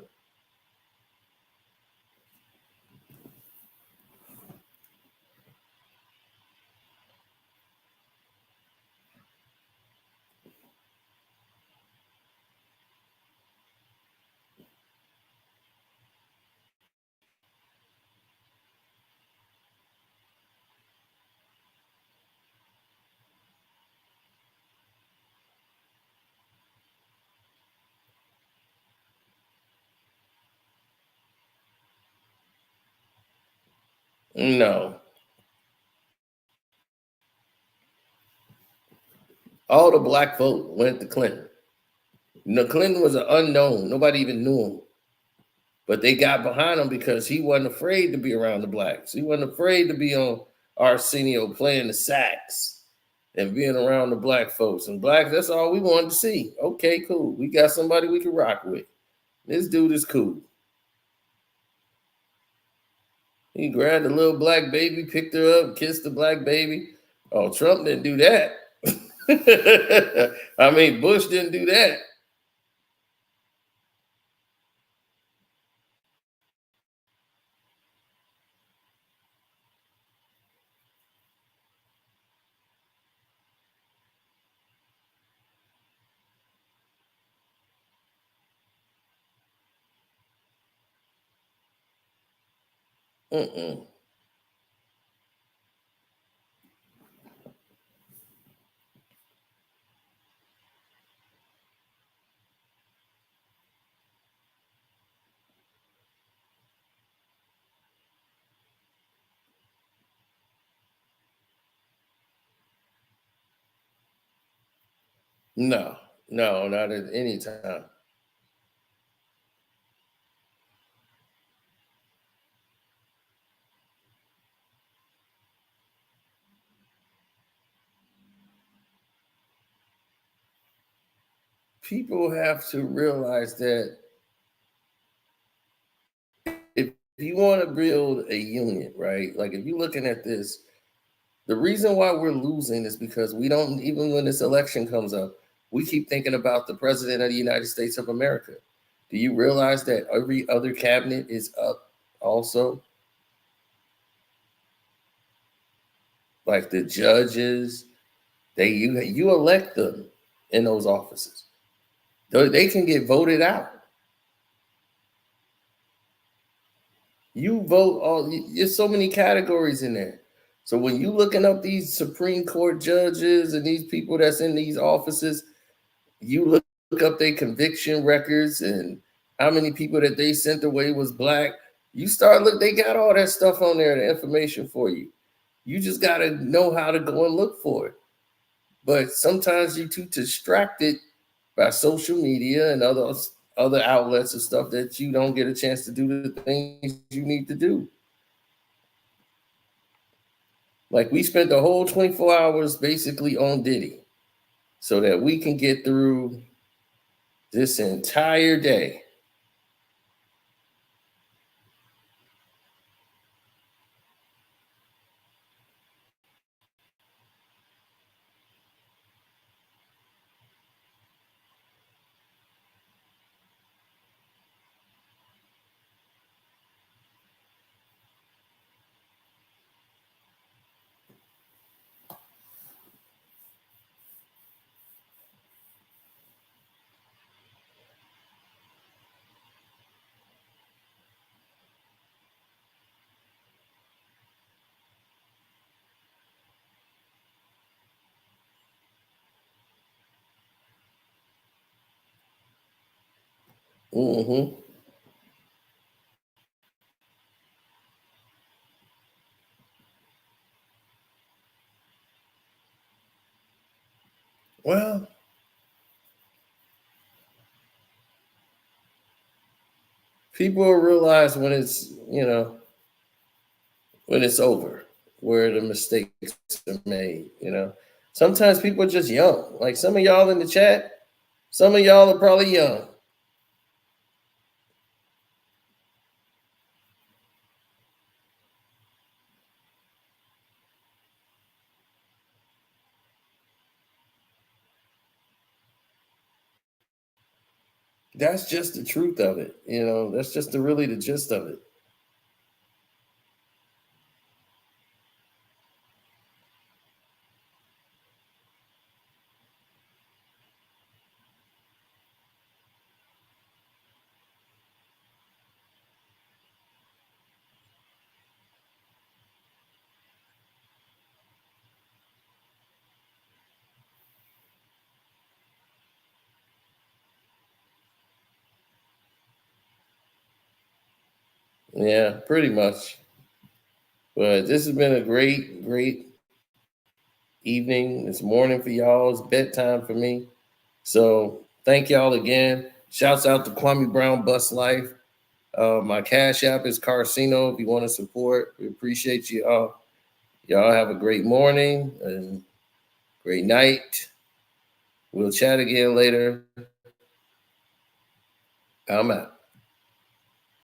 No. All the black vote went to Clinton. Clinton was an unknown. Nobody even knew him. But they got behind him because he wasn't afraid to be around the blacks. He wasn't afraid to be on Arsenio playing the sax and being around the black folks. And black, that's all we wanted to see. Okay, cool. We got somebody we can rock with. This dude is cool. He grabbed a little black baby, picked her up, kissed the black baby. Oh, Trump didn't do that. I mean, Bush didn't do that. Mm-mm. No, not at any time. People have to realize that if you want to build a union, right? Like if you're looking at this, the reason why we're losing is because we don't, even when this election comes up, we keep thinking about the president of the United States of America. Do you realize that every other cabinet is up also? Like the judges, you elect them in those offices. They can get voted out. You vote all. There's so many categories in there. So when you looking up these Supreme Court judges and these people that's in these offices, you look up their conviction records and how many people that they sent away was black. You start look. They got all that stuff on there, the information for you. You just got to know how to go and look for it. But sometimes you're too distracted by social media and other outlets and stuff that you don't get a chance to do the things you need to do. Like we spent the whole 24 hours basically on Diddy so that we can get through this entire day. Mm-hmm. Well, people will realize when it's over, where the mistakes are made. Sometimes people are just young. Like some of y'all in the chat, some of y'all are probably young. That's just the truth of it. You know, that's just really the gist of it. Yeah, pretty much. But this has been a great evening. It's morning for y'all. It's bedtime for me. So thank y'all again. Shouts out to Kwame Brown Bus Life. My Cash App is Carcino if you want to support. We appreciate you all. Y'all have a great morning and great night. We'll chat again later. I'm out.